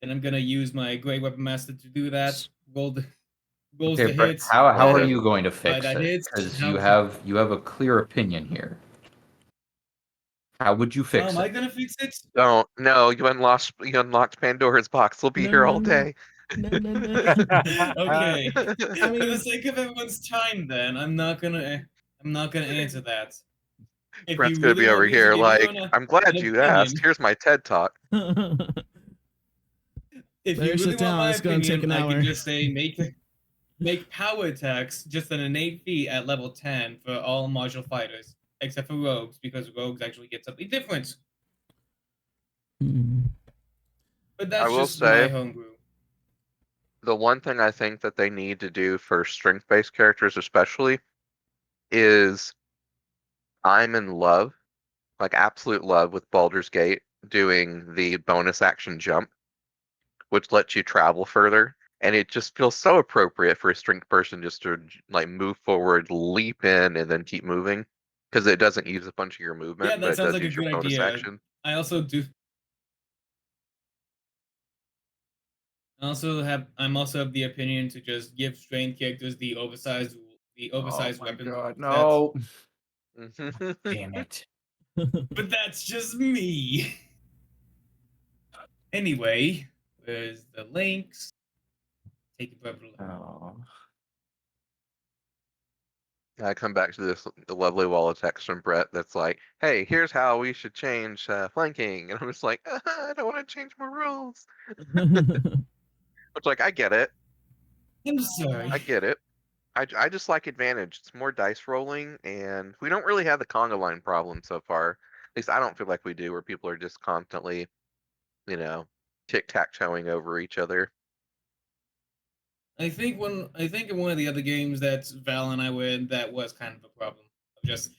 and I'm gonna use my Great Weapon Master to do that. Rolls Okay, the but hits. how are Yeah. you going to fix that it? hits. Because How you have a clear opinion here. How would you how fix am I it? gonna fix it? Don't. No, you unlocked Pandora's box. We'll be No, here no, all no. day. No. Okay. I For the mean, sake of everyone's time, then I'm not gonna answer that. If Brent's you gonna really be want over me to here give you like, I'm glad an you opinion, asked. Here's my TED talk. if Better you really sit want down, my it's gonna take opinion, an I hour. can just say make power attacks just an innate feat at level 10 for all martial fighters, except for rogues, because rogues actually get something different. But I that's will just my say, homebrew. the one thing I think that they need to do for strength-based characters especially is I'm in love, like absolute love with Baldur's Gate doing the bonus action jump, which lets you travel further. And it just feels so appropriate for a strength person just to like move forward, leap in, and then keep moving. Because it doesn't use a bunch of your movement, Yeah, but that it sounds does like a use your good bonus idea. action. I also do. I'm also of the opinion to just give strength characters the oversized weapon God, set. no. Damn it. But that's just me. Anyway, where's the links? Take it forever. Oh. I come back to the lovely wall of text from Brett that's like, "Hey, here's how we should change flanking," and I'm just like, "I don't want to change my rules." Which, like, I get it. I'm sorry. I get it. I just like advantage. It's more dice rolling, and we don't really have the conga line problem so far. At least I don't feel like we do, where people are just constantly, you know, tic-tac-toeing over each other. I think in one of the other games that Val and I were in, that was kind of a problem. Just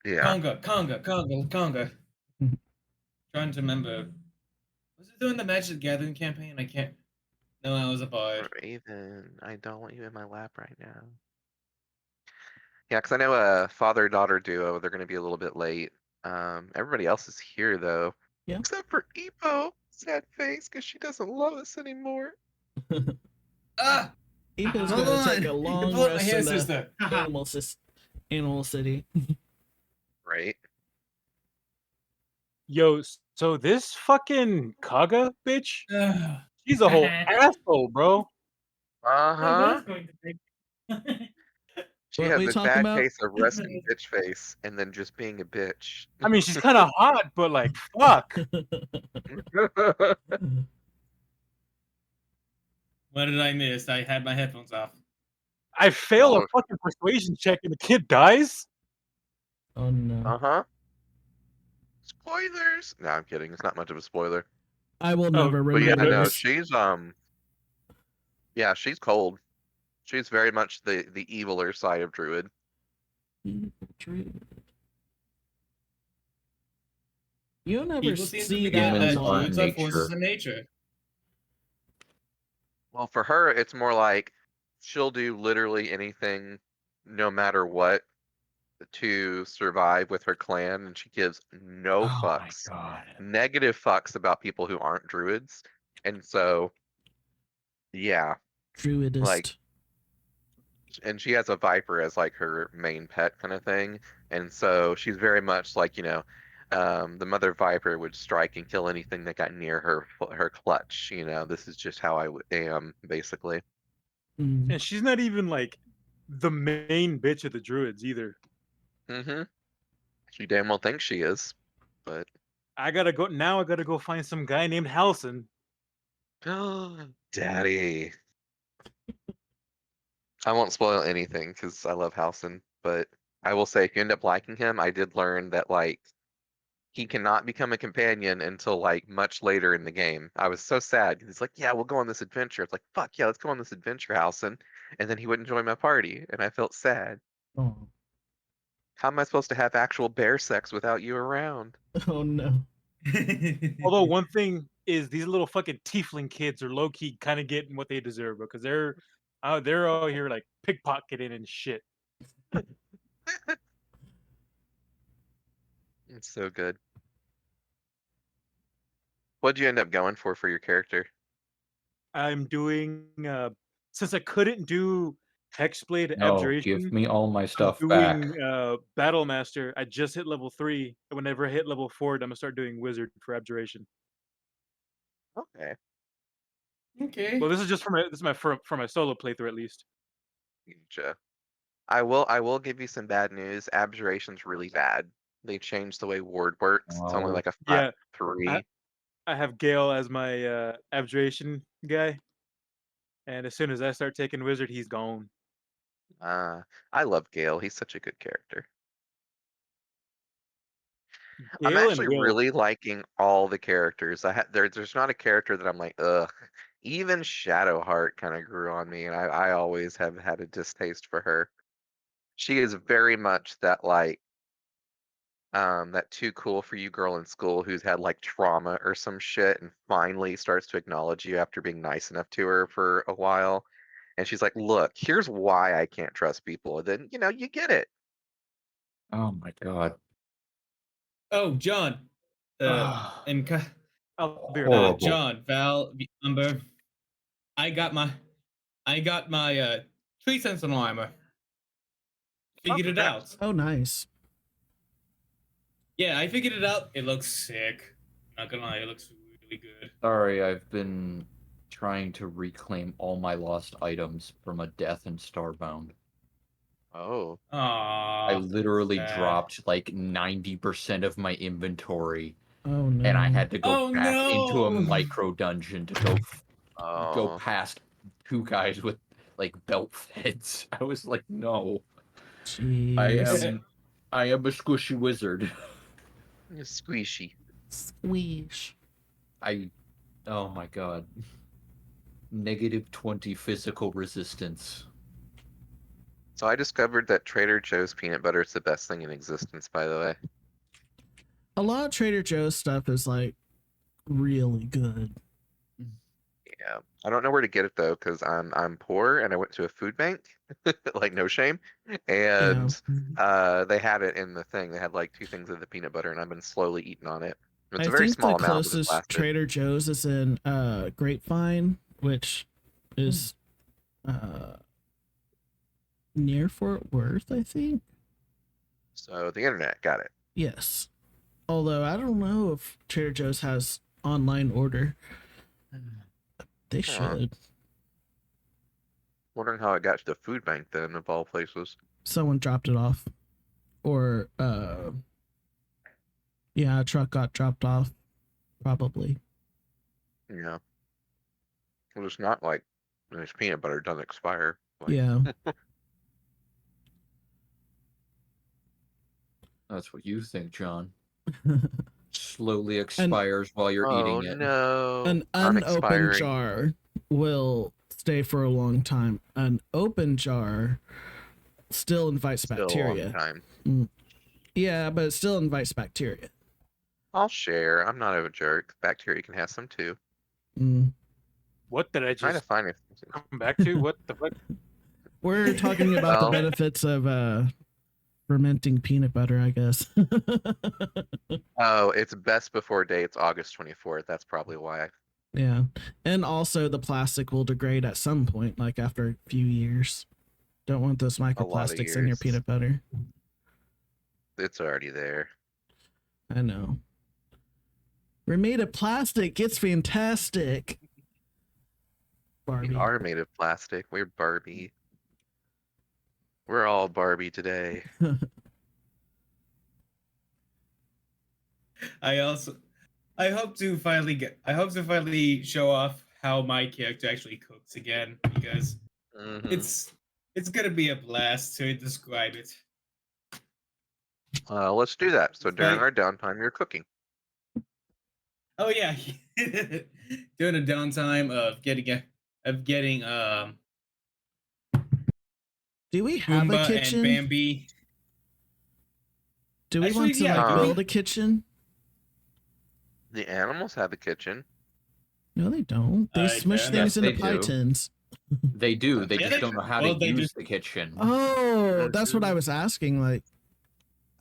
Yeah. Conga. Trying to remember. Was it during the Magic the Gathering campaign? I can't. No, I was a bard. Raven, I don't want you in my lap right now. Yeah, because I know a father-daughter duo, they're going to be a little bit late. Everybody else is here, though. Yeah. Except for Epo. Sad face, because she doesn't love us anymore. Ah! Epo's Hold gonna on! take a long Pull up my rest hair, in the sister. Animal City. Right? Yo, so this fucking Kaga bitch, Ah. she's a whole asshole, bro. Uh-huh. going to take. She What has we a talking bad about? case of resting bitch face and then just being a bitch. I mean, she's kind of hot, but like, fuck. What did I miss? I had my headphones off. I fail a Oh. fucking persuasion check and the kid dies? Oh no. Uh-huh. Spoilers! No, I'm kidding. It's not much of a spoiler. I will Oh, never But yeah, remember no, this. she's yeah, she's cold. She's very much the eviler side of Druid. You never People seem to see forget that Humans that are on. druids are nature. forces of nature. Well, for her, it's more like she'll do literally anything, no matter what, to survive with her clan, and she gives no Oh my fucks, God. negative fucks about people who aren't druids. And so, yeah, Druidist. like, and she has a viper as like her main pet kind of thing, and so she's very much like, the mother viper would strike and kill anything that got near her clutch. This is just how I am, basically. And she's not even like the main bitch of the druids either. Mm-hmm. She damn well thinks she is, but I gotta go find some guy named Halson. Daddy. I won't spoil anything because I love Halson, but I will say if you end up liking him, I did learn that like he cannot become a companion until like much later in the game. I was so sad. He's like, "Yeah, we'll go on this adventure." It's like, "Fuck yeah, let's go on this adventure, Halson." And then he wouldn't join my party, and I felt sad. Oh. How am I supposed to have actual bear sex without you around? Oh no. Although one thing is these little fucking tiefling kids are low key kind of getting what they deserve because they're out here like pickpocketing and shit. It's so good. What'd you end up going for your character? I'm doing since I couldn't do Hexblade No, Abjuration. give me all my I'm stuff back. doing Battle Master. I just hit level 3. And whenever I hit level 4, I'm gonna start doing Wizard for Abjuration. Okay. Okay. Well, this is for my solo playthrough at least. Gotcha. I will give you some bad news. Abjuration's really bad. They changed the way ward works. It's only Oh. like a Yeah, flat 3. I have Gale as my Abjuration guy, and as soon as I start taking Wizard, he's gone. I love Gale. He's such a good character. I'm Gale and actually Will. really liking all the characters. There's not a character that I'm like, ugh. Even Shadowheart kind of grew on me, and I always have had a distaste for her. She is very much that too cool for you girl in school who's had like trauma or some shit and finally starts to acknowledge you after being nice enough to her for a while. And she's like, look, here's why I can't trust people. And then, you get it. Oh my god. Oh, John. And I'll be right Horrible. back. John, Val, Umber. I got my 3 sentinel armor. Figured it out. Oh, nice. Yeah, I figured it out. It looks sick. Not gonna lie, it looks really good. Sorry, I've been trying to reclaim all my lost items from a death in Starbound. Oh. Aww. I literally sad. dropped like 90% of my inventory, Oh no. and I had to go Oh, back into a no! micro dungeon to go Oh. past 2 guys with like belt feds. I was like, no, Jeez. I am a squishy wizard. Squishy. Squeeze. Oh my god. -20 physical resistance. So I discovered that Trader Joe's peanut butter is the best thing in existence, by the way. A lot of Trader Joe's stuff is like really good. Yeah. I don't know where to get it though, because I'm poor and I went to a food bank. Like no shame. And they had it in the thing. They had like 2 things of the peanut butter and I've been slowly eaating on it. It's I a very think small the amount, but it's closest lasted. Trader Joe's is in Grapevine, which is near Fort Worth, I think. So the internet got it. Yes. Although I don't know if Trader Joe's has online order. They should. Wondering how it got to the food bank then, of all places. Someone dropped it off. Or yeah, a truck got dropped off. Probably. Yeah. Well, it's not like this peanut butter doesn't expire. Like, Yeah. That's what you think, John. Slowly expires while you're oh eating it. no. An I'm unopened expiring. jar will stay for a long time. An open jar still invites Still a long bacteria. time. Yeah, but it still invites bacteria. I'll share. I'm not a jerk. Bacteria can have some too. Mm. What did I Trying to just find it. come back to? What the fuck? We're talking about the Well- benefits of fermenting peanut butter, I guess. Oh, it's best before day. It's August 24th. That's probably why. Yeah. And also the plastic will degrade at some point, like after a few years. Don't want those lot of microplastics in your years. peanut butter. It's already there. I know. We're made of plastic. It's fantastic. Barbie. We are made of plastic. We're Barbie. We're all Barbie today. I hope to finally show off how my character actually cooks again, because Mhm. it's gonna be a blast to describe it. Let's do that. So during Right. our downtime, you're cooking. Oh yeah, during the downtime of getting Do we have Pumbaa a kitchen? and Bambi. Do we want Actually, to yeah, like do we- build a kitchen? The animals have a kitchen. No, they don't. They smush yes, things into they pie do. tins. They do. They Yeah, just they- don't know how well, to they use just- the kitchen. Oh, that's what I was asking. Like,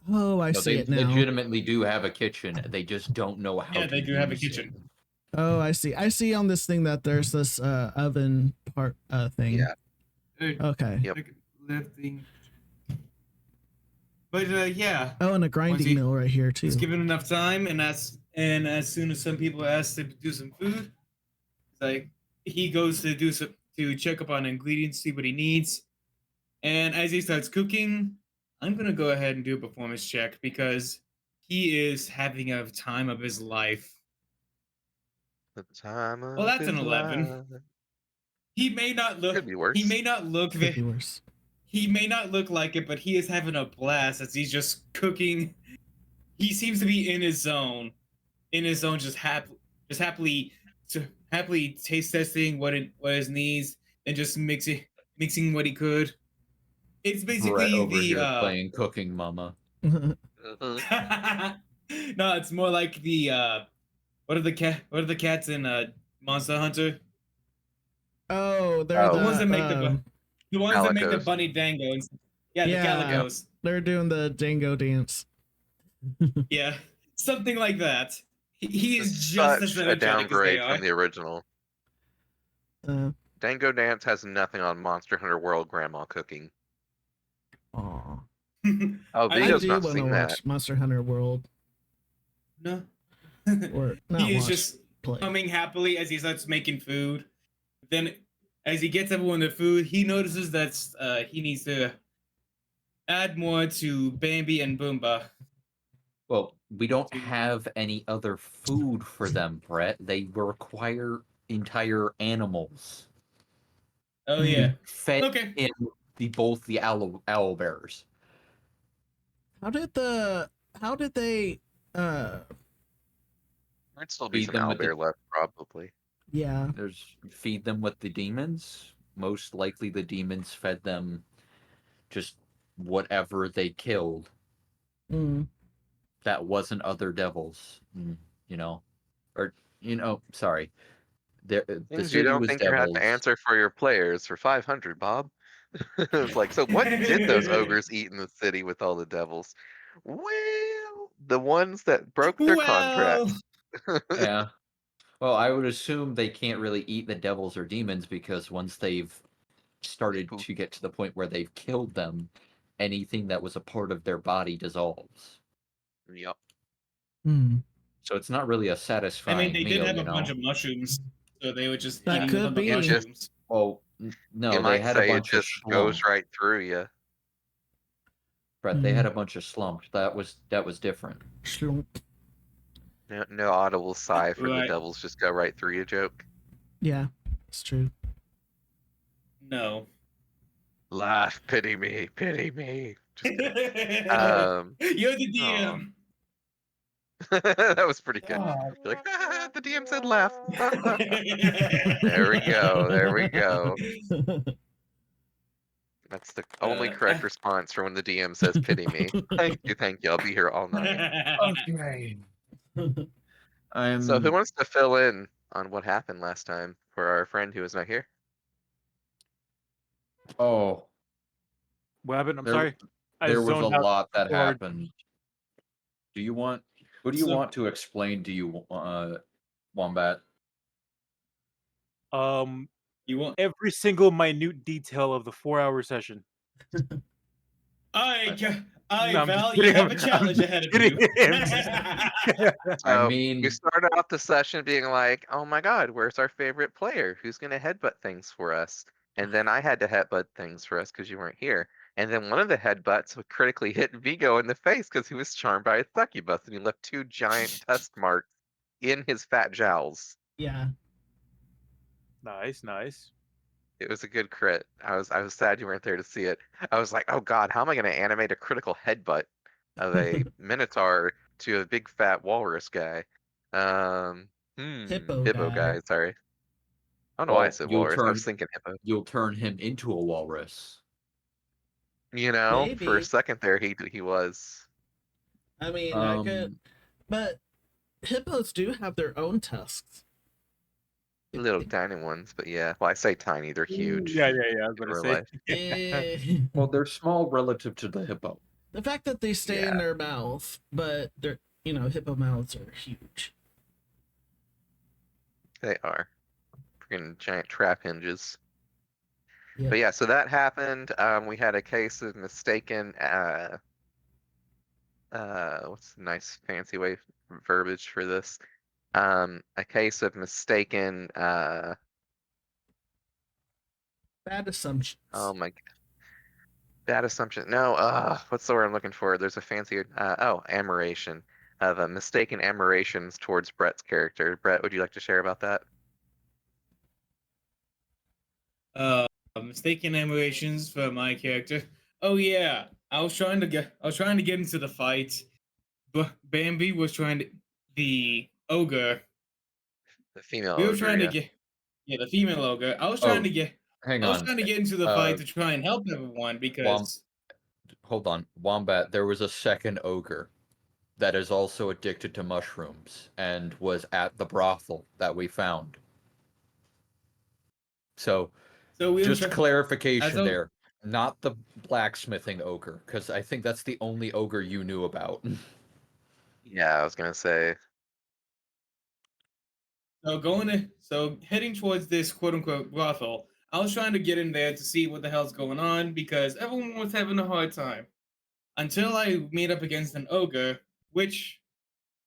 oh, I No, see they it now. legitimately do have a kitchen. They just don't know how Yeah, to they do have a use it. kitchen. Oh, I see. I see on this thing that there's this oven part thing. Yeah. Okay. Yep. Lifting. But yeah, Oh, and a Once grinding he- mill right here too. it's given enough time, and as soon as some people ask to do some food, it's like he goes to do some to check up on ingredients, see what he needs, and as he starts cooking, I'm gonna go ahead and do a performance check because he is having a time of his life. The time of Well, that's an his 11. life. He may not look. Could be worse. He may not look. Could be worse. He may not look like it, but he is having a blast as he's just cooking. He seems to be in his zone, just happily taste testing what his needs and just mixing what he could. It's Brett basically over the here playing Cooking Mama. Mhm. no, it's more like the what are the cats in Monster Hunter? Oh, they're Oh. The ones that make the ones that make the Calicos. bunny dango. Yeah, the Yeah. calicos. they're doing the Django dance. Yeah, something like that. He is just Such as a energetic as they downgrade are. from the original. Dango Dance has nothing on Monster Hunter World Grandma cooking. Aw. Oh, I I Vigo's do not want to seen watch that. Monster Hunter World. No. Or not He is watch, just play. humming happily as he starts making food. Then, as he gets everyone the food, he notices that he needs to add more to Bambi and Boomba. Well, we don't have any other food for them, Brett. They require entire animals Oh yeah. fed Okay. in both the owl bears. How did they There'd still be Feed some them with the- owlbear left, probably. yeah. There's feed them with the demons. Most likely the demons fed them just whatever they killed Mm. that wasn't other devils. You know? Or sorry. The Things city you don't was think you have devils. to answer for your players for 500, Bob. It's like, so what did those ogres eat in the city with all the devils? Well, the ones that broke their Well, contract. Yeah. Well, I would assume they can't really eat the devils or demons because once they've started to get to the point where they've killed them, anything that was a part of their body dissolves. Yep. Hmm. So it's not really a I satisfying mean, they did meal, have you a know? bunch of mushrooms, so they were just That eating could nothing but be. mushrooms. Oh, no, You they might had a say it bunch of just goes slump. right through you. Brett, they had a bunch of slump. That was different. Schlump. No audible sigh for the Right. devils just go right through you joke. Yeah, it's true. No. Laugh, pity me, pity me. Just kidding. You're the DM. That was pretty good. You're like, the DM said laugh. There we go. There we go. That's the only correct response for when the DM says pity me. Thank you, thank you. I'll be here all night. Okay. So who wants to fill in on what happened last time for our friend who was not here? Oh, What happened? I'm There- sorry. I there was a zoned out lot that hard. happened. Who do you want to explain to you, Wombat? You want? Every single minute detail of the 4-hour session. I I'm just Val, you kidding, have a I'm challenge just ahead of kidding. you. I So, mean, we started off the session being like, oh my god, where's our favorite player? Who's gonna headbutt things for us? And then I had to headbutt things for us because you weren't here. And then one of the headbutts would critically hit Vigo in the face because he was charmed by a succubus and he left 2 giant tusk marks in his fat jowls. Yeah. Nice, nice. It was a good crit. I was sad you weren't there to see it. I was like, oh god, how am I gonna animate a critical headbutt of a minotaur to a big fat walrus guy? Hippo guy. guy. Sorry. I don't know why I well, said walrus. I was thinking hippo. you'll turn him into a walrus. You know, for a Maybe. second there, he was. I mean, I could, Um, but hippos do have their own tusks. Little tiny ones, but yeah. Well, I say tiny, they're huge. Yeah. I was in gonna real say. life. well, they're small relative to the hippo. The fact that they stay in Yeah. their mouth, but they're hippo mouths are huge. They are. Freaking giant trap hinges. Yeah. But yeah, so that happened. We had a case of mistaken what's the nice fancy way verbiage for this? A case of mistaken Bad assumptions. oh my bad assumption. No, what's the word I'm looking for? There's a fancy admiration of mistaken admirations towards Brett's character. Brett, would you like to share about that? Mistaken emulations for my character. Oh yeah, I was trying to get into the fight, but Bambi was trying to the ogre. The female We were ogre, trying to yeah. get the female ogre. I was trying to get Hang I was on. trying to get into the fight to try and help everyone because Hold on. Wombat, there was a second ogre that is also addicted to mushrooms and was at the brothel that we found. So we just were clarification there. Not the blacksmithing ogre, because I think that's the only ogre you knew about. Yeah, I was gonna say. So heading towards this quote unquote brothel, I was trying to get in there to see what the hell's going on because everyone was having a hard time. Until I meet up against an ogre, which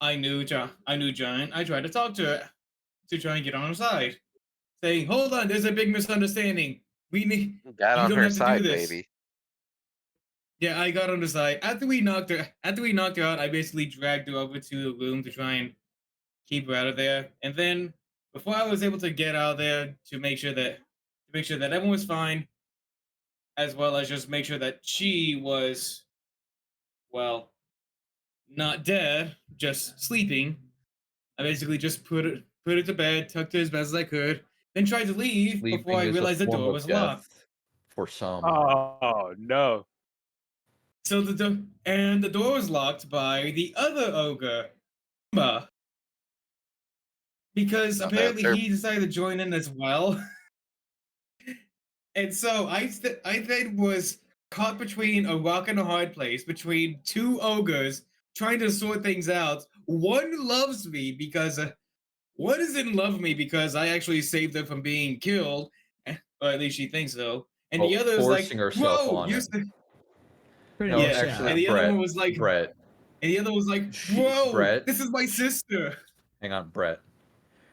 I knew Giant. I tried to talk to her to try and get on her side, saying, "Hold on, there's a big misunderstanding. Got You on don't her have to do side, this." baby. Yeah, I got on the side. After we knocked her out, I basically dragged her over to the room to try and keep her out of there. And then before I was able to get out of there to make sure that everyone was fine, as well as just make sure that she was well, not dead, just sleeping. I basically just put her to bed, tucked her as best as I could, then tried to leave before Sleeping I is a realized the form door of was death locked. for some. Oh no. So the door was locked by the other ogre, Simba, because No, apparently they're he decided to join in as well. And so I then was caught between a rock and a hard place, between two ogres trying to sort things out. One loves me because one doesn't love me because I actually saved her from being killed, or at least she thinks so. And the Well, other is like, forcing herself "Whoa, on you!" it. Pretty No, Yeah, much, actually, and the other Brett. one was like, Brett. and the other was like, "Whoa, Brett. this is my sister." Hang on, Brett.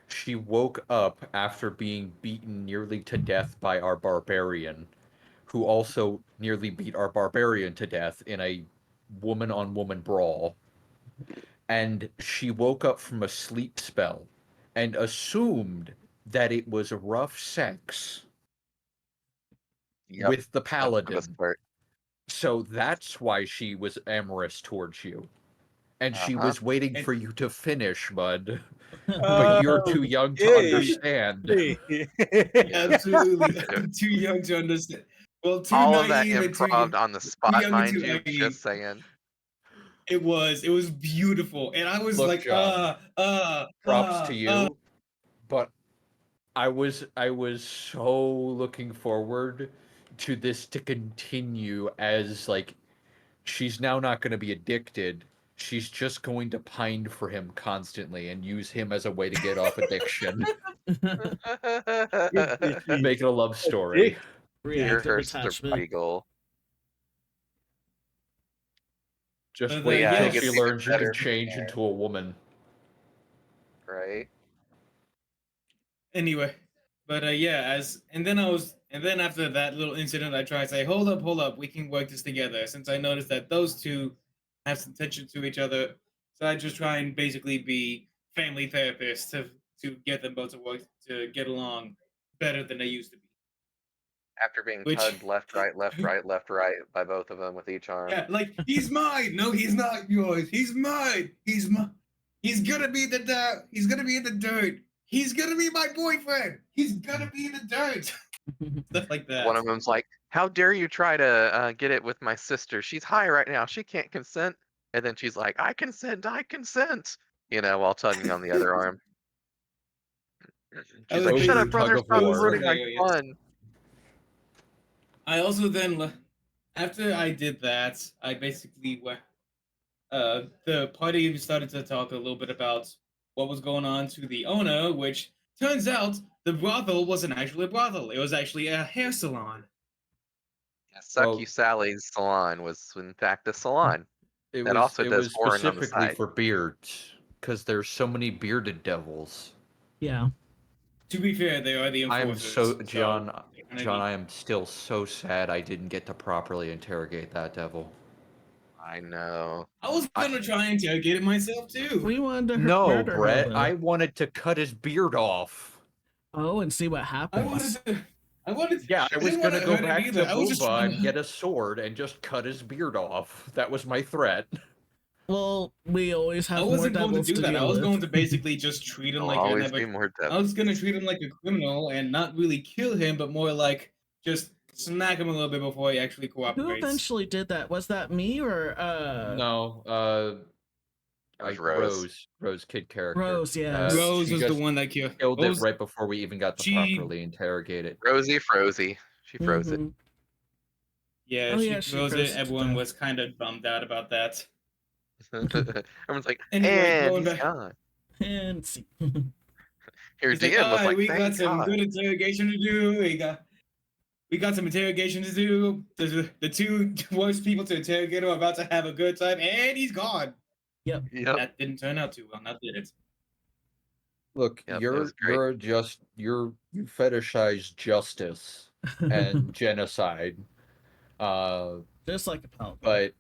She woke up after being beaten nearly to death by our barbarian, who also nearly beat our barbarian to death in a woman-on-woman brawl. And she woke up from a sleep spell and assumed that it was rough sex Yep, with the that's the paladin. best part. So that's why she was amorous towards you. And she Uh-huh. was waiting And- for you to finish, bud. But you're too young to Okay. understand. Absolutely, I'm too young to understand. Well, too All of that naive and too improv on the spot, young and mind too you. naive. Just saying. It was beautiful, and I was Look, like, John, props to you, but I was so looking forward to this to continue as like she's now not going to be addicted. She's just going to pine for him constantly and use him as a way to get off addiction. Make it a love story. You're reactive her attachment. survival goal. Just But, wait yeah, until it she gets even learns you better can from change there. into a woman. Right? Anyway, but yeah, and then after that little incident, I tried to say, hold up, we can work this together. Since I noticed that those two have some tension to each other, so I just try and basically be family therapist to get them both to work to get along better than they used to be. After being Which- tugged left, right, left, right, left, right by both of them with each arm. Yeah, like he's mine. No, he's not yours. He's mine. He's gonna be the dirt. He's gonna be in the dirt. He's gonna be my boyfriend. He's gonna be in the dirt. Stuff like that. One of them's like, "How dare you try to get it with my sister? She's high right now. She can't consent." And then she's like, "I consent. I consent." While tugging on the other arm. I She's was like, "Shut up, Tug brother! of Stop war. ruining my hilarious. fun." I also then, after I did that, I basically the party started to talk a little bit about what was going on to the owner, which turns out the brothel wasn't actually a brothel. It was actually a hair salon. Yeah, Suck Well- You Sally's salon was in fact a salon. It That was also it does was porn on the specifically side. for beards because there's so many bearded devils. Yeah. To be fair, they are the I am enforcers. so John. they kinda John, need- I am still so sad I didn't get to properly interrogate that devil. I know. I was gonna try and interrogate it myself too. We wanted to No, murder Brett. her, I though. wanted to cut his beard off. Oh, and see what I happens. wanted. Yeah, I was didn't gonna wanna go hurt him back either. to I was just Booba trying and to- get a sword and just cut his beard off. That was my threat. Well, we always have I more wasn't going to devils do that. I deal was with. going to basically just treat him There'll like always another. be more I devils. was gonna treat him like a criminal and not really kill him, but more like just smack him a little bit before he actually Who cooperates. eventually did that? Was that me or No, That was like Rose. Rose kid character. Rose? Yes. Rose she was the just one that killed. killed Rose, it right before we even got to she- properly interrogate it. Rosie Frozy. She froze it. Mhm. Yeah, Oh, she yeah, she froze froze it. it to Everyone death. was kind of bummed out about that. Everyone's like, Anyway, and going he's back- gone. And see. Your He's like, DM was "Alright, like, we got thank some God. good interrogation to do. We got some interrogation to do. The two worst people to interrogate are about to have a good time, and he's gone. Yep. That didn't turn out too well. Not did it. Look, Yep, it was great. you fetishize justice and genocide. Just like a paladin. But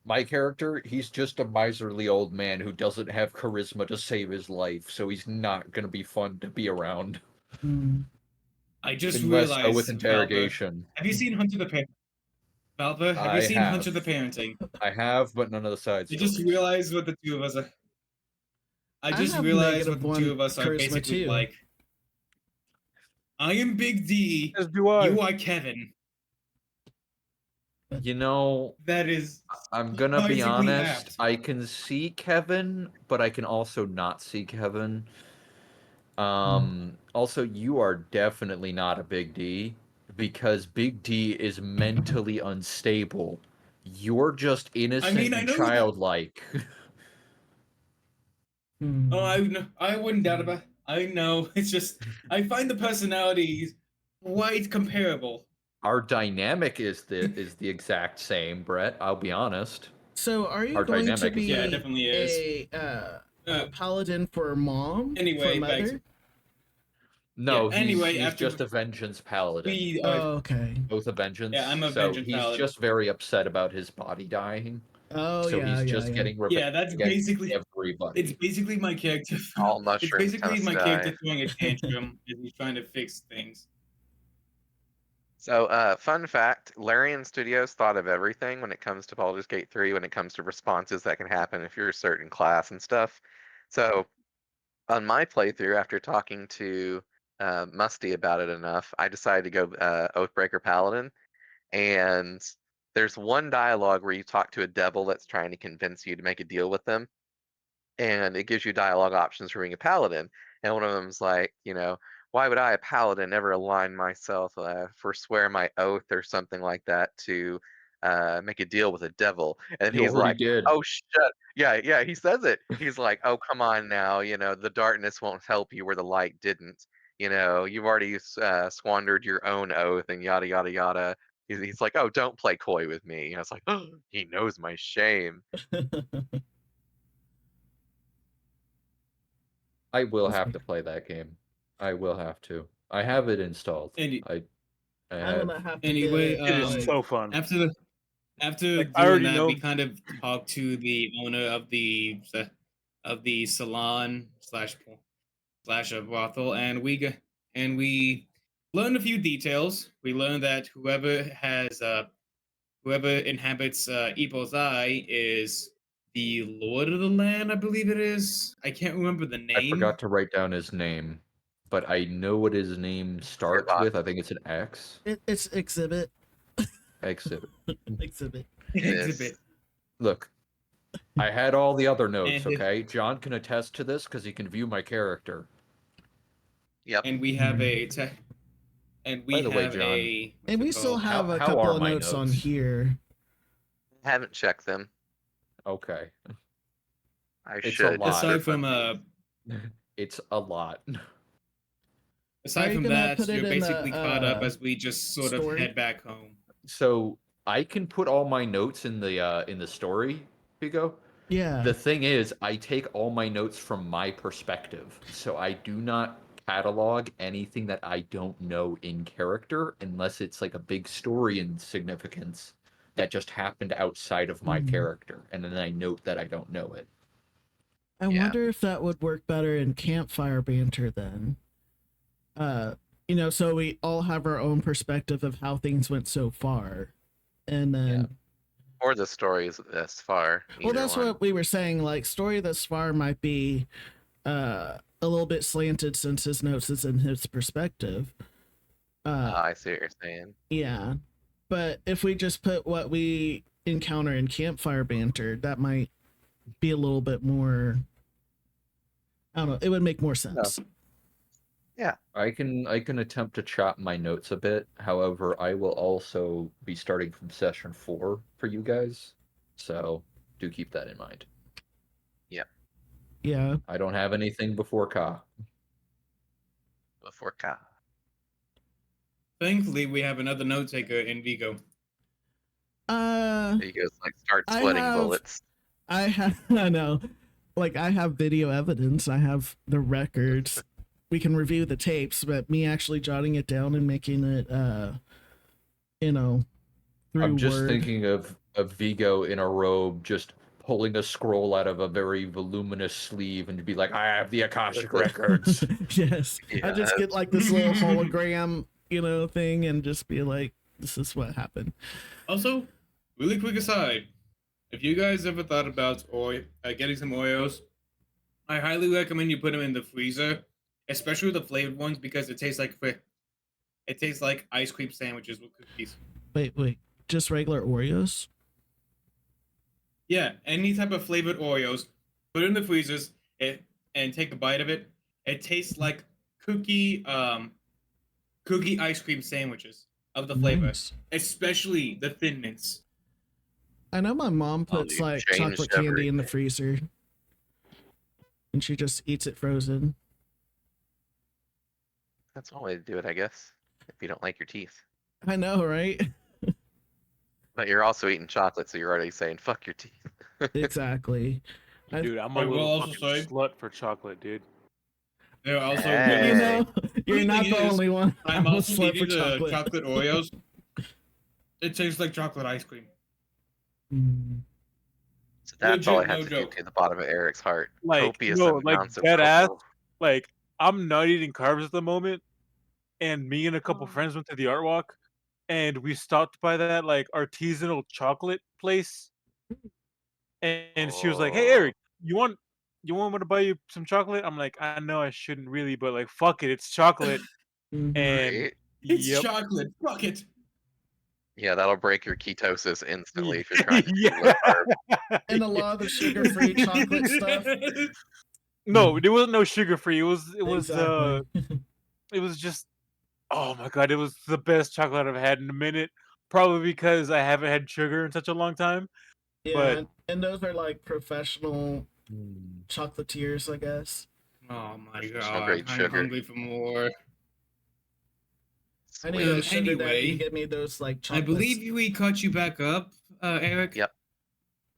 my character, he's just a miserly old man who doesn't have charisma to save his life, so he's not gonna be fun to be around. Mm. I just Unless realized. with Valva, interrogation. have you seen Hunter the Parent? Valva, have I you seen have. Hunter the Parenting? I have, but none of the side I just stories. realized what the two of us are. I just have realized what -1 the two of us are charisma, basically too. like. I am Big D. As do I. You are Kevin. You know, That is. I'm gonna be basically honest. apt. I can see Kevin, but I can also not see Kevin. Also, you are definitely not a Big D because Big D is mentally unstable. You're just innocent I and know that- childlike. Mm. Oh, I wouldn't doubt about. I know. It's just I find the personalities quite comparable. Our dynamic is the exact same, Brett. I'll be honest. So, are you Our going to dynamic is- be Yeah, it definitely is. a paladin for mom? Anyway, for back mother? No, Yeah, anyway, he's after just a vengeance paladin. We Oh, okay. Both a vengeance. Yeah, I'm a so vengeance he's paladin. just very upset about his body dying. Oh, so yeah, he's yeah, just yeah. getting revenge Yeah, that's against basically. everybody. It's basically my character. All It's mushrooms basically tends my to character die. throwing a tantrum as he's trying to fix things. So, fun fact, Larian Studios thought of everything when it comes to Baldur's Gate 3, when it comes to responses that can happen if you're a certain class and stuff. So, on my playthrough, after talking to Musty about it enough, I decided to go Oathbreaker Paladin. And there's one dialogue where you talk to a devil that's trying to convince you to make a deal with them. And it gives you dialogue options for being a paladin. And one of them's like, why would I, a paladin, ever align myself, forswear my oath or something like that to make a deal with a devil? And You he's already like, did. oh, shut. Yeah, he says it. He's like, oh, come on now. The darkness won't help you where the light didn't. You've already squandered your own oath and yada, yada, yada. He's like, oh, don't play coy with me. It's like, oh, he knows my shame. I will have to play that game. I will have to. I have it installed. Any- I I'm have. gonna have to Anyway, get It like- is so fun. After Like, I already doing that, know- we kind of talked to the owner of the salon slash a brothel, and we learned a few details. We learned that whoever inhabits Epo's Eye is the Lord of the Land, I believe it is. I can't remember the name. I forgot to write down his name, but I know what his name starts Xerbot. with. I think it's an X. It's exhibit. Exhibit. Exhibit. Exhibit. Look, I had all the other notes. And- Okay, John can attest to this because he can view my character. Yep. And we have a and we By the way, have John, a And we what's it still called? have a How couple are of my notes on notes? here. Haven't checked them. Okay, I It's a should. lot. aside from it's a lot. Aside you from gonna that, put it you're in the, basically caught up as we just sort of story? head back home. So I can put all my notes in the story, Vigo. Yeah. The thing is, I take all my notes from my perspective, so I do not catalog anything that I don't know in character unless it's like a big story in significance that just happened outside of my character, and then I note that I don't know it. I Yeah. wonder if that would work better in campfire banter then. So we all have our own perspective of how things went so far. And then Or the stories thus far. well, that's one. what we were saying, like story thus far might be a little bit slanted since his notes is in his perspective. I see what you're saying. Yeah. But if we just put what we encounter in campfire banter, that might be a little bit more, I don't know, it would make more sense. I can attempt to chop my notes a bit. However, I will also be starting from session 4 for you guys, so do keep that in mind. Yeah. I don't have anything before Ka. Before Ka. Thankfully, we have another note taker in Vigo. He goes like start I sweating have- bullets. I know. Like I have video evidence, I have the records. We can review the tapes, but me actually jotting it down and making it through I'm just Word. thinking of Vigo in a robe just pulling a scroll out of a very voluminous sleeve and to be like, I have the Akashic records. Yes. I just get like this little hologram, thing and just be like, this is what happened. Also, really quick aside, if you guys ever thought about getting some Oreos, I highly recommend you put them in the freezer, especially the flavored ones, because it tastes like ice cream sandwiches with cookies. Wait. Just regular Oreos? Yeah, any type of flavored Oreos, put it in the freezers and take a bite of it. It tastes like cookie ice cream sandwiches of the flavor, Nice. especially the Thin Mints. I know my mom Oh, puts you like changed chocolate candy in the everything. freezer. And she just eats it frozen. That's one way to do it, I guess. If you don't like your teeth. I know, right? But you're also eating chocolate, so you're already saying fuck your teeth. Exactly. Dude, I'm I a will little also fucking say- slut for chocolate, dude. They're also Hey. You know, you're Funny not thing the is, only one. I'm a also slut for eating the chocolate. chocolate Oreos. It tastes like chocolate ice cream. Mm. So that's all I Legit, had no to joke. do to the bottom of Eric's heart. Like, Copious no, like amounts of dead ass. cocoa. Like, I'm not eating carbs at the moment, and me and a couple friends went to the art walk, and we stopped by that like artisanal chocolate place, and she was like, "Hey, Eric, you want me to buy you some chocolate?" I'm like, "I know I shouldn't really, but like, fuck it, it's chocolate." Mhm. And Right? It's yep, chocolate. Fuck it. Yeah, that'll break your ketosis instantly if you're trying to do low yeah. carb. And a lot of the sugar-free chocolate stuff. No, there wasn't no sugar free. Exactly. It was just, oh my god, it was the best chocolate I've had in a minute. Probably because I haven't had sugar in such a long time. Yeah, But and those are like professional chocolatiers, I guess. Oh my Professional god, grade I'm sugar. hungry for more. I need Sweet. a sugar daddy Anyway, to get me those like I chocolates. believe we caught you back up, Eric. Yep.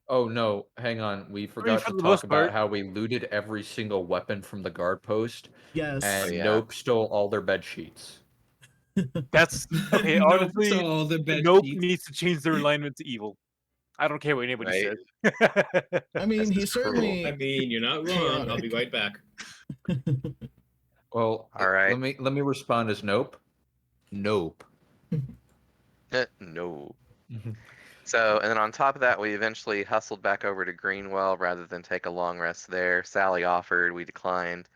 Oh no, hang on. We forgot for to the talk most about part. how we looted every single weapon from the guard post, Yes. and yeah. Nope stole all their bed sheets. That's okay. Nope, Honestly, so all the bed Nope sheets. needs to change their alignment to evil. I don't care what anybody Right. says. I mean, This he's is cruel. certainly. I mean, you're not wrong. I'll be chaotic. right back. Well, All right. let me respond as Nope. Nope. No. So, and then on top of that, we eventually hustled back over to Greenwell rather than take a long rest there. Sally offered, we declined.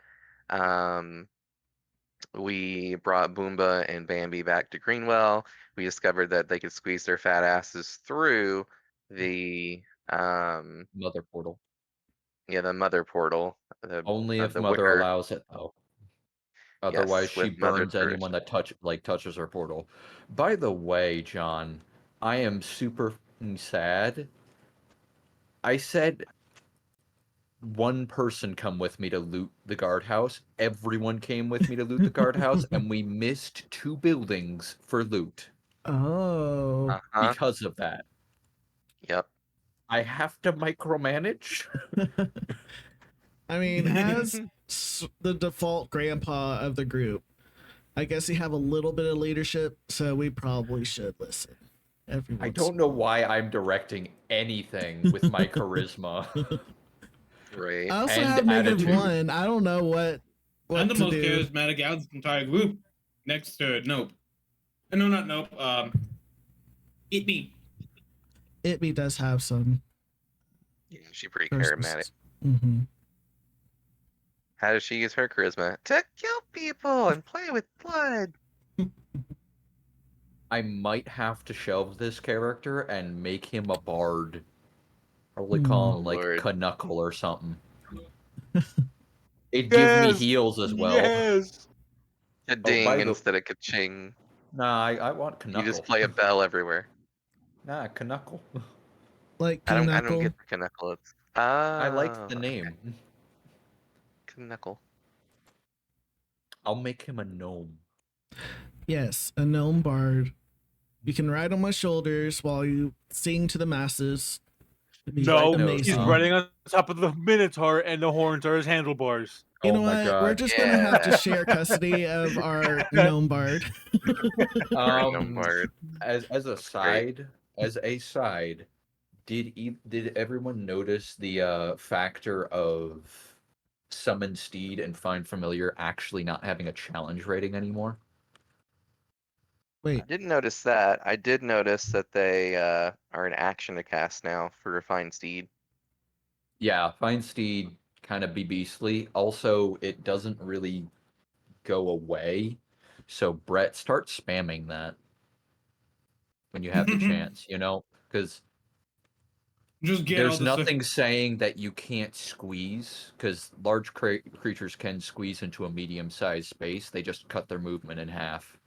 We brought Boomba and Bambi back to Greenwell. We discovered that they could squeeze their fat asses through the Mother portal. the mother portal. Only if The Mother wicker. allows it, though. Otherwise, Yes, she with Mother's burns anyone that touches her portal. By the way, John, I am super sad. I said one person come with me to loot the guardhouse. Everyone came with me to loot the guardhouse, and we missed 2 buildings for loot Oh. Uh-huh. because of that. Yep. I have to micromanage. I mean, as the default grandpa of the group, I guess you have a little bit of leadership, so we probably should listen. I don't know why I'm directing anything with my charisma. Right. I also And have attitude. -1. I don't know what I'm the to most do. charismatic out of the entire group, next to Nope. No, not Nope. Eat me. Itby does have some Yeah, she's pretty charisma. charismatic. Mm-hmm. How does she use her charisma? To kill people and play with blood. I might have to shelve this character and make him a bard. Probably call him like Lord. Knuckle or something. It'd give me Yes! heals as well. Yes. A by ding the- instead of ka-ching. Nah, I want You Knuckle. just play a bell everywhere. Nah, Knuckle. Like I don't Knuckle. get the knuckle. It's I like the name. Knuckle. I'll make him a gnome. Yes, a gnome bard. You can ride on my shoulders while you sing to the masses. It'd be No, amazing. he's riding on top of the Minotaur, and the horns are his handlebars. You know Oh my what? god. We're just gonna have to Yeah. share custody of our gnome bard. Gnome bard. As a great. side, did everyone notice the factor of summon steed and find familiar actually not having a challenge rating anymore? Wait, I didn't notice that. I did notice that they are an action to cast now for Refined Steed. Yeah, find steed kind of be beastly. Also, it doesn't really go away. So Brett, start spamming that when you have the chance, because Just get all there's the nothing saying that you can't squeeze, because large creatures can squeeze into a medium-sized space. They just cut their movement in half.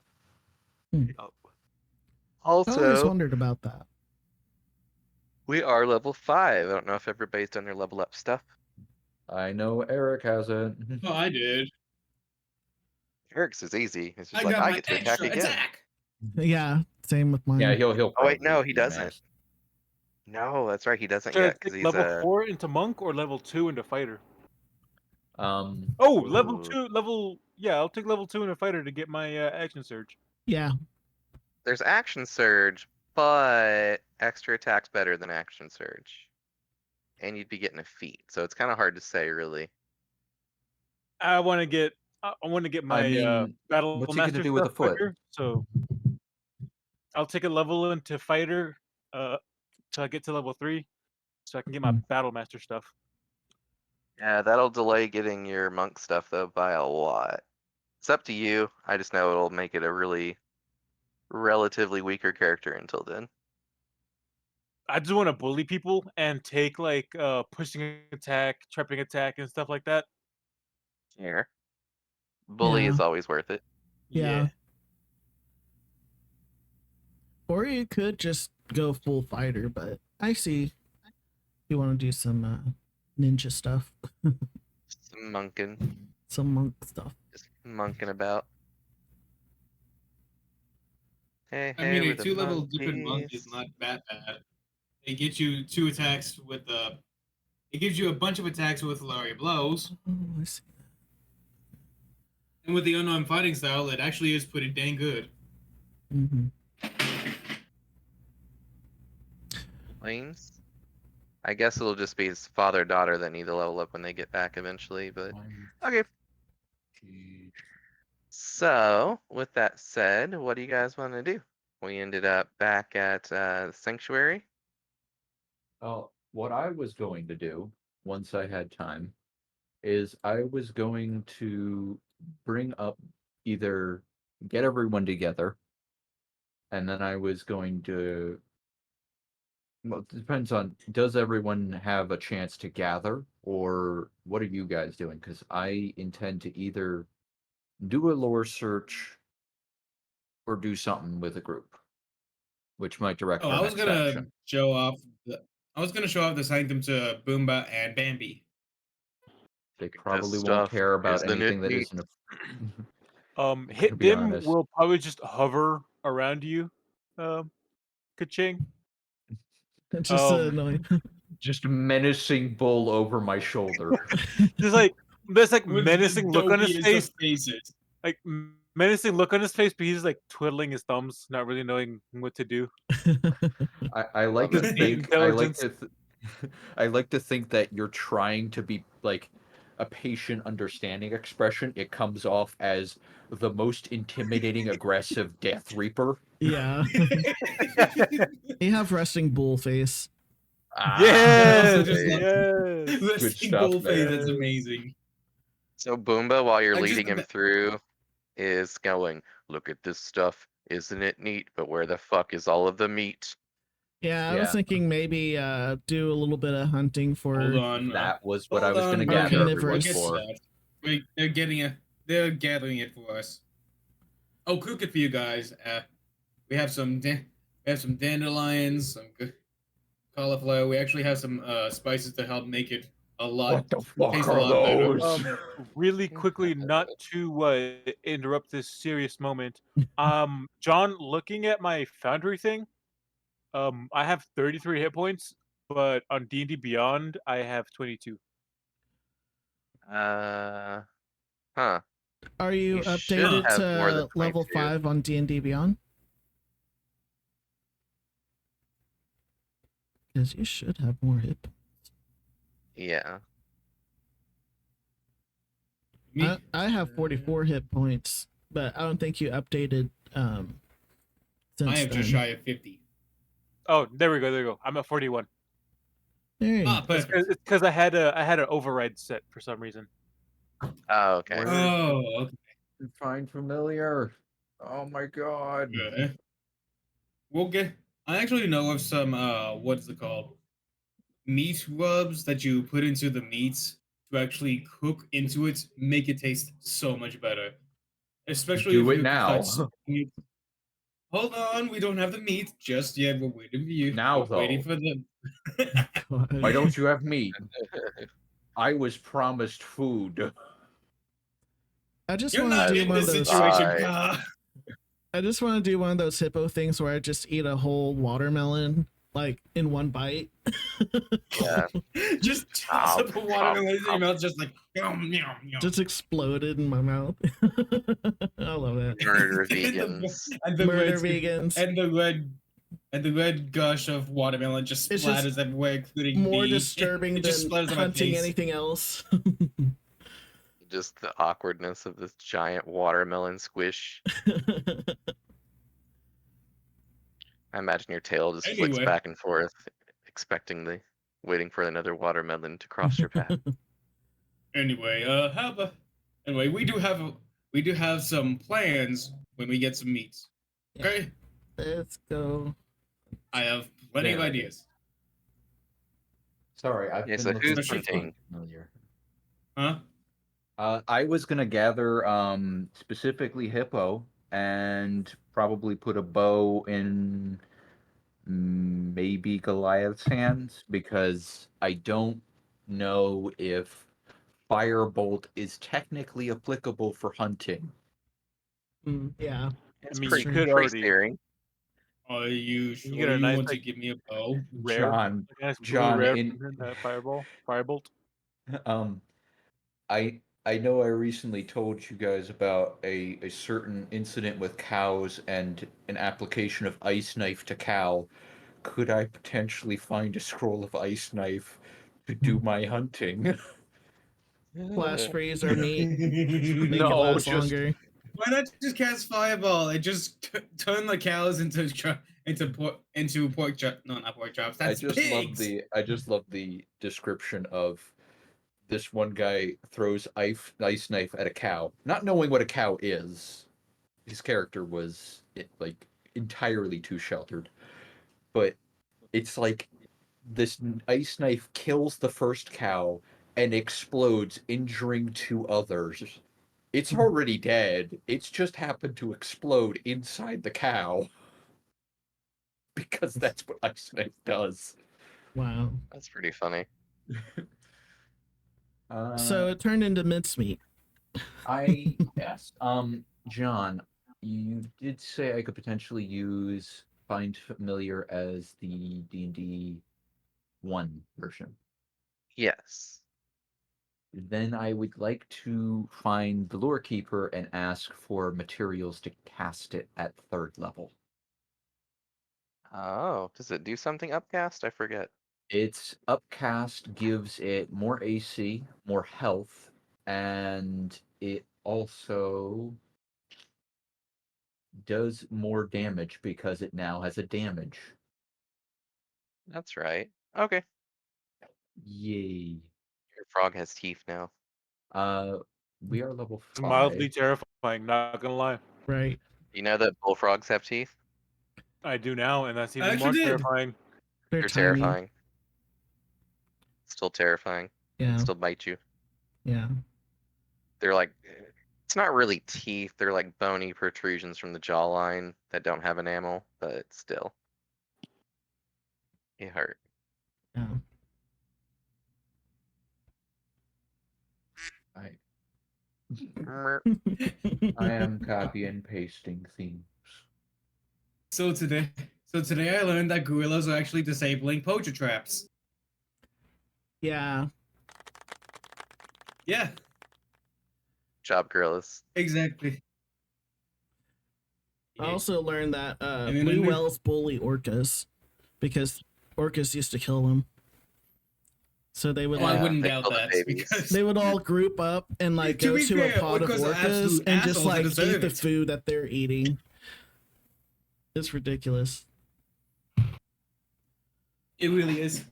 I always Also, wondered about that. we are level 5. I don't know if everybody's done their level up stuff. I know Eric hasn't. Oh, I did. Eric's is easy. It's just I like got I my get to attack extra again. attack. Yeah, same with mine. Yeah, he'll. Oh wait, no, probably he be doesn't. masked. No, that's right. He doesn't Should I yet because take he's level 4 into monk or level 2 into fighter? Oh, level Ooh. 2, yeah, I'll take level 2 into fighter to get my action surge. Yeah. There's action surge, but extra attack's better than action surge, and you'd be getting a feat, so it's kind of hard to say, really. I want to get my mean, battle what's he gonna master do with stuff a foot? quicker, so I'll take a level into fighter till I get to level 3, so I can get my battle master stuff. Yeah, that'll delay getting your monk stuff though by a lot. It's up to you. I just know it'll make it a really relatively weaker character until then. I just want to bully people and take like pushing attack, trapping attack, and stuff like that. Here, bully Yeah. is always worth it. Yeah. Or you could just go full fighter, but I see you want to do some ninja stuff. Some monking, Some monk stuff. just monking about. Hey, I hey, mean, a with a 2-level different monk monkeys. is not that bad. It gets you 2 attacks with it gives you a bunch of attacks with flurry blows, Oh, I see. and with the unknown fighting style, it actually is pretty dang good. Mm-hmm. Lanes. I guess it'll just be his father-daughter that need to level up when they get back eventually, but okay. So, with that said, what do you guys want to do? We ended up back at Sanctuary. What I was going to do, once I had time, is I was going to bring up either get everyone together, and then I was going to. Well, it depends on, does everyone have a chance to gather, or what are you guys doing? Because I intend to either do a lore search or do something with a group, which might direct Oh, our I was next gonna action. show off. I was gonna show off the sanctum to Boomba and Bambi. They This probably won't stuff, care about isn't it anything that neat? isn't a. Hit be dim honest. will probably just hover around you, Kaching. It's just Um, annoying. Just menacing bull over my shoulder. There's like With menacing the look on his dopiest face, of faces. like menacing look on his face, but he's like twiddling his thumbs, not really knowing what to do. I like Love to it. think I like Intelligence. to I like to think that you're trying to be like a patient, understanding expression. It comes off as the most intimidating, aggressive Death Reaper. Yeah. You have resting bull face. Yes, just love- yes. The Good sing stuff, bull face man. is amazing. So Boomba, while you're I just leading him ima- through, is going, "Look at this stuff. Isn't it neat? But where the fuck is all of the meat?" Yeah, I was Yeah. thinking maybe do a little bit of hunting for Hold on. That was what I hold was going to on, gather we'll everyone get to for. that. They're getting it. They're gathering it for us. Oh, cook it for you guys. We have some. We have some dandelions, some good cauliflower. We actually have some spices to help make it a lot. What the fuck Taste a are lot better. those? Really quickly, not to interrupt this serious moment. John, looking at my foundry thing, I have 33 hit points, but on D&D Beyond, I have 22. Huh. Are you You should updated have more than to level 22. 5 on D&D Beyond? Because you should have more hit. Yeah. Me? I have 44 hit points, but I don't think you updated since I am then. just shy of 50. Oh, there we go. I'm at 41. There you Ah, go. perfect. It's because I had an override set for some reason. Oh, okay. Where- Oh, okay. Find familiar. Oh my god. Good. We'll get. I actually know of some. What's it called? Meat rubs that you put into the meats to actually cook into it, make it taste so much better. Especially Do if it you now. start. Hold on, we don't have the meat just yet. We're waiting for you. Now, We're waiting though. for them. God. Why don't you have meat? I was promised food. I just You're want not to do in one of this those. situation. Right. I just want to do one of those hippo things where I just eat a whole watermelon like in one bite. Yeah. Just toss up a Nom, watermelon nom, in your mouth, just like yum yum yum. Just exploded in my mouth. I love that. Murder And the- vegans. and the Murder red- vegans. And the red gush of watermelon just It's just splatters everywhere, including More me. disturbing It just than splatters on my hunting face. anything else. Just the awkwardness of this giant watermelon squish. I imagine your tail just flicks Anyway. back and forth, waiting for another watermelon to cross your path. Anyway, anyway, we do have some plans when we get some meats. Okay, Let's go. I have plenty of There. ideas. Sorry, I've Yeah, been so looking who's at something hunting? familiar. Huh? I was gonna gather specifically hippo and probably put a bow in maybe Goliath's hands because I don't know if firebolt is technically applicable for hunting. Yeah. It's mean, pretty you could free already- steering. Are you sure get a you nice, want to like, give me a bow? Rare, John, like a nice blue John, rare in- from that firebolt. I know I recently told you guys about a certain incident with cows and an application of ice knife to cow. Could I potentially find a scroll of ice knife to do my hunting? Flash freeze or meat. Make No, it last just- longer. Why not just cast fireball and just turn the cows into pork chop? No, not pork chops. That's pigs. I just love the description of this one guy throws ice knife at a cow, not knowing what a cow is. His character was like entirely too sheltered, but it's like this ice knife kills the first cow and explodes, injuring two others. It's already dead. It's just happened to explode inside the cow. Because that's what ice knife does. Wow. That's pretty funny. So it turned into mincemeat. Yes. John, you did say I could potentially use Find Familiar as the D&D 1 version. Yes. Then I would like to find the Lore Keeper and ask for materials to cast it at 3rd level. Oh, does it do something upcast? I forget. Its upcast gives it more AC, more health, and it also does more damage because it now has a damage. That's right. Okay. Yay. Your frog has teeth now. We are level It's mildly 5. terrifying, not gonna lie. Right. You know that bullfrogs have teeth? I do now, and that's I even actually more did. terrifying. They're They're tiny. terrifying. Still terrifying. Yeah. Still bite you. Yeah. They're like, it's not really teeth. They're like bony protrusions from the jawline that don't have enamel, but still, it hurt. Yeah. I am copy and pasting things. So today I learned that gorillas are actually disabling poacher traps. Yeah. Yeah, Job gorillas. exactly. I also learned that And then blue under- whales bully orcas because orcas used to kill them. So they would Oh, I like wouldn't they doubt kill the that. babies. Because they would all group up and like To go be to fair, a pod of orcas are orcas absolute and just assholes and like deserve eat the it. food that they're eating. It's ridiculous. it really is.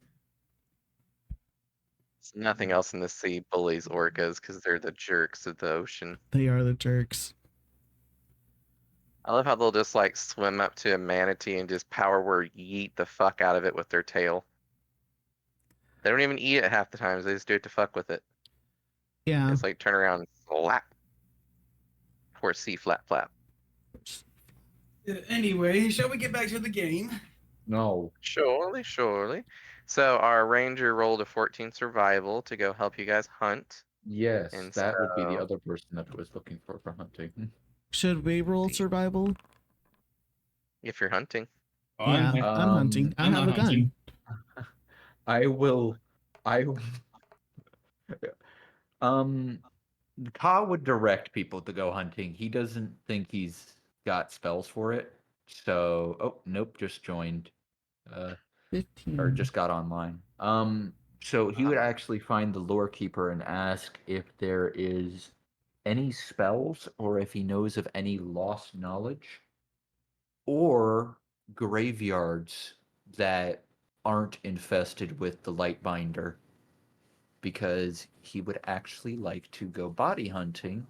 Nothing else in the sea bullies orcas because they're the jerks of the ocean. They are the jerks. I love how they'll just like swim up to a manatee and just power word yeet the fuck out of it with their tail. They don't even eat it half the times. They just do it to fuck with it. Yeah. It's like turn around and slap. Poor sea flap flap. Anyway, shall we get back to the game? No. Surely, surely. So our ranger rolled a 14 survival to go help you guys hunt. Yes, And that would be the so- other person that I was looking for hunting. Should we roll survival? If you're hunting. Yeah, I'm hunting. I I'm have a not gun. hunting. I will. Ka would direct people to go hunting. He doesn't think he's got spells for it. So, oh nope, just joined. 15. Or just got online. So he would actually find the lore keeper and ask if there is any spells or if he knows of any lost knowledge or graveyards that aren't infested with the Lightbinder, because he would actually like to go body hunting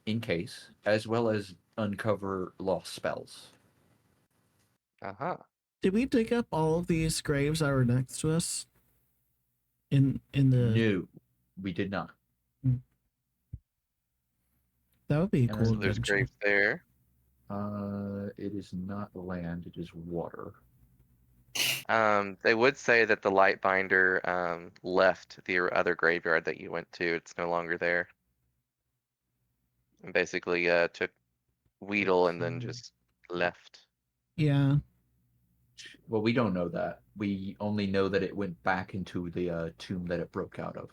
in case, as well as uncover lost spells. Uh-huh. Did we dig up all of these graves that were next to us? In the No, we did not. That would be a And cool So there's adventure. graves there. It is not land, it is water. They would say that the Lightbinder left the other graveyard that you went to. It's no longer there. And basically took Weedle and then just left. Yeah. Well, we don't know that. We only know that it went back into the tomb that it broke out of.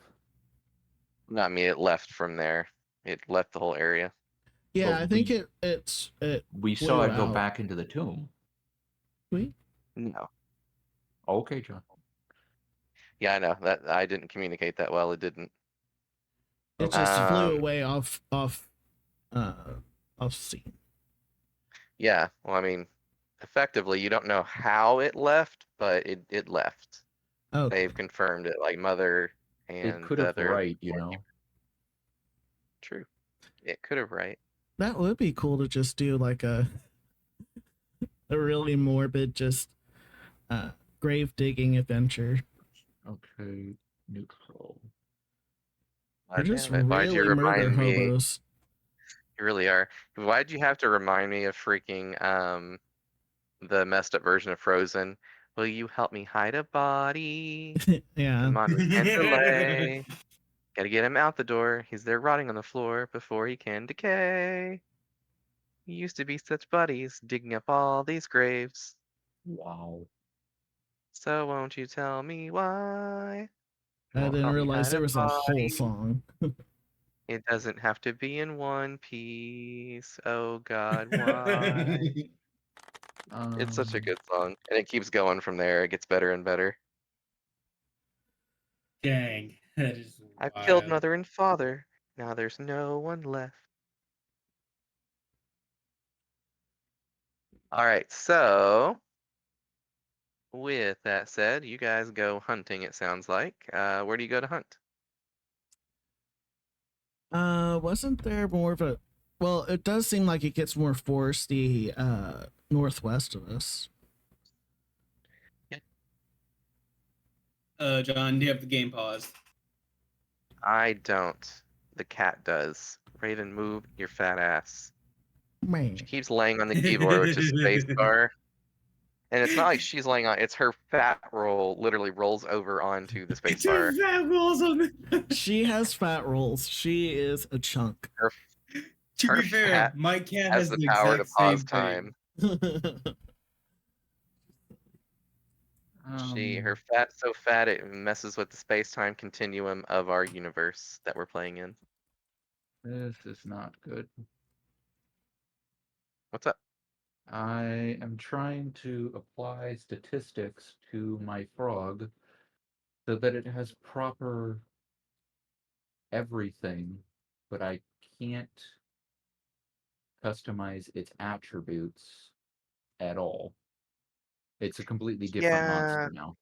No, I mean it left from there. It left the whole area. Yeah, But I think we- it We saw flew it go out. back into the tomb. we No. Okay, John. Yeah, I know that I didn't communicate that well. It didn't. it just flew Um, away off scene. Yeah. Well, I mean, effectively, you don't know how it left, but it left. Oh, They've confirmed it, like Mother and It could the have other. right, you know. True. It could have right. that would be cool to just do like a really morbid just grave digging adventure. Okay, neutral. They're just Damn it, why'd you really murder remind me? hobos. You really are. Why'd you have to remind me of freaking the messed up version of Frozen? Will you help me hide a body? Yeah. Come on, we can't delay. Gotta get him out the door. He's there rotting on the floor before he can decay. We used to be such buddies, digging up all these graves. Wow. So won't you tell me why? You I won't didn't help me realize hide there a was a whole body. song. It doesn't have to be in one piece. Oh God, why? It's such a good song, and it keeps going from there. It gets better and better. Dang, that is I've killed wild. mother and father. Now there's no one left. All right, so with that said, you guys go hunting, it sounds like. Where do you go to hunt? Wasn't there more of a? Well, it does seem like it gets more foresty northwest of us. John, do you have the game paused? I don't. The cat does. Raven, move your fat ass. Man, She keeps laying on the keyboard, which is space bar. And it's not like she's laying on, it's her fat roll literally rolls over onto the space It's her bar. fat rolls on the. she has fat rolls. She is a chunk. Her, To her be fair, fat my cat has has the the power to exact same pause time. thing. Her fat's so fat it messes with the space-time continuum of our universe that we're playing in. This is not good. What's up? I am trying to apply statistics to my frog so that it has proper everything, but I can't customize its attributes at all. It's a completely different monster now.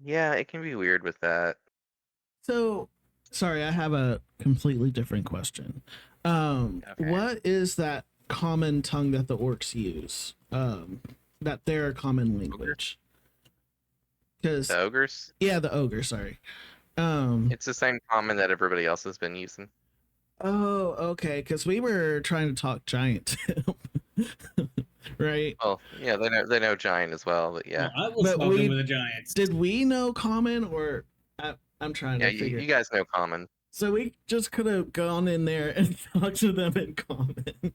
Yeah, it can be weird with that. So, sorry, I have a completely different question. Okay. What is that common tongue that the orcs use? That their common language? Because The ogres? yeah, the ogre. Sorry. It's the same common that everybody else has been using. Oh, okay. Because we were trying to talk giant, right? Well, yeah, they know giant as well, but yeah. Well, I was But talking with the Giants. Did we know common or I'm trying Yeah, to figure. you guys know common. So we just could have gone in there and talked to them in common.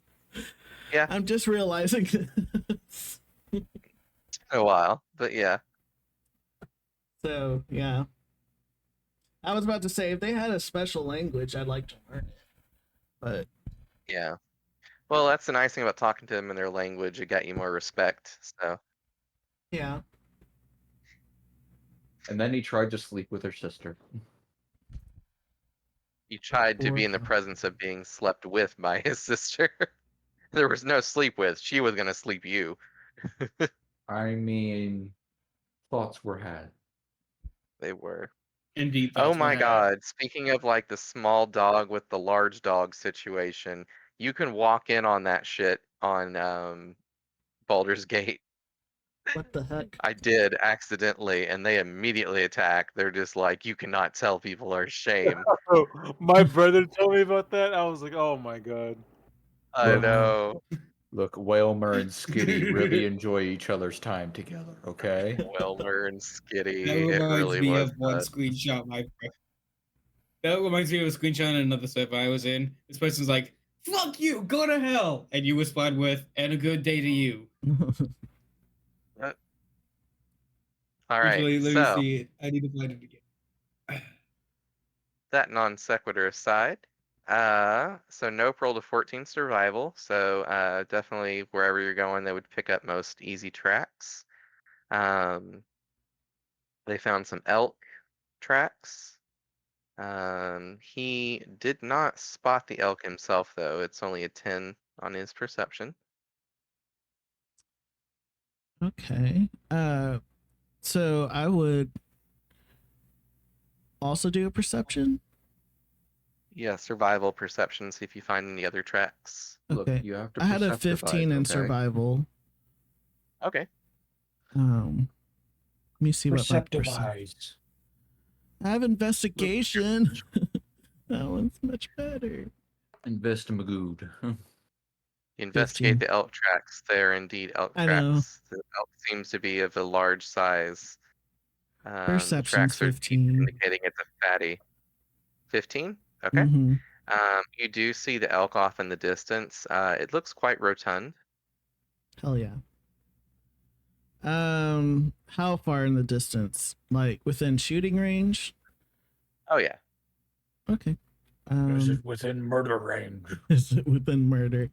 Yeah. I'm just realizing this. It's been a while, but yeah. So yeah. I was about to say if they had a special language, I'd like to learn it. But Yeah. Well, that's the nice thing about talking to them in their language. It got you more respect. So yeah. And then he tried to sleep with her sister. you tried to be in the presence of being slept with by his sister. There was no sleep with. She was gonna sleep you. I mean, thoughts were had. They were. Indeed. Oh thoughts were my had. God. Speaking of like the small dog with the large dog situation, you can walk in on that shit on Baldur's Gate. What the heck? I did accidentally, and they immediately attack. They're just like, you cannot tell people are shame. Oh, my brother told me about that. I was like, oh my god. I Look. know. Look, Whalmer and Skitty really enjoy each other's time together, okay? Wilmer and Skitty. That It reminds really me was. of one screenshot. That reminds me of a screenshot in another server I was in. This person's like, "Fuck you, go to hell," and you respond with, "And a good day to you." All right. Let me So see it. I need to find it again. that non sequitur aside, so nope rolled a 14 survival. So definitely wherever you're going, they would pick up most easy tracks. They found some elk tracks. He did not spot the elk himself, though. It's only a 10 on his perception. Okay. So I would also do a perception. Yeah, survival perception. See if you find any other tracks. Look, Okay. you have to I had a perceptivize, 15 in okay? survival. Okay. Let me see what my Perceptivize. I have investigation. That one's much better. Investimagood. Investigate 15. the elk tracks. They're indeed elk I know. tracks. The elk seems to be of a large size. The Perception's tracks are deep, 15. indicating it's a fatty. 15? Okay. Mhm. You do see the elk off in the distance. It looks quite rotund. Hell yeah. How far in the distance? Like within shooting range? Oh yeah. Okay. Is it within murder range? Is it within murder?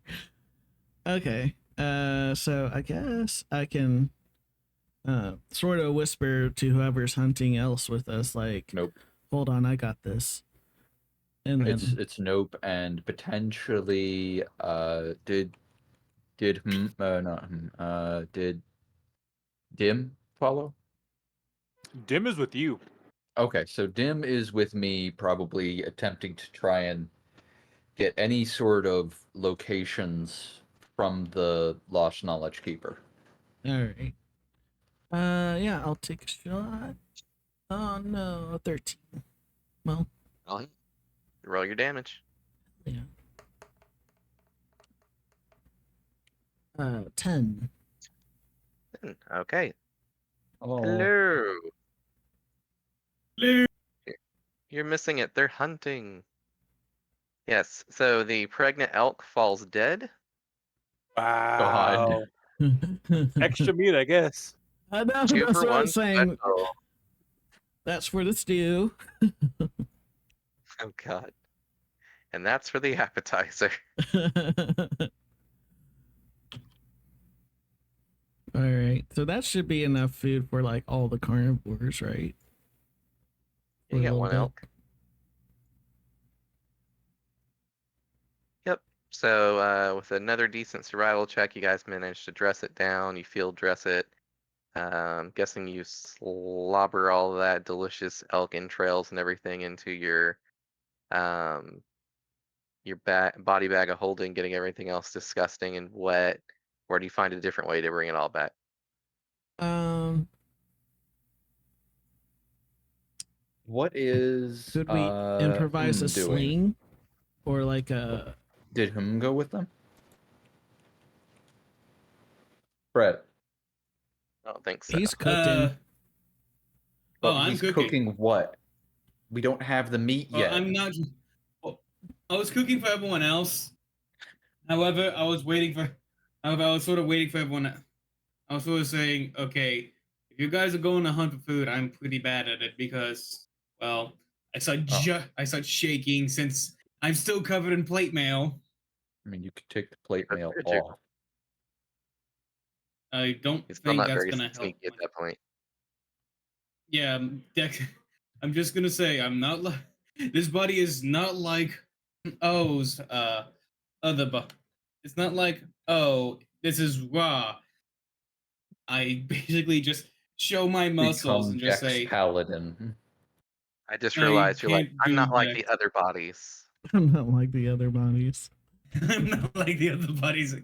Okay. So I guess I can sort of whisper to whoever's hunting else with us, like, Nope. hold on, I got this. And then It's nope, and potentially did Dim follow? Dim is with you. Okay, so Dim is with me, probably attempting to try and get any sort of locations from the Lost Knowledge Keeper. all right. Yeah, I'll take a shot. Oh no, 13. Well, Roll your damage. yeah. 10. Okay. Oh, Hello. Hello. You're missing it. They're hunting. Yes. So the pregnant elk falls dead. Wow. Extra meat, I guess. I know, 2 that's for what 1 I'm saying. special. That's for the stew. Oh god. And that's for the appetizer. All right, so that should be enough food for like all the carnivores, right? For You a get little one bit. elk. Yep. So with another decent survival check, you guys managed to dress it down. You field dress it. Guessing you slobber all that delicious elk entrails and everything into your body bag of holding, getting everything else disgusting and wet. Or do you find a different way to bring it all back? what is Could we improvise a doing? sling or like a? Did him go with them? Brett. I don't think so. He's cooking. But I'm he's cooking. what? We don't have the meat Well, yet. I'm not. Well, I was cooking for everyone else. However, I was sort of waiting for everyone. I was sort of saying, okay, if you guys are going to hunt for food, I'm pretty bad at it because, well, I start shaking since I'm still covered in plate mail. I mean, you could take the plate That's mail good, Jake. off. I don't He's still think not that's very gonna help. sneaky at that point. Yeah, I'm just gonna say I'm not like this body is not like O's other it's not like, oh, this is raw. I basically just show my muscles Become and just Dex say Paladin. I just I realized you're like, can't I'm do not like that. the other bodies. I'm not like the other bodies. I'm not like the other buddies.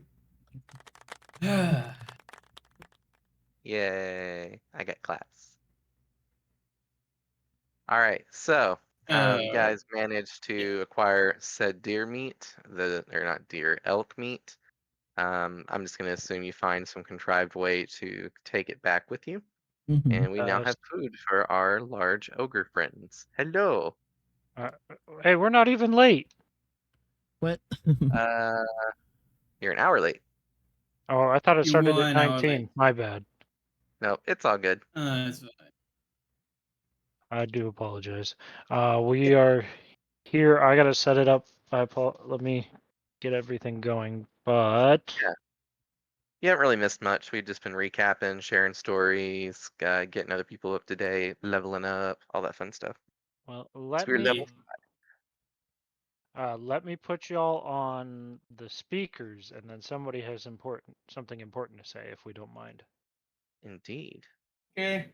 Yay. I get class. Alright, so you guys managed to acquire said deer meat, or not deer, elk meat. I'm just gonna assume you find some contrived way to take it back with you. Mhm. And we now have food for our large ogre friends. Hello. Hey, we're not even late. What? You're an hour late. Oh, I thought it You started were at an hour 19. late. My bad. No, it's all good. It's fine. I do apologize. We are here. I gotta set it up. Let me get everything going. But Yeah. You haven't really missed much. We've just been recapping, sharing stories, getting other people up to date, leveling up, all that fun stuff. well, So we're level. let me put y'all on the speakers, and then somebody has something important to say, if we don't mind. Indeed. Okay.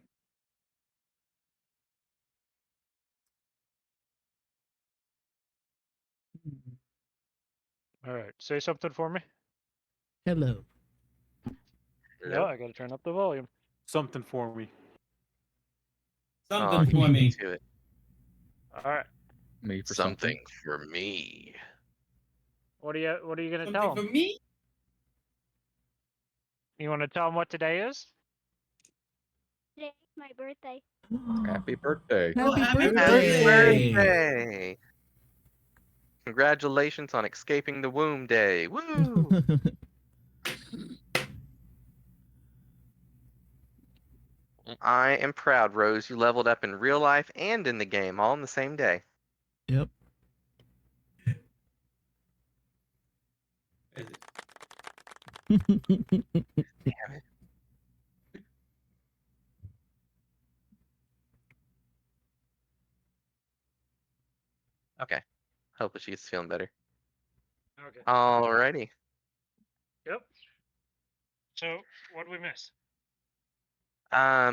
All right, say something for me. Hello. No, I gotta turn up the volume. Something for me. Something he for beat me. to it. All right, Me for Something for me. what are you gonna tell Something them? for me? You want to tell them what today is? Today's my birthday. Happy birthday. Oh, Happy happy birthday! Birthday! Congratulations on escaping the womb day. Woo! I am proud, Rose. You leveled up in real life and in the game, all in the same day. Yep. Damn it. Okay. Hopefully she's feeling better. Okay. Alrighty. Yep. So, what did we miss?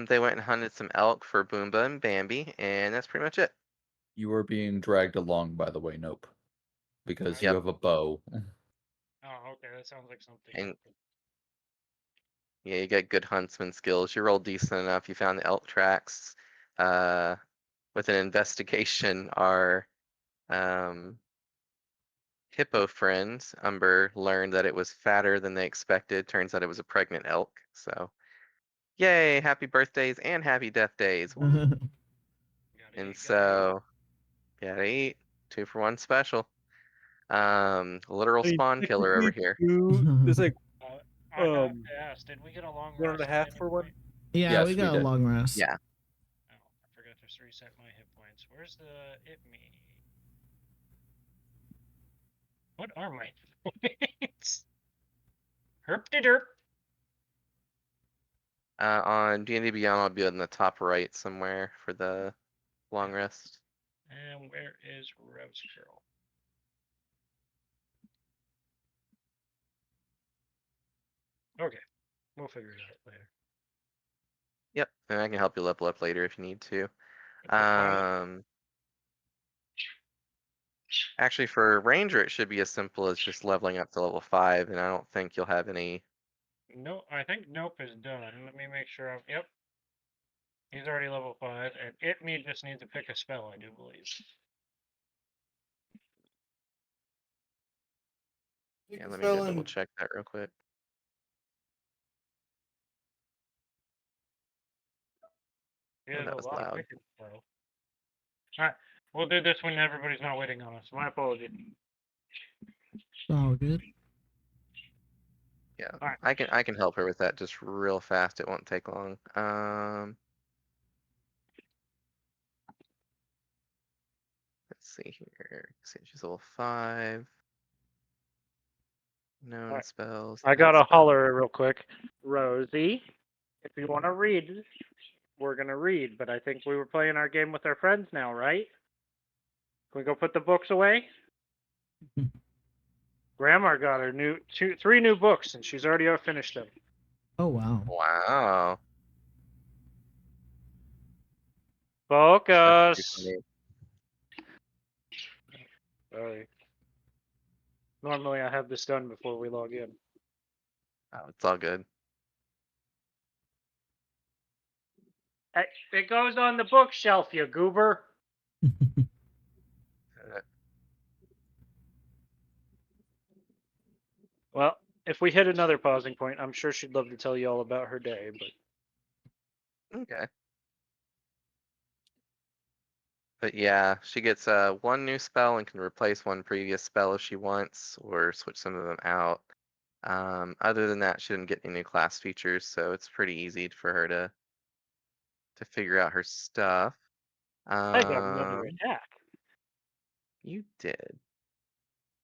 They went and hunted some elk for Boomba and Bambi, and that's pretty much it. You are being dragged along, by the way, Nope. Because you Yep. have a bow. Oh, okay. That sounds like something. And yeah, you got good huntsman skills. You rolled decent enough. You found the elk tracks. With an investigation, our hippo friend, Umber, learned that it was fatter than they expected. Turns out it was a pregnant elk. So, yay, happy birthdays and happy death days. Woo. Gotta And eat, gotta so, gotta eat. 2-for-1 special. Literal I mean, spawn killer over technically, here. There's like eat. I have to um, ask, did we get a long 1.5 rest at any for one. point? Yeah, Yes, we we got a did. long rest. Yeah. Oh, I forgot to reset my hit points. Where's the hit me? What are my hit points? Herp de derp. On D&D Beyond, I'll be in the top right somewhere for the long rest. And where is Rose Girl? Okay, we'll figure it out later. Yep, and I can help you level up later if you need to. Okay, Actually, for Ranger, it should be as simple as just leveling up to level 5, and I don't think you'll have any. no, I think Nope is done. Let me make sure. Yep, he's already level 5, and me just needs to pick a spell, I do believe. Yeah, let me go double check that real quick. He Oh, has that a was lot of loud. picking spells. Alright, we'll do this when everybody's not waiting on us. My apologies. All good. Yeah, Alright. I can help her with that just real fast. It won't take long. Let's see here. See, she's level 5. Known Alright. spells. I gotta holler real quick. Rosie, if you want to read, we're gonna read, but I think we were playing our game with our friends now, right? Can we go put the books away? Grandma got her 3 new books, and she's already finished them. Oh wow. Wow. Focus. Pretty Sorry. Normally I have this done before we log in. Oh, it's all good. It goes on the bookshelf, you goober. Well, if we hit another pausing point, I'm sure she'd love to tell you all about her day, but Okay. But yeah, she gets one new spell and can replace one previous spell if she wants, or switch some of them out. Other than that, she didn't get any new class features, so it's pretty easy for her to figure out her stuff. I got another attack. You did.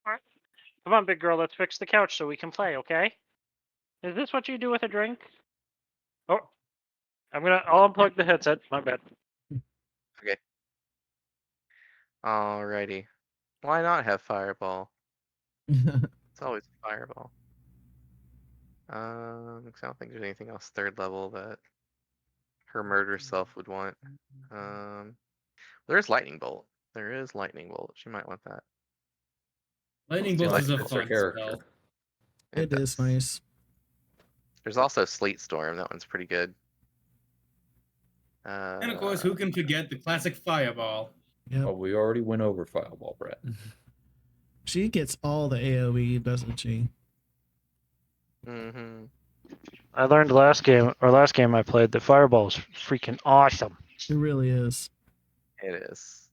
Alright. Come on, big girl, let's fix the couch so we can play, okay? Is this what you do with a drink? Oh, I'll unplug the headset. My bad. Okay. Alrighty. Why not have Fireball? It's always Fireball. 'Cause I don't think there's anything else 3rd level that her murder self would want. There's Lightning Bolt. There is Lightning Bolt. She might want that. Lightning Do you bolt is like a this? Her fun character. spell. It is does. nice. There's also Sleet Storm. That one's pretty good. And of course, who can forget the classic Fireball? Yep. Oh, we already went over Fireball, Brett. She gets all the AoE, doesn't she? Mm-hmm. I learned last game I played that Fireball is freaking awesome. It really is. It is.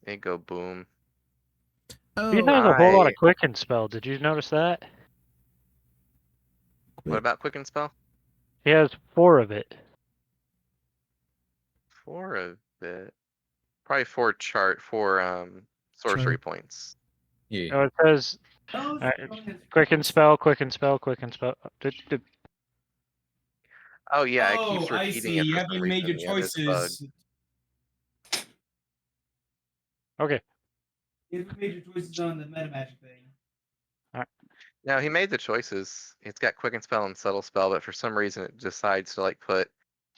It go boom. He Oh, has a whole lot I of quicken spell. Did you notice that? what about quicken spell? He has 4 of it. 4 of it. Probably 4 sorcery points. Yeah. Oh, it says Oh, quicken spell, quicken spell, quicken spell. Oh yeah, it Oh, keeps I repeating see. it You for some haven't made your reason. Yeah, there's a bug. choices. Okay. You haven't made your choices on the meta magic thing. No, he made the choices. It's got quicken spell and subtle spell, but for some reason it decides to like put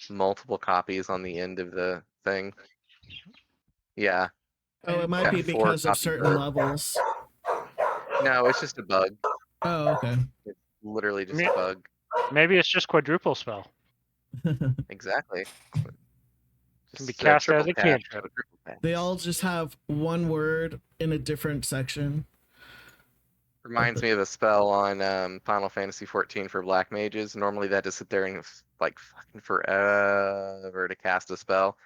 multiple copies on the end of the thing. Yeah. oh, it might Got be 4 because of copies certain levels. No, it's just a bug. Oh, okay. It's literally just Me- a bug. Maybe it's just quadruple spell. Exactly. Can be Just cast as triple a cast, cantrip. triple cast. They all just have one word in a different section. Reminds me of a spell on Final Fantasy 14 for black mages. Normally that just sit there and like fucking forever to cast a spell.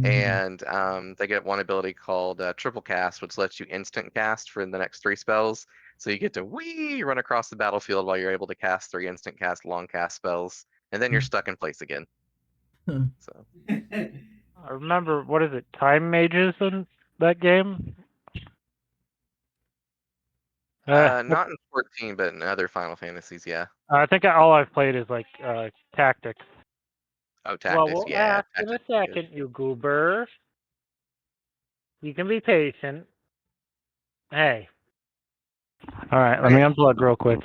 And they get one ability called triple cast, which lets you instant cast for the next 3 spells. So you get to run across the battlefield while you're able to cast 3 instant cast long cast spells, and then you're stuck in place again. Huh. So I remember, what is it, time mages in that game? not in 14, but in other Final Fantasies, yeah. I think all I've played is like tactics. Oh, Well, tactics, we'll yeah. ask in a Tactics is good. second, you goober. You can be patient. Hey. All right, let me unplug real quick.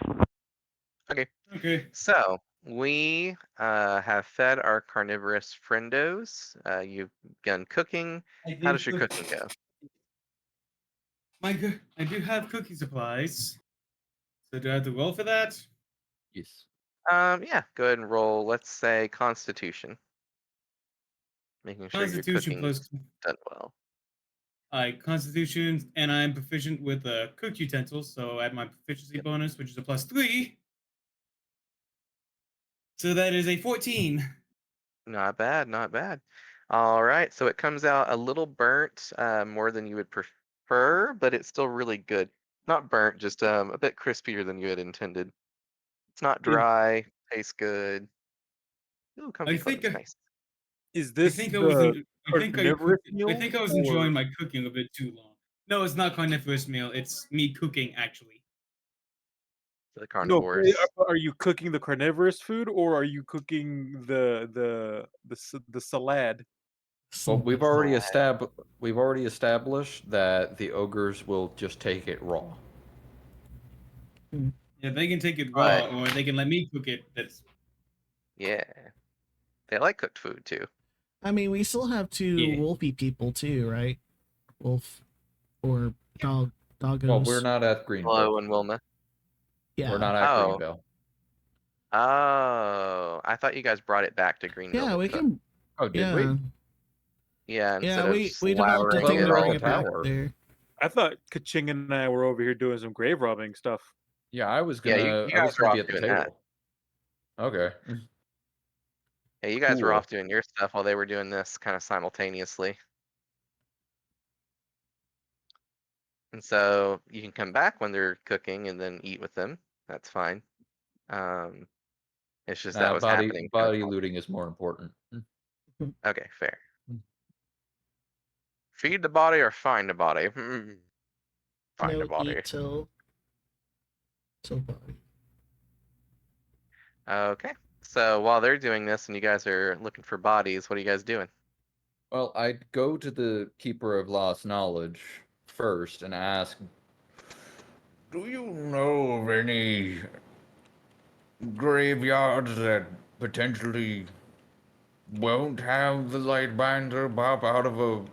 Okay. So we have fed our carnivorous friendos. You've begun cooking. How does your cooking go? I do have cooking supplies. So do I have to roll for that? Yes. Yeah, go ahead and roll. Let's say Constitution, making sure your Constitution cooking plus done well. Constitution, and I'm proficient with cook utensils, so add my proficiency bonus, which is a +3. So that is a 14. Not bad, not bad. All right, so it comes out a little burnt, more than you would prefer, but it's still really good. Not burnt, just a bit crispier than you had intended. It's not dry, tastes good. Ooh, I comfy think clothes, nice. Is I this think I was the I think I carnivorous cooked, I meal? think I was or- enjoying my cooking a bit too long. No, it's not carnivorous meal. It's me cooking actually. For the No, carnivores. are you cooking the carnivorous food or are you cooking the salad? Well, we've already Salad. established that the ogres will just take it raw. Yeah, they can take it But- raw, or they can let me cook it. That's Yeah. They like cooked food too. I mean, we still have 2 Yeah. wolfy people too, right? Wolf or doggos. Well, we're not at Greenville. Hello and Wilma. Yeah. We're not at Oh. Greenville. Oh, I thought you guys brought it back to Greenville. Yeah, to we cook. can. Oh, did Yeah. we? Yeah, instead Yeah, of we developed a slathering thing it to bring all it back tower. there. I thought Kaching and I were over here doing some grave robbing stuff. Yeah, I was Yeah, gonna. you I was guys were gonna be off at the doing that. table. Okay. Yeah, you guys were Cool. off doing your stuff while they were doing this kind of simultaneously. And so you can come back when they're cooking and then eat with them. That's fine. It's just that was happening. Body looting is more important. Okay, fair. Feed the body or find the body? Find No the body. eat till body. Okay. So while they're doing this and you guys are looking for bodies, what are you guys doing? Well, I'd go to the Keeper of Lost Knowledge first and ask, "Do you know of any graveyards that potentially won't have the Lightbinder pop out of a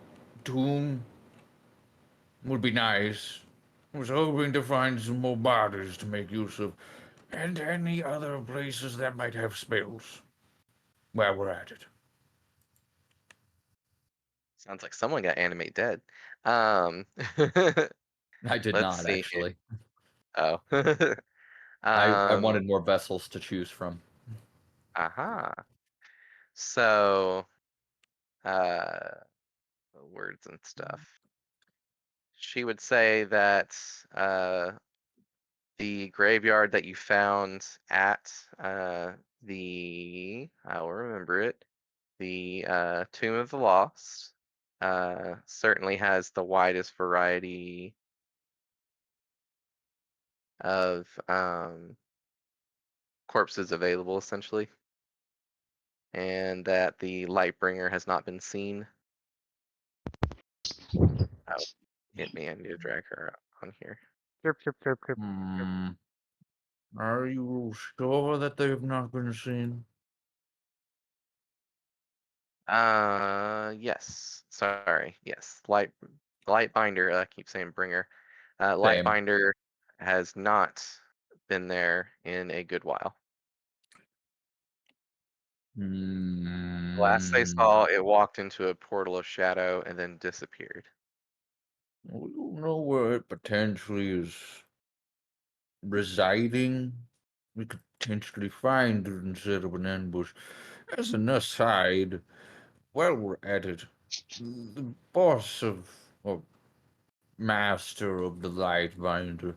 tomb? Would be nice. I was hoping to find some more bodies to make use of, and any other places that might have spells. While we're at it." Sounds like someone got animate dead. I did Let's not see here. actually. Oh. I wanted more vessels to choose from. Aha. So, words and stuff. she would say that the graveyard that you found at I'll remember it, the Tomb of the Lost certainly has the widest variety of corpses available, essentially, and that the Lightbringer has not been seen. Oh, hit me! I need to drag her on here. Chirp, chirp, chirp, chirp. Are you sure that they have not been seen? Yes. Sorry. Yes. Lightbinder. I keep saying bringer. Same. Lightbinder has not been there in a good while. Last they saw, it walked into a portal of shadow and then disappeared. We don't know where it potentially is residing. We could potentially find it instead of an ambush. As an aside, while we're at it, the boss of, or master of the Lightbinder,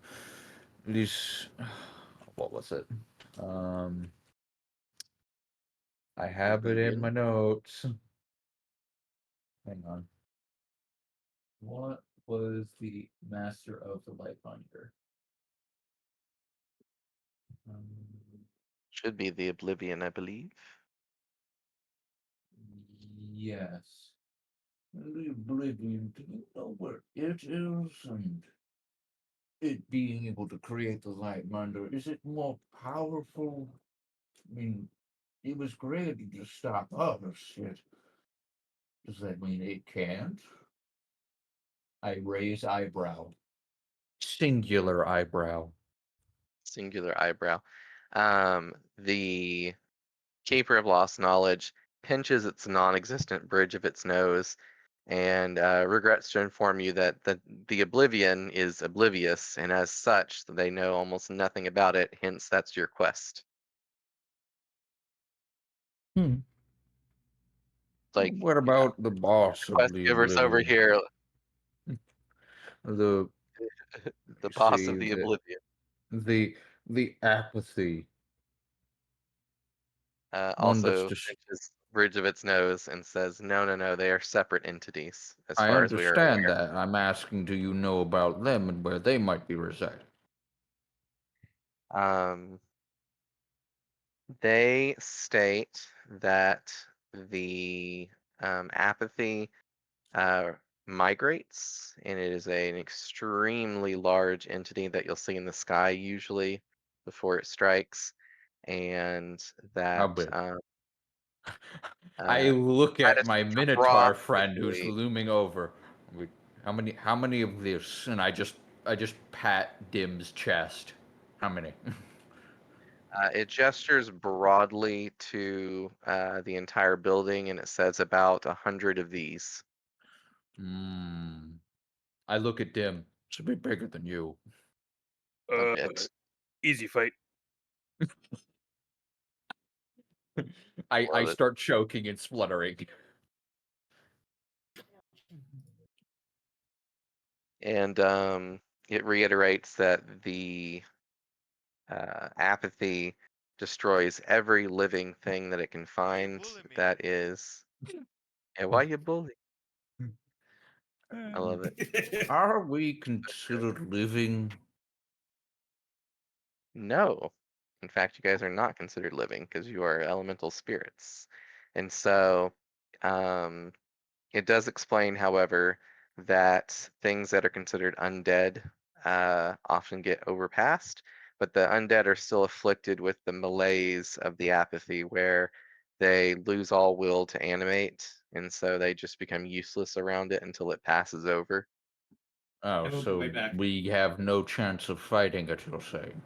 this, what was it? I have it in my notes. Hang on. What was the master of the Lightbinder? Should be the Oblivion, I believe. Yes. The Oblivion, do you know where it is? And it being able to create the Lightbinder, is it more powerful? I mean, it was created to stop other shit. Does that mean it can't? I raise eyebrow. Singular eyebrow. Singular eyebrow. The Keeper of Lost Knowledge pinches its non-existent bridge of its nose and regrets to inform you that the Oblivion is oblivious, and as such, they know almost nothing about it. Hence, that's your quest. Like, What about the boss of quest the givers over Oblivion? here, The the boss see, of the Oblivion. the apathy. One that's Also just. pinches bridge of its nose and says, "No, no, no, they are separate entities, as I far as we are understand aware." that. I'm asking, do you know about them and where they might be residing? They state that the apathy migrates, and it is an extremely large entity that you'll see in the sky usually before it strikes, and How that big? I uh, look kind at of my Minotaur friend who's broadly, looming over. How many of this? And I just pat Dim's chest. How many? it gestures broadly to the entire building, and it says about 100 of these. I look at Dim. It's a bit bigger than you. A bit. Easy fight. I Love it. start choking and spluttering. And it reiterates that the apathy destroys every living thing that it can find. That is, and why you bully? I love it. Are we considered living? No, in fact, you guys are not considered living because you are elemental spirits, and so it does explain, however, that things that are considered undead often get overpassed, but the undead are still afflicted with the malaise of the apathy, where they lose all will to animate, and so they just become useless around it until it passes over. Oh, I will be so right back. we have no chance of fighting it, you're saying?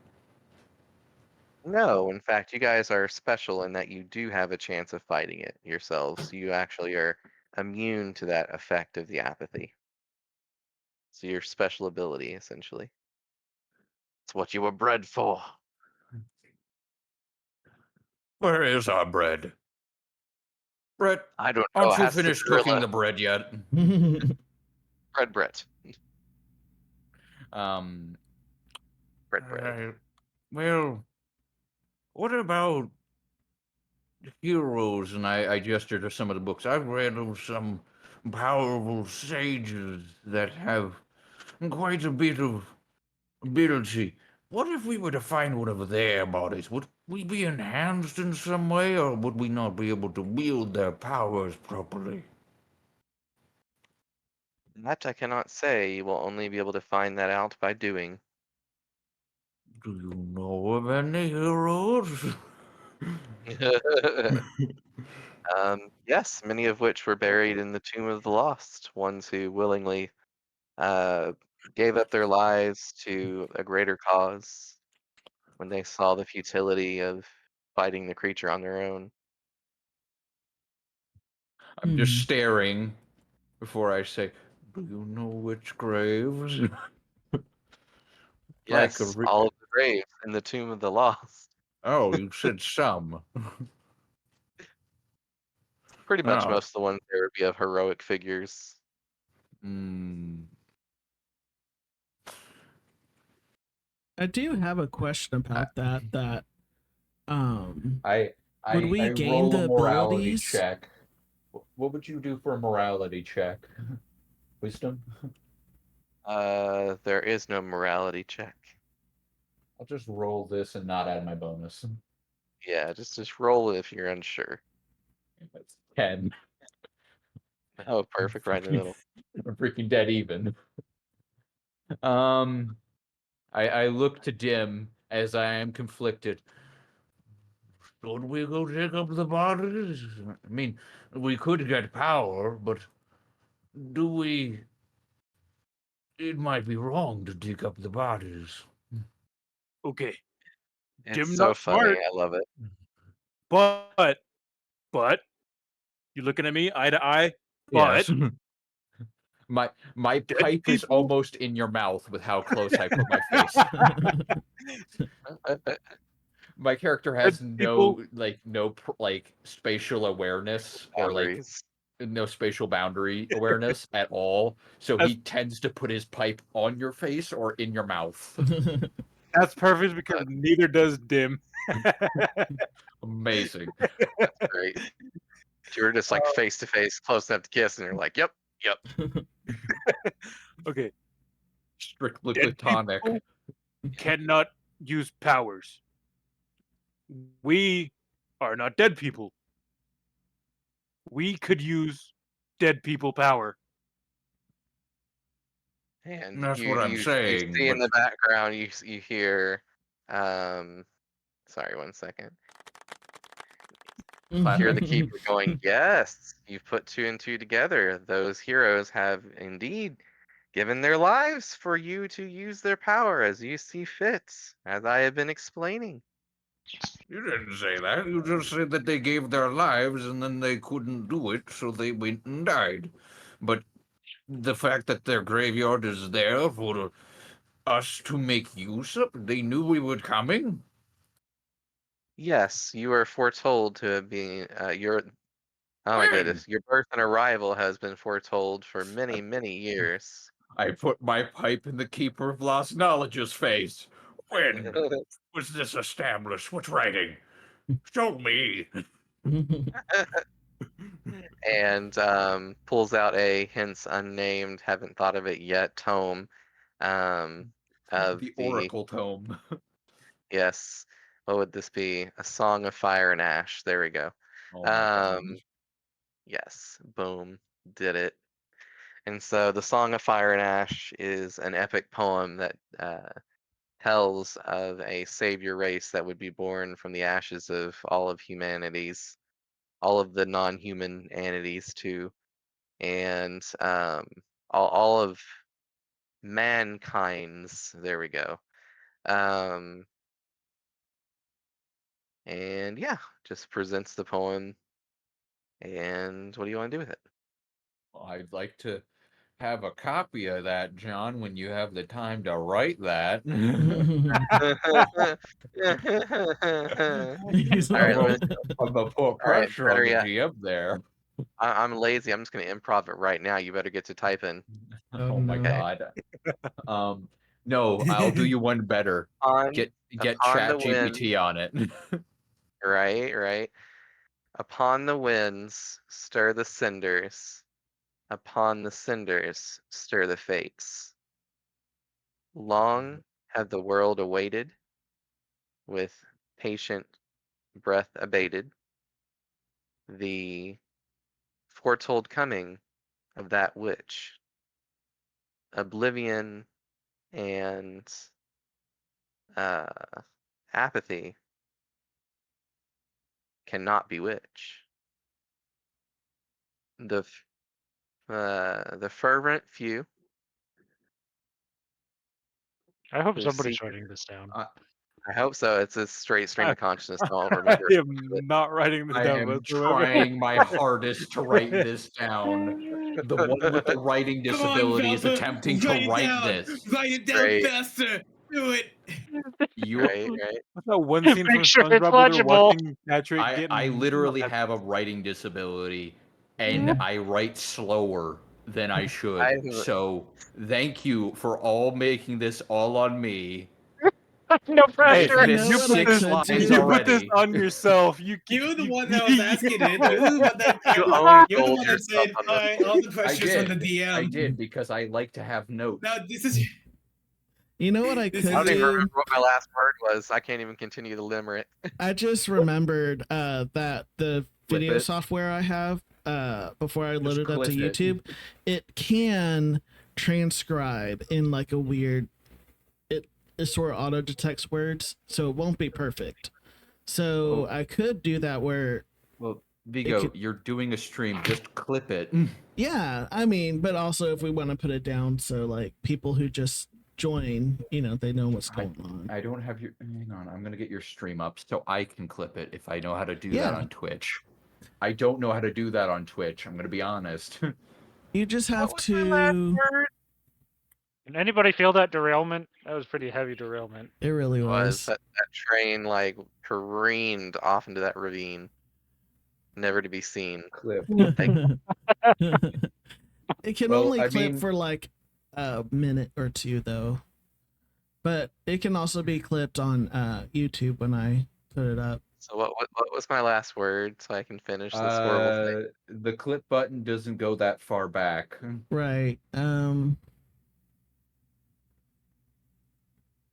No, in fact, you guys are special in that you do have a chance of fighting it yourselves. You actually are immune to that effect of the apathy. So your special ability, essentially. It's what you were bred for. Where is our bread? Brett, I don't know. aren't you Ask the finished cooking gorilla. the bread yet? Bread Brett. Bread. Well, what about heroes? And I gestured to some of the books. I've read of some powerful sages that have quite a bit of ability. What if we were to find one of their bodies? Would we be enhanced in some way, or would we not be able to wield their powers properly? That I cannot say. You will only be able to find that out by doing. Do you know of any heroes? Yes, many of which were buried in the Tomb of the Lost. Ones who willingly gave up their lives to a greater cause when they saw the futility of fighting the creature on their own. I'm just staring before I say, do you know which graves? Yes, Like all of the graves in the Tomb of the Lost. Oh, you said some. Pretty much Oh. most of the ones there would be of heroic figures. Mm. I do have a question about that. I Would we gain roll the a morality abilities? check. What would you do for a morality check? Wisdom? There is no morality check. I'll just roll this and not add my bonus. Yeah, just roll it if you're unsure. That's 10. Oh, perfect, right in the middle. I'm freaking dead even. I look to Dim as I am conflicted. Should we go dig up the bodies? I mean, we could get power, but do we? It might be wrong to dig up the bodies. Okay. It's Dim so not funny. smart. I love it. But you looking at me eye to eye. But Yes. My dead pipe is people? almost in your mouth with how close I put my face. My character has people? no spatial awareness or Boundaries. no spatial boundary awareness at all. So he tends to put his pipe on your face or in your mouth. That's perfect because neither does Dim. Amazing. That's great. You're just like face to face, close enough to kiss, and you're like, yep. Okay. Strictly Dead platonic. people cannot use powers. We are not dead people. We could use dead people power. And That's you what I'm you saying. see in But the background, you hear, sorry, 1 second. You hear the keeper going, yes, you've put 2 and 2 together. Those heroes have indeed given their lives for you to use their power as you see fit, as I have been explaining. you didn't say that. You just said that they gave their lives and then they couldn't do it, so they went and died. But the fact that their graveyard is there for us to make use of, they knew we were coming. Yes, you are foretold to be your oh my When? goodness, your birth and arrival has been foretold for many, many years. I put my pipe in the Keeper of Lost Knowledge's face. When was this established? What's writing? Show me. And pulls out a hence unnamed, haven't thought of it yet, tome of The Oracle Tome. yes, what would this be? A Song of Fire and Ash. There we go. Oh my God. Yes, boom, did it. And so the Song of Fire and Ash is an epic poem that tells of a savior race that would be born from the ashes of all of all of the non-human entities too, and all of mankind's. There we go. And yeah, just presents the poem. And what do you want to do with it? I'd like to have a copy of that, John, when you have the time to write that. He's All right, like, I'm gonna put right, pressure on better the yet. GM there. I'm lazy. I'm just gonna improv it right now. You better get to typing. Oh, Oh my no. Okay. God. No, I'll do you one better. On Get upon the wind, ChatGPT on it. right. Upon the winds, stir the cinders. Upon the cinders, stir the fates. Long have the world awaited, with patient breath abated, the foretold coming of that which oblivion and uh, apathy cannot bewitch. The fervent few I hope who somebody's seek. writing this down. I hope so. It's a straight stream I- of consciousness. So I'll I remember. am not writing this I down am whatsoever. trying my hardest to write this down. The one with the writing Come on, disability is Velva, attempting to write it write down. this. Write it down Great. faster. Do it. You, Right. What's that one scene Make from sure it's SpongeBob where they're legible. watching Patrick I getting? literally That's- have a writing disability, and I write slower than I should. So thank you for all making this all on me. No Hey, pressure. This You know what I six could lines do? you put this already. on yourself. You You're the one that was asking it. You're the one that You own you're the gold one that yourself said on this. all the I questions from the did. DM. I did because I like to have notes. Now this is You know what I This could I don't even do? remember what my last word was. I can't even continue the limerick. I just remembered that the Clip video it. software I have before I Just loaded up to clip it. YouTube, it can transcribe in like a weird. It sort of auto detects words, so it won't be perfect. So I could do that where, Well, Vigo, could- you're doing a stream. Just clip it. yeah, I mean, but also if we want to put it down so like people who just join, they know what's going on. I don't have your. Hang on, I'm gonna get your stream up so I can clip it if I know how to do Yeah. that on Twitch. I don't know how to do that on Twitch. I'm gonna be honest. You just have What was my last to. word? Can anybody feel that derailment? That was pretty heavy derailment. It really was. That train like careened off into that ravine, never to be seen. Clip. It can Well, only I clip mean- for like a minute or two though, but it can also be clipped on YouTube when I put it up. So what was my last word so I can finish this horrible thing? The clip button doesn't go that far back. Right.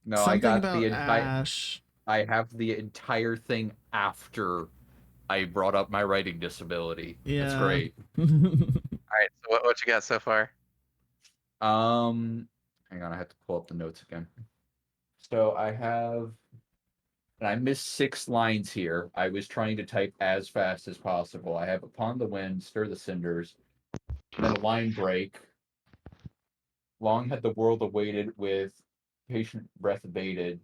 No, Something I got about the entire. Ash. I have the entire thing after I brought up my writing disability. That's Yeah. great. All right. So what you got so far? Hang on, I have to pull up the notes again. So I have, and I missed 6 lines here. I was trying to type as fast as possible. I have upon the wind, stir the cinders, and then a line break. Long had the world awaited with patient breath abated,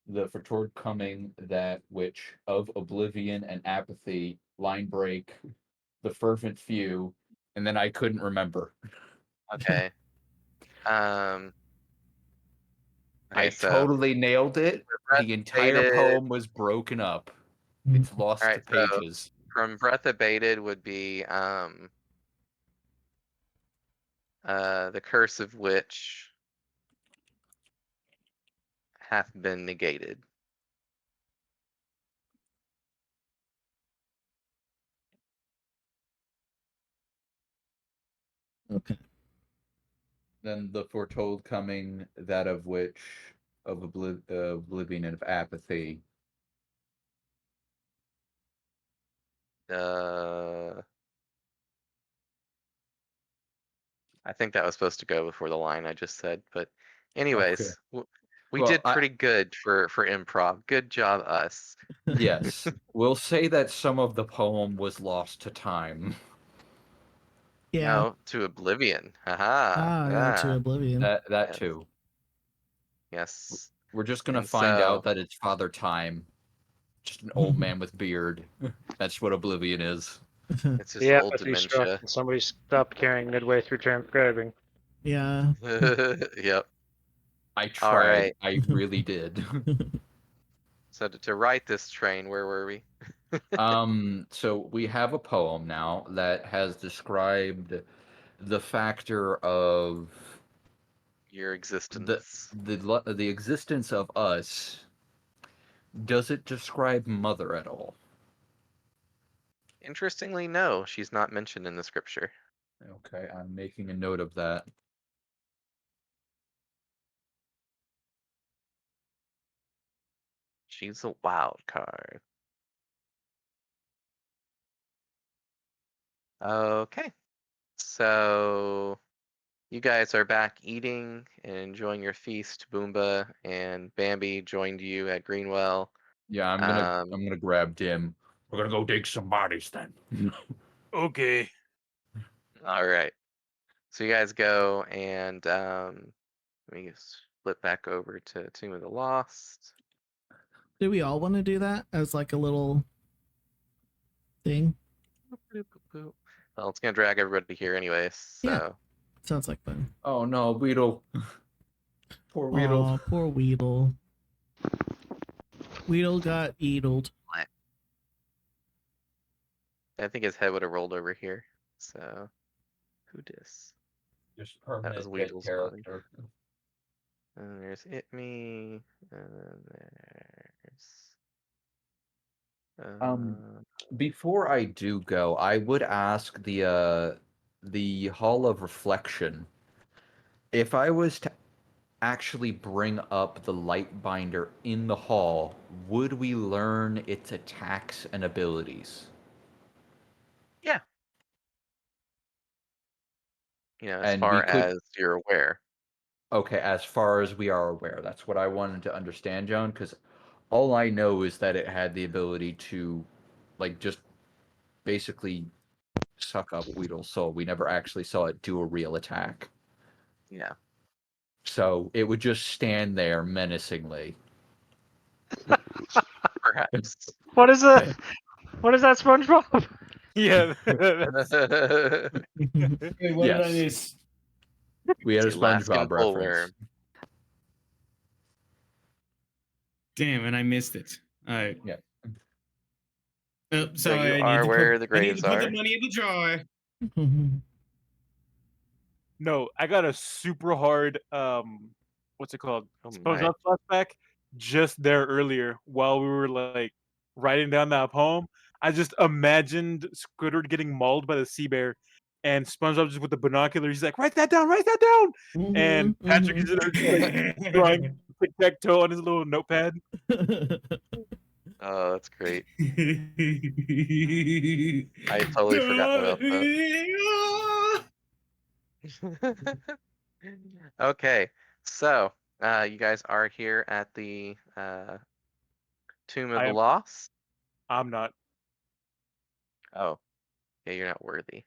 the foretold coming that which of oblivion and apathy, line break, the fervent few, and then I couldn't remember. Okay. I Okay, so totally nailed it. breath The entire abated- poem was broken up. It's lost Alright, to so- pages. from breath abated would be the curse of which hath been negated. Okay. Then the foretold coming, that of which of oblivion and of apathy. I think that was supposed to go before the line I just said, but anyways, we Well, did pretty good for improv. Good job, us. Yes, we'll say that some of the poem was lost to time. Yeah. No, to oblivion. Haha. Yeah, to Oblivion. That Yes. too. Yes. We're just gonna And find so- out that it's Father Time, just an old man with beard. That's what Oblivion is. It's just The old apathy struck dementia. and somebody stopped caring midway through transcribing. Yeah. Yep. I tried. right. I really did. So to write this train, where were we? So we have a poem now that has described the factor of Your existence. The existence of us, does it describe mother at all? Interestingly, no, she's not mentioned in the scripture. Okay, I'm making a note of that. She's a wild card. Okay. So you guys are back eating and enjoying your feast. Boomba and Bambi joined you at Greenwell. Yeah, I'm gonna grab Dim. We're gonna go dig some bodies then. Okay. All right. So you guys go and let me flip back over to Tomb of the Lost. Do we all want to do that as like a little thing? Well, it's gonna drag everybody here anyways. So Yeah. Sounds like fun. Oh no, Weedle. Poor Weedle. Aw, poor Weedle. Weedle got eatled. I think his head would have rolled over here. So who dis? Just That was permanent dead Weedle's body. character. And there's me. And then there's Before I do go, I would ask the Hall of Reflection. If I was to actually bring up the light binder in the hall, would we learn its attacks and abilities? yeah. As And far we could, as you're aware. okay, as far as we are aware, that's what I wanted to understand, Joan, because all I know is that it had the ability to, like, just basically suck up Weedle's soul. We never actually saw it do a real attack. Yeah. So it would just stand there menacingly. Perhaps. What is that? What is that, SpongeBob? Yeah. Wait, what did I Yes. miss? We had a It's Alaskan SpongeBob reference. bullworm. Damn, and I missed it. All right. Yeah. Oh, So sorry, you I are need to where put, the I need graves to put the are. money in the jar. No, I got a super hard what's it called? Oh my. SpongeBob flashback just there earlier while we were like writing down that poem. I just imagined Squidward getting mauled by the sea bear and SpongeBob just with the binocular, he's like, write that down, and Patrick is just like drawing tic-tac-toe on his little notepad. Oh, that's great. I totally forgot about that. Okay, so you guys are here at the Tomb of the Lost. I'm not. Oh, yeah, you're not worthy.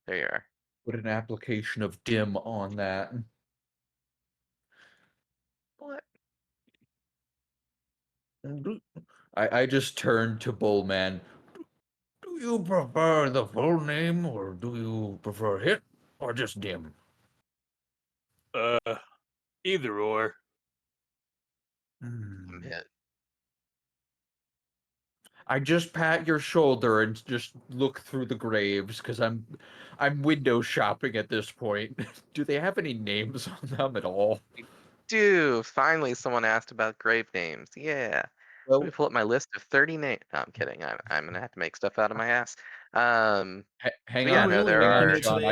There you are. Put an application of dim on that. What? I just turned to Bullman. Do you prefer the full name, or do you prefer hit, or just dim? Either or. I'm hit. I just pat your shoulder and just look through the graves because I'm window shopping at this point. Do they have any names on them at all? Dude, finally someone asked about grave names. Yeah. Let me Well, pull up my list of 30 names. No, I'm kidding. I'm gonna have to make stuff out of my ass. hang So yeah, on, no, there hang on, are. Sean.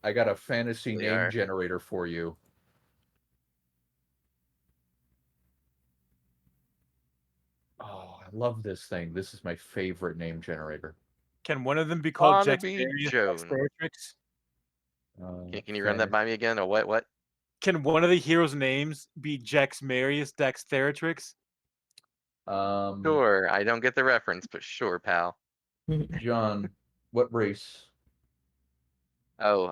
I got a fantasy They name are. generator for you. Oh, I love this thing. This is my favorite name generator. Can one of them be called Jack's Wannabe Various Joan. Dexterity? Can you run that by me again? Or what? Can one of the heroes' names be Jax Marius Dexteratrix? Sure, I don't get the reference, but sure, pal. John, what race? Oh,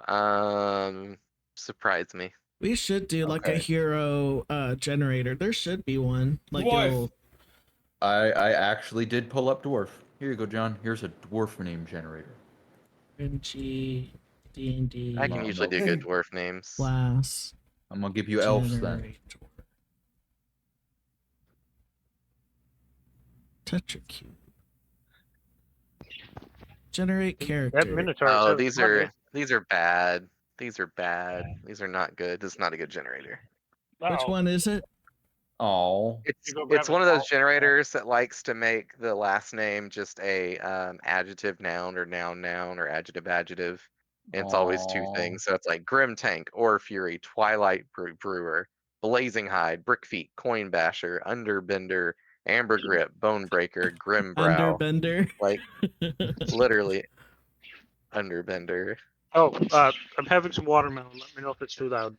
surprise me. We should do like a Okay. hero generator. There should be one. Like Dwarf. it'll I actually did pull up dwarf. Here you go, John. Here's a dwarf name generator. RNG D&D I can Oh, usually no. do good dwarf names. class I'm gonna give you elves then. generator. Tetracube. Generate character. That Minotaur Oh, says these money. are bad. These are bad. These are not good. This is not a good generator. Which Oh, one is it? Oh, It's go grab it's a one of those salt. generators that likes to make the last name just a adjective noun or noun or adjective. And it's always two things. So it's like Grim Tank, Ore Fury, Twilight Brewer, Blazing Hide, Brickfeet, Coin Basher, Underbender, Amber Grip, Bone Breaker, Grim Brow. Underbender. Like literally Underbender. Oh, I'm having some watermelon. Let me know if it's too loud.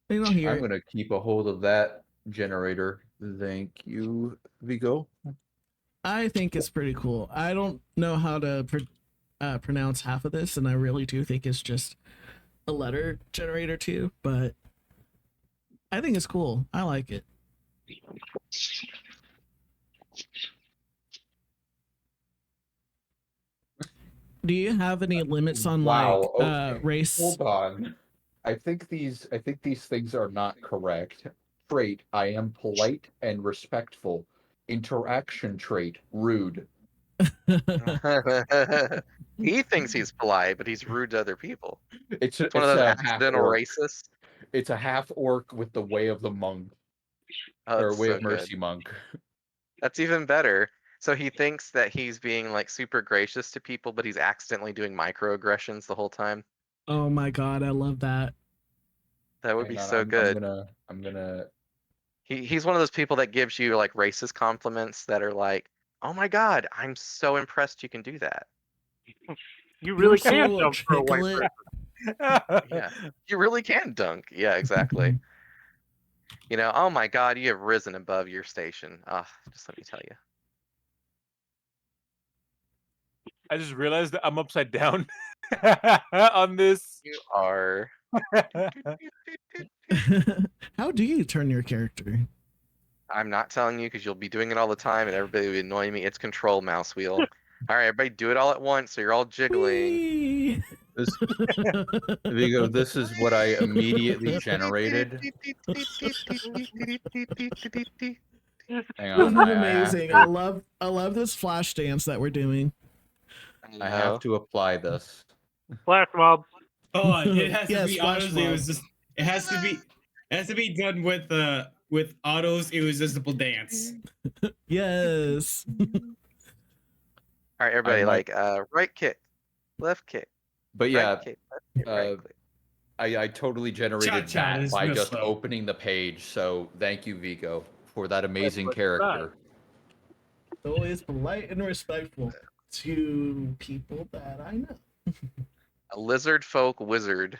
They don't hear I'm it. gonna keep a hold of that generator. Thank you, Vigo. I think it's pretty cool. I don't know how to pronounce half of this, and I really do think it's just a letter generator too, but I think it's cool. I like it. Do you have any limits on Wow, like okay. race? Hold on. I think these things are not correct. Trait, I am polite and respectful. Interaction trait, rude. He thinks he's polite, but he's rude to other people. It's It's one of those a half accidental orc. racists. It's a half orc with the way of the monk Oh, or that's way so of mercy good. monk. That's even better. So he thinks that he's being like super gracious to people, but he's accidentally doing microaggressions the whole time. Oh my god, I love that. That would Hang be on, so good. I'm gonna He's one of those people that gives you like racist compliments that are like, "Oh my god, I'm so impressed you can do that." You You're really can so jump for a white articulate. person. Yeah, you really can dunk. Yeah, exactly. You know, oh my god, you have risen above your station. Ah, just let me tell you. I just realized that I'm upside down on this. You are. How do you turn your character? I'm not telling you because you'll be doing it all the time and everybody will be annoying me. It's control mouse wheel. All right, everybody do it all at once so you're all jiggling. Whee! this Vigo, this is what I immediately generated. Hang This on, is amazing. I love this flash dance that we're doing. I have to apply this. Flash mob. Oh, it has Yes, to be flash autos. It mob. was just. It has to be done with autos. Irresistible dance. Yes. All right, everybody, might- like right kick, left kick, But right yeah, kick, left kick, right click. I totally generated Cha-cha that is by real just slow. opening the page. So thank you, Vigo, for that amazing what's character. Always polite and respectful to people that I know. A lizard folk wizard.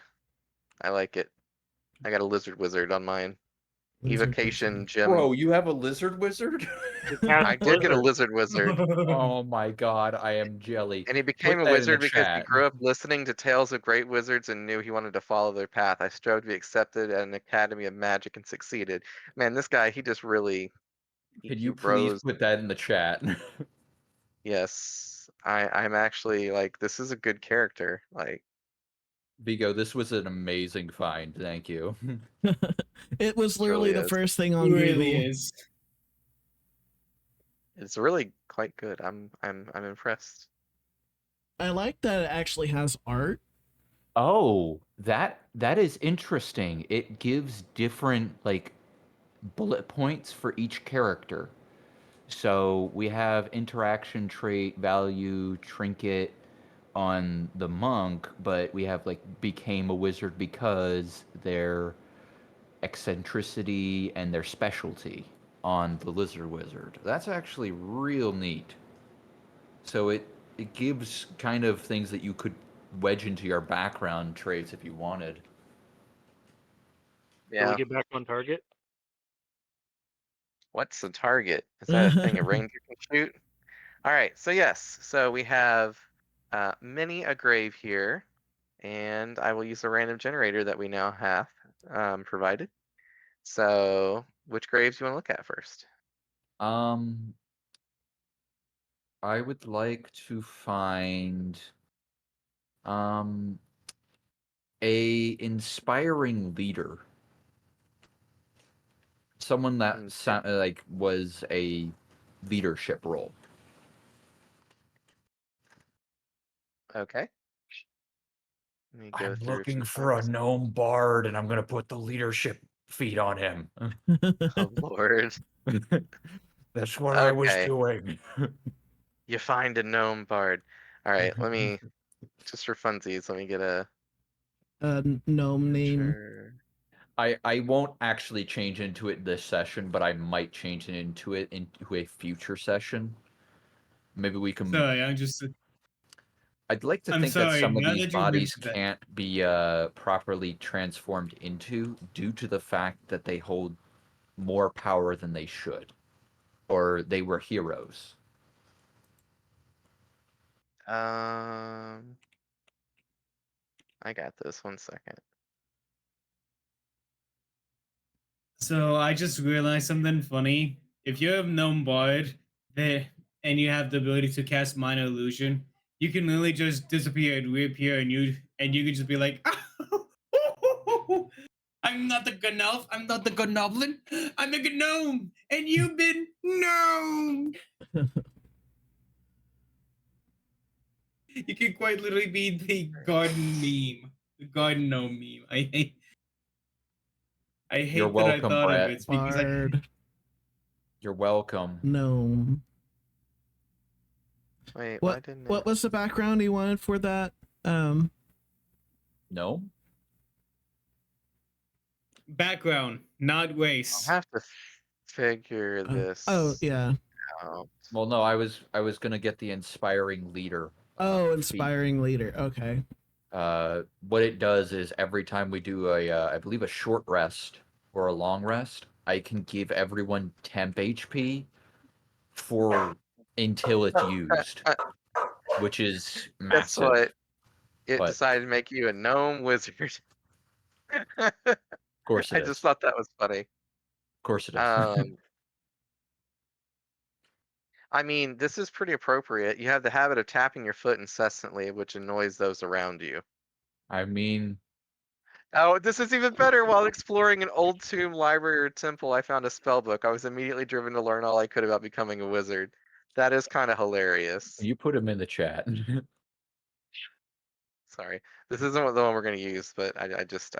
I like it. I got a lizard wizard on mine. Evocation Gym. Bro, you have a lizard wizard? I did get a lizard wizard. Oh my god, I am jelly. And he became Put a that in the wizard because he chat. grew up listening to tales of great wizards and knew he wanted to follow their path. I strove to be accepted at an academy of magic and succeeded. Man, this guy, he just really Can he you please rose. put that in the chat? Yes. I'm actually like this is a good character. Like Vigo, this was an amazing find. Thank you. It was It really literally the is. first thing It on really Google. is. It's really quite good. I'm impressed. I like that it actually has art. Oh, that is interesting. It gives different like bullet points for each character. So we have interaction trait, value, trinket on the monk, but we have like became a wizard because their eccentricity and their specialty on the lizard wizard. That's actually real neat. So it gives kind of things that you could wedge into your background traits if you wanted. Can Yeah. we get back on target? What's the target? Is that a thing a ranger can shoot? All right. So yes. So we have many a grave here, and I will use the random generator that we now have provided. So which graves do you want to look at first? I would like to find a inspiring leader. Someone that like was a leadership role. Okay. Let me go I'm through looking some for a things. gnome bard, and I'm gonna put the leadership feat on him. Oh Lord. That's what I was Okay. doing. You find a gnome bard. All right, let me just for funsies, let me get a Gnome name. sure. I won't actually change into it this session, but I might change it into a future session. Maybe we can. Sorry, I'd like to I'm think that sorry, some of now these that you bodies mentioned that. can't be properly transformed into due to the fact that they hold more power than they should, or they were heroes. I got this. 1 second. So I just realized something funny. If you're a gnome bard that and you have the ability to cast minor illusion, you can literally just disappear and reappear, and you can just be like, "I'm not the gnome. I'm not the goblin. I'm a gnome, and you've been gnome." You can quite literally be the garden meme, the garden gnome meme. I You're hate that I welcome, thought of Brett. it because I Bard. You're welcome. Gnome. Wait, why What didn't what it? was the background you wanted for that? No? background, not I'll race. have to figure this Oh yeah. out. Well, no. I was gonna get the inspiring leader. Oh, feat. inspiring leader. Okay. What it does is every time we do I believe a short rest or a long rest, I can give everyone temp HP for until it's used, which is Guess massive. what? It But decided to make you a gnome wizard. of course it I is. just thought that was funny. Of course it is. I mean, this is pretty appropriate. You have the habit of tapping your foot incessantly, which annoys those around you. I mean, Oh, this is even better. While exploring an old tomb, library, or temple, I found a spell book. I was immediately driven to learn all I could about becoming a wizard. That is kind of hilarious. you put him in the chat. Sorry, this isn't the one we're going to use, but I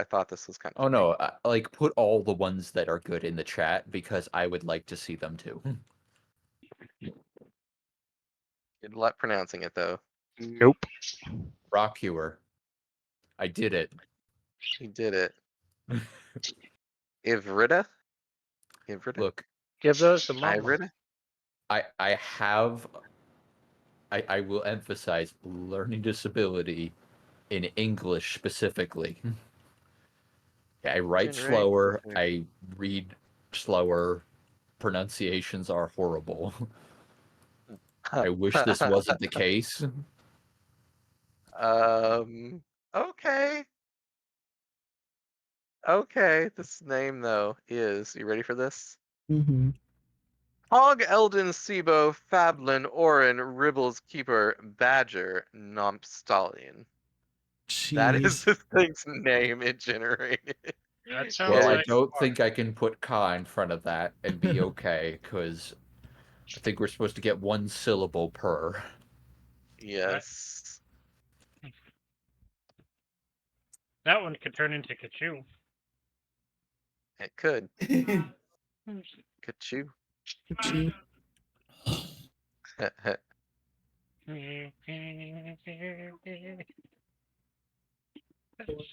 thought this was kind of Oh funny. no, like put all the ones that are good in the chat because I would like to see them too. Good luck pronouncing it though. Nope. Rockewer. I did it. She did it. Ivrita? Ivrita? Look, Give those to Mama. Ivrita? I have I will emphasize learning disability in English specifically. I write Generate slower, wizard. I read slower, pronunciations are horrible. I wish this wasn't the case. Okay. Okay, this name though is, you ready for this? Mm-hmm. Hog, Eldon, Sibo, Fablin, Orin, Ribbles, Keeper, Badger, Nompstallion. That is Jeez. the thing's name it generated. That sounds Well, I like don't fun. think I can put ka in front of that and be okay, because I think we're supposed to get one syllable per. Yes. That one could turn into Kachu. It could. Ka-choo. Gee.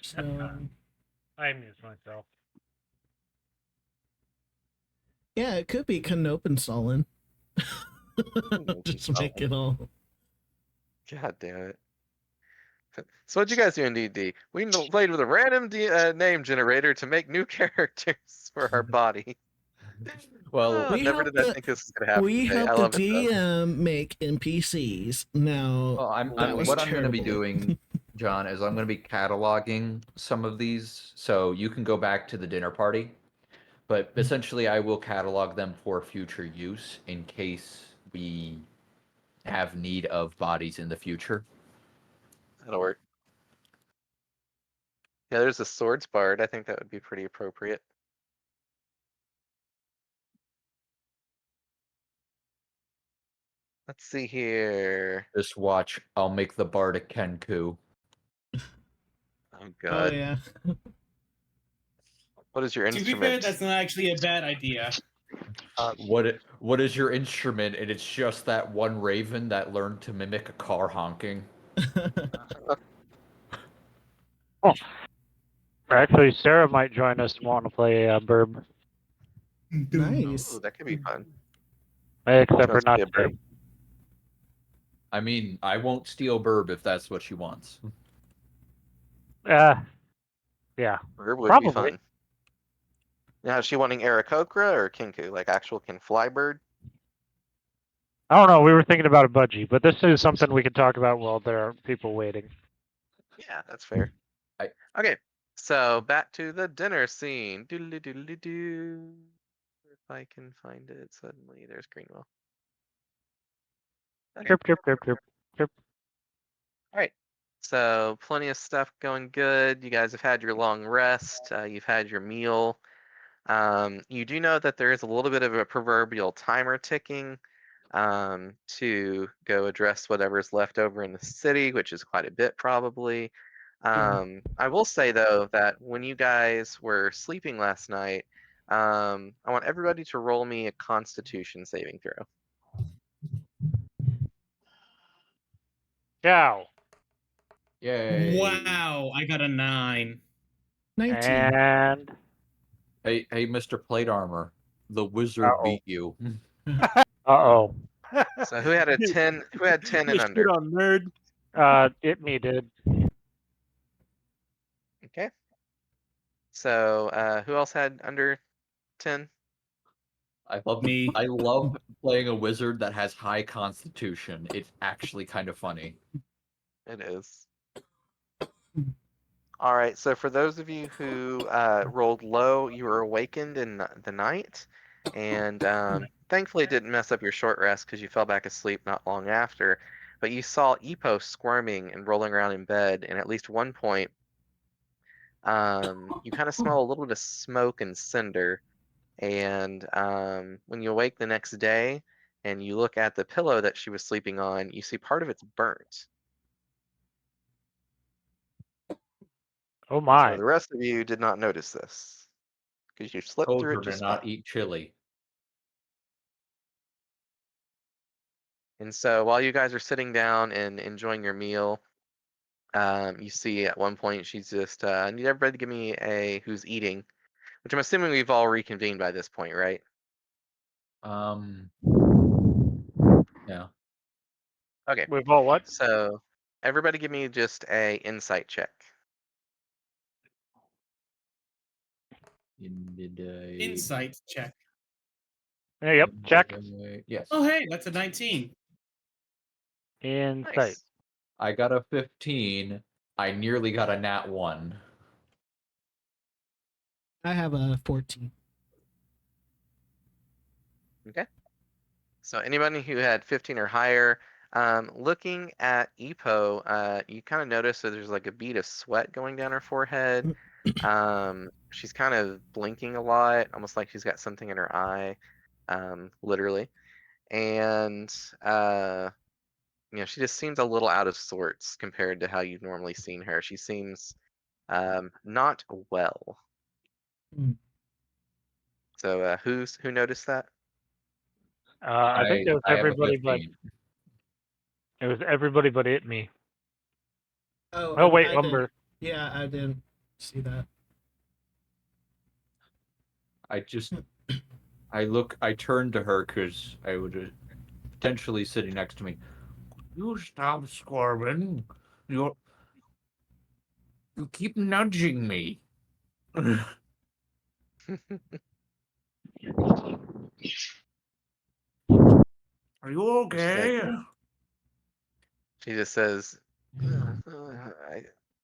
So I amuse myself. yeah, it could be Canopensolin. Just make it all. God damn it. So what'd you guys do in D&D? We played with a random name generator to make new characters for our body. Well, We Never helped did I the- think this was gonna happen We today. I helped the love it though. DM make NPCs. Now well, that was what I'm going to be terrible. doing, John, is I'm going to be cataloging some of these, so you can go back to the dinner party. But essentially, I will catalog them for future use in case we have need of bodies in the future. That'll work. Yeah, there's a swords bard. I think that would be pretty appropriate. Let's see here. Just watch. I'll make the Bardic Kenku. Oh Oh god. yeah. What is your To be fair, instrument? that's not actually a bad idea. What is your instrument? And it's just that one raven that learned to mimic a car honking. Actually, Sarah might join us and want to play Burb. Nice. Ooh, that could be fun. Except for Let's not play a today. Burb. I mean, I won't steal Burb if that's what she wants. Yeah. Burb would Probably. be fun. Now, is she wanting Aarakocra or Kinku? Like actual can fly bird? I don't know. We were thinking about a budgie, but this is something we can talk about while there are people waiting. Yeah, that's fair. I- Okay, so back to the dinner scene. Doodly doodly doo. If I can find it suddenly, there's Greenwell. Okay. Chirp, chirp, chirp, chirp, chirp. All right. So plenty of stuff going good. You guys have had your long rest. You've had your meal. You do know that there is a little bit of a proverbial timer ticking to go address whatever's left over in the city, which is quite a bit probably. I will say though that when you guys were sleeping last night, I want everybody to roll me a Constitution saving throw. Ciao. Yay. Wow, I got a 9. 19. And Hey, Mr. Plate Armor. The wizard Uh-oh. beat you. uh-oh. So who had a 10? Who had 10 and You under? shit on nerd. Me did. Okay. So who else had under 10? Me. I love playing a wizard that has high constitution. It's actually kind of funny. It is. All right, so for those of you who rolled low, you were awakened in the night, and thankfully it didn't mess up your short rest because you fell back asleep not long after. But you saw Epo squirming and rolling around in bed, and at least one point, you kind of smell a little bit of smoke and cinder. And when you awake the next day and you look at the pillow that she was sleeping on, you see part of it's burnt. Oh So my. the rest of you did not notice this because you slept Told through her it to just not fine. eat chili. And so while you guys are sitting down and enjoying your meal, you see at one point she's just I need everybody to give me a who's eating, which I'm assuming we've all reconvened by this point, right? Yeah. Okay. We've all what? So everybody give me just a insight check. Insight check. Yep, check. Yes. Oh, hey, that's a 19. Insight. Nice. I got a 15. I nearly got a nat 1. I have a 14. Okay. So anybody who had 15 or higher, looking at Epo, you kind of notice that there's like a bead of sweat going down her forehead. She's kind of blinking a lot, almost like she's got something in her eye, literally. And she just seems a little out of sorts compared to how you've normally seen her. She seems not well. Hmm. So who noticed that? I think it was I have a everybody but 15. it me. Oh, Oh wait, I Lumber. did. Yeah, I didn't see that. I turned to her because I would potentially sitting next to me. You stop squirming. You keep nudging me. Are you okay? She just says,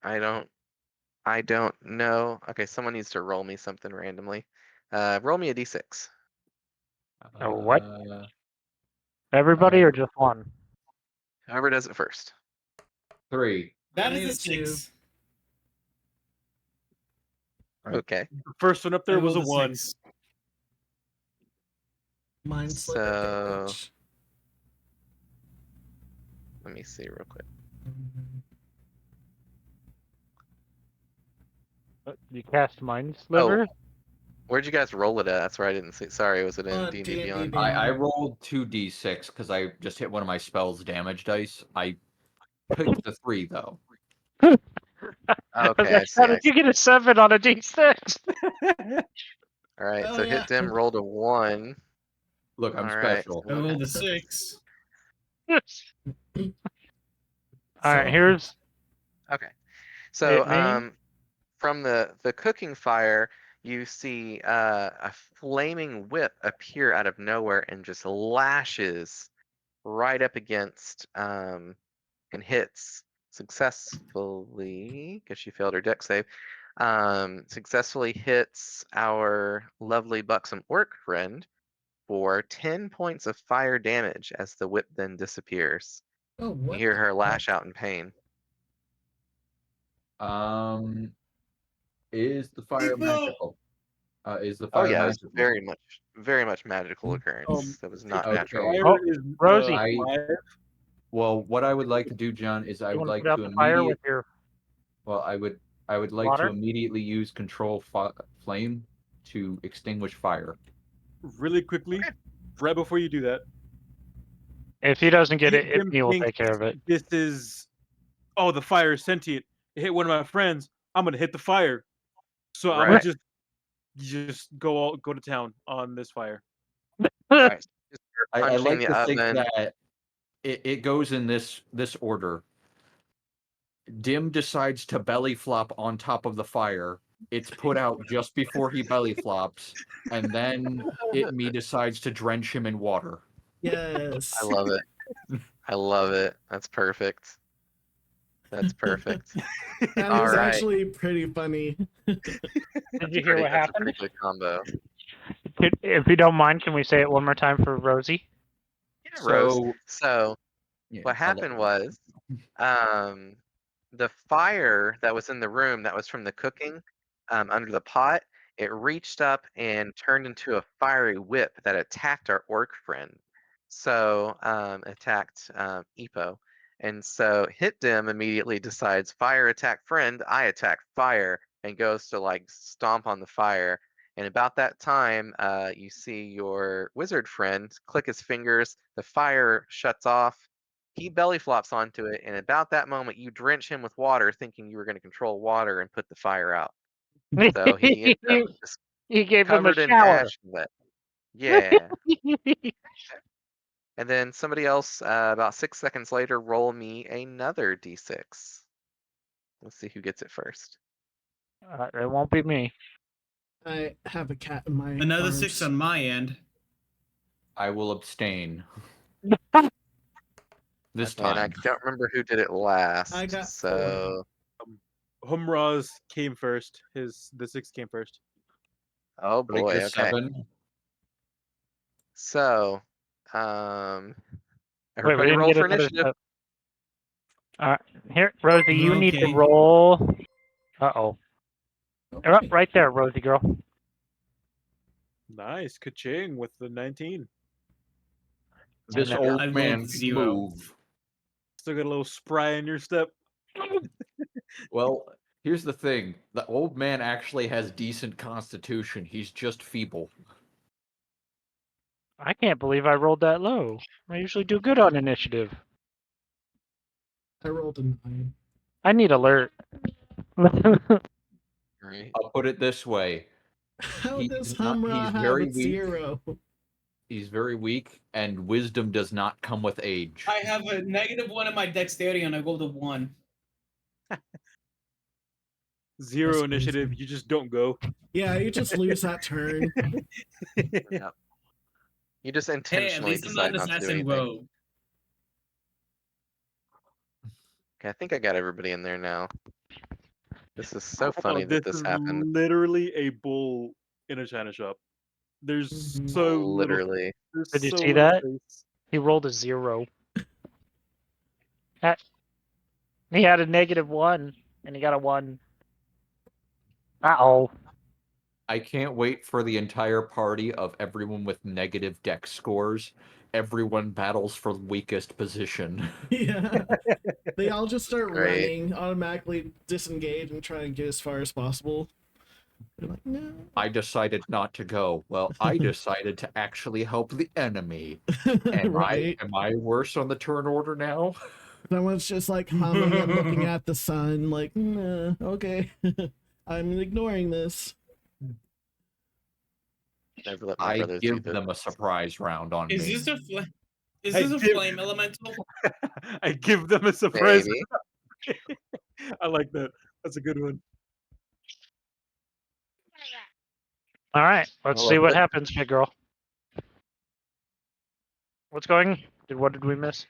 I don't know. Okay, someone needs to roll me something randomly. Roll me a d6. Oh, what? Uh, Everybody or just one? Whoever does it first. 3. That I is a need to- 6. Okay. The first one up there I was a rolled 1. 6. Mind slip So- advantage. Let me see real quick. You cast Mind Sliver? Where'd you guys roll it at? That's where I didn't see. Sorry, was it in On D&D D&D Beyond? I rolled 2d6 because I just hit one of my spells damage dice. I picked the 3 though. Okay, Okay, I see. how did you get a 7 on a D6? All right, Oh, so yeah. Hit Dim rolled a 1. Look, I'm All right. special. I rolled a 6. All right, So- here's Okay. So Hit me. from the cooking fire, you see a flaming whip appear out of nowhere and just lashes right up against and hits successfully because she failed her deck save. Successfully hits our lovely buxom orc friend for 10 points of fire damage as the whip then disappears. Oh, You what hear the her lash heck? out in pain. Is the fire People! magical? Is the Oh fire yeah, it's magical? very much magical occurrence. That was not Okay. natural. Fire Oh, is Rosie. Well, what I would like to do, John, is I You would want to like put out to the fire immediately. with your Well, I would like water? to immediately use control flame to extinguish fire. really quickly, right before you do that. If he doesn't get it, Hit Dim Ifney will thinks take care of it. This is, oh, the fire is sentient. It hit one of my friends. I'm gonna hit the fire. So I'm Right. gonna just go to town on this fire. Right. Just start I punching like the to think oven. that it goes in this order. Dim decides to belly flop on top of the fire. It's put out just before he belly flops, and then me decides to drench him in water. Yes. I love it. I love it. That's perfect. That's perfect. That All is right. actually pretty funny. Did you hear what That's a happened? pretty good combo. If you don't mind, can we say it one more time for Rosie? Yeah, Rose. So So yeah, what I'll let happened you- was, the fire that was in the room that was from the cooking, under the pot, it reached up and turned into a fiery whip that attacked our orc friend. So attacked Epo. And so Hit Dim immediately decides fire attack friend, I attack fire, and goes to like stomp on the fire. And about that time, you see your wizard friend click his fingers, the fire shuts off, he belly flops onto it, and about that moment, you drench him with water, thinking you were going to control water and put the fire out. So he ended up just He gave him a covered in shower. ash and wet. Yeah. And then somebody else, about 6 seconds later, roll me another d6. Let's see who gets it first. It won't be me. I have a cat in my Another arms. 6 on my end. I will abstain. This And I time. don't remember who did it last. I got so, Humraz came first. The 6 came first. oh Did I boy, get a okay. 7? So, Wait, we everybody didn't roll get for another initiative. Here, Rosie, you need to Okay. roll. Uh-oh. Okay. Right there, Rosie girl. Nice, ka-ching with the 19. This And old I rolled man 0. move. Still got a little spry in your step. Well, here's the thing. The old man actually has decent constitution. He's just feeble. I can't believe I rolled that low. I usually do good on initiative. I rolled a 9. I need alert. Right. I'll put it this way. How He's does not- Hamra he's have very a weak. 0? He's very weak, and wisdom does not come with age. I have a -1 in my dexterity and I rolled a 1. 0 That's initiative. crazy. You just don't go. Yeah, you just lose that turn. Yep. You just Hey, at intentionally least I'm not decide an not to do assassin anything. rogue. Okay, I think I got everybody in there now. This is so funny Oh, that this is happened. literally a bull in a china shop. There's Mhm. so little. Literally. There's Did you so see little that? space. He rolled a 0. He had a -1, and he got a 1. Uh-oh. I can't wait for the entire party of everyone with negative dex scores everyone battles for weakest position. Yeah. They all just start Great. running, automatically disengage and try and get as far as possible. They're like, no. I decided not to go. Well, I decided to actually help the enemy. Right. Am I worse on the turn order now? Someone's just like humming and looking at the sun, like, nah, okay. I'm ignoring this. Never let my I brothers do give this. them a surprise round on Is me. this a is I this a give- flame elemental? I give them a surprise. Maybe. I like that. That's a good one. All right, let's I see love what it. happens, big girl. What's going? What did we miss?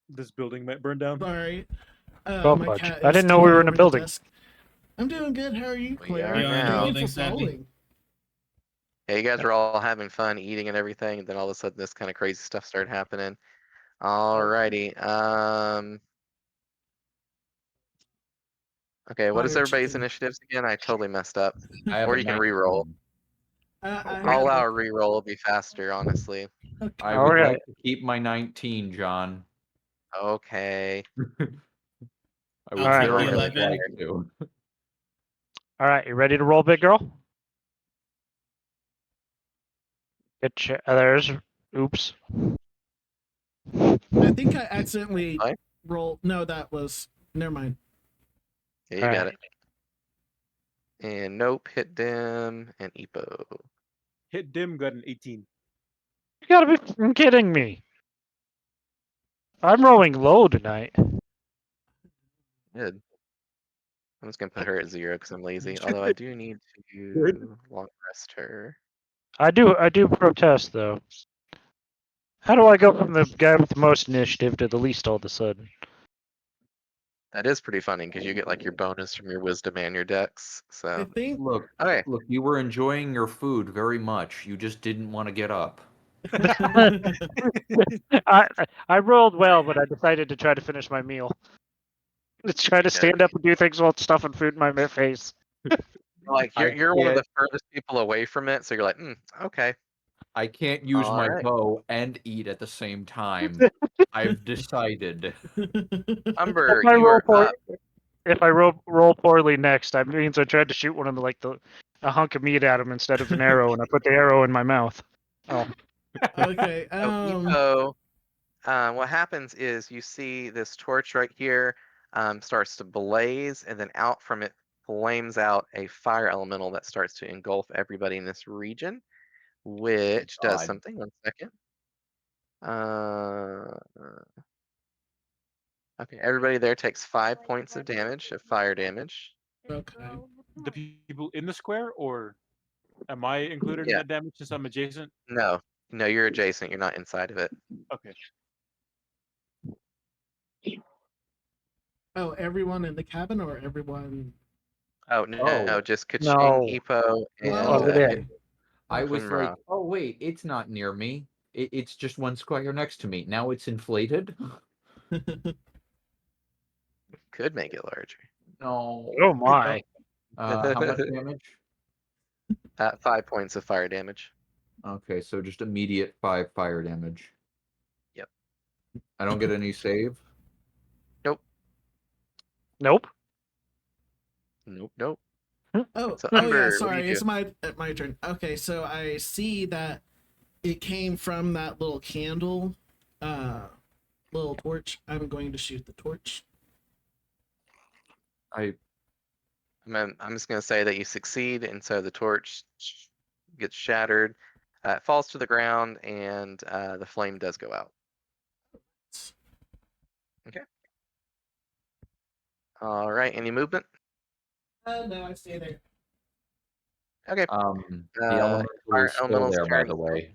This building might burn down. Sorry. Oh, My fudge. cat I is didn't know we coming were in a over the building. desk. I'm doing good. How are you, We Claire? are We are in a now. Thank you building, for sadly. following. Yeah, you guys were all having fun eating and everything, and then all of a sudden this kind of crazy stuff started happening. Alrighty. Okay, what is Fire everybody's chicken. initiatives again? I totally messed up. I have Or a you can re-roll. 19. I I'll have allow a- a re-roll, it'll be faster, honestly. okay. I would Alright. like to keep my 19, John. Okay. I would I'll take very the much 11. like to. All right, you ready to roll, big girl? There's. Oops. I think I accidentally Fine. rolled. No, that was. Never mind. Yeah, you got it. And nope, hit dim, and Epo. Hit dim, got an 18. You gotta be f***ing kidding me. I'm rolling low tonight. Good. I'm just gonna put her at 0 because I'm lazy. Although I do need Good. to long rest her. I do protest though. How do I go from the guy with the most initiative to the least all of a sudden? That is pretty funny because you get like your bonus from your wisdom and your dex. I So think. Look, okay. you were enjoying your food very much. You just didn't want to get up. I rolled well, but I decided to try to finish my meal. Let's try to stand up and do things while stuffing food in my face. Like I you're one of the can't- furthest people away from it, so you're like, okay. I can't use my Alright. bow and eat at the same time. I've decided. Umber, If I you roll are poor- up. If I roll poorly next, that means I tried to shoot one of a hunk of meat at him instead of an arrow, and I put the arrow in my mouth. Oh, Okay. So what happens is you see this torch right here starts to blaze, and then out from it flames out a fire elemental that starts to engulf everybody in this region, which does God. something. 1 second. Okay, everybody there takes 5 points of damage, of fire damage. Okay. The people in the square, or am I included in Yeah. that damage since I'm adjacent? No, you're adjacent. You're not inside of it. Okay. Oh, everyone in the cabin or everyone? Oh no, Oh. just Kaching, No. Epo, and over there. it- I was from, like, oh wait, it's not near me. It's just one square next to me. Now it's inflated. could make it larger. No. Oh my! How much damage? 5 points of fire damage. Okay, so just immediate 5 fire damage. Yep. I don't get any save. Nope. Nope. Oh, So, oh Umber, yeah. what do Sorry, you it's my turn. Okay, so I see that it came from that little candle, little torch. I'm going to shoot the torch. I I'm just gonna say that you succeed, and so the torch gets shattered, it falls to the ground, and the flame does go out. Okay. All right. Any movement? No, I stay there. Okay. the Uh, elemental our is still elemental's there, by turn. the way.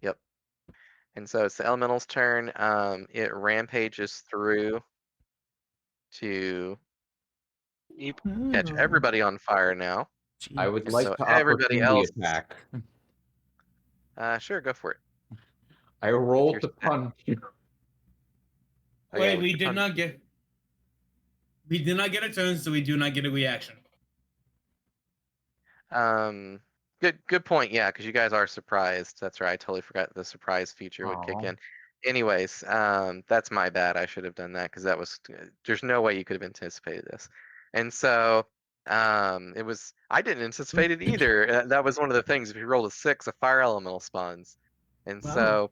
Yep. And so it's the elemental's turn. It rampages through to catch Oh, everybody on fire now. I would jeez. like So to everybody opportunity else- attack. Sure, go for it. I rolled to Your- punch. Oh, yeah, Wait, with we your did punch. not get. We did not get a turn, so we do not get a reaction. Good point. Yeah, because you guys are surprised. That's right. I totally forgot the surprise feature would kick Aw. in. Anyways, that's my bad. I should have done that because that was. There's no way you could have anticipated this, and so it was. I didn't anticipate it either. That was one of the things. If you roll a 6, a fire elemental spawns, and Wow. so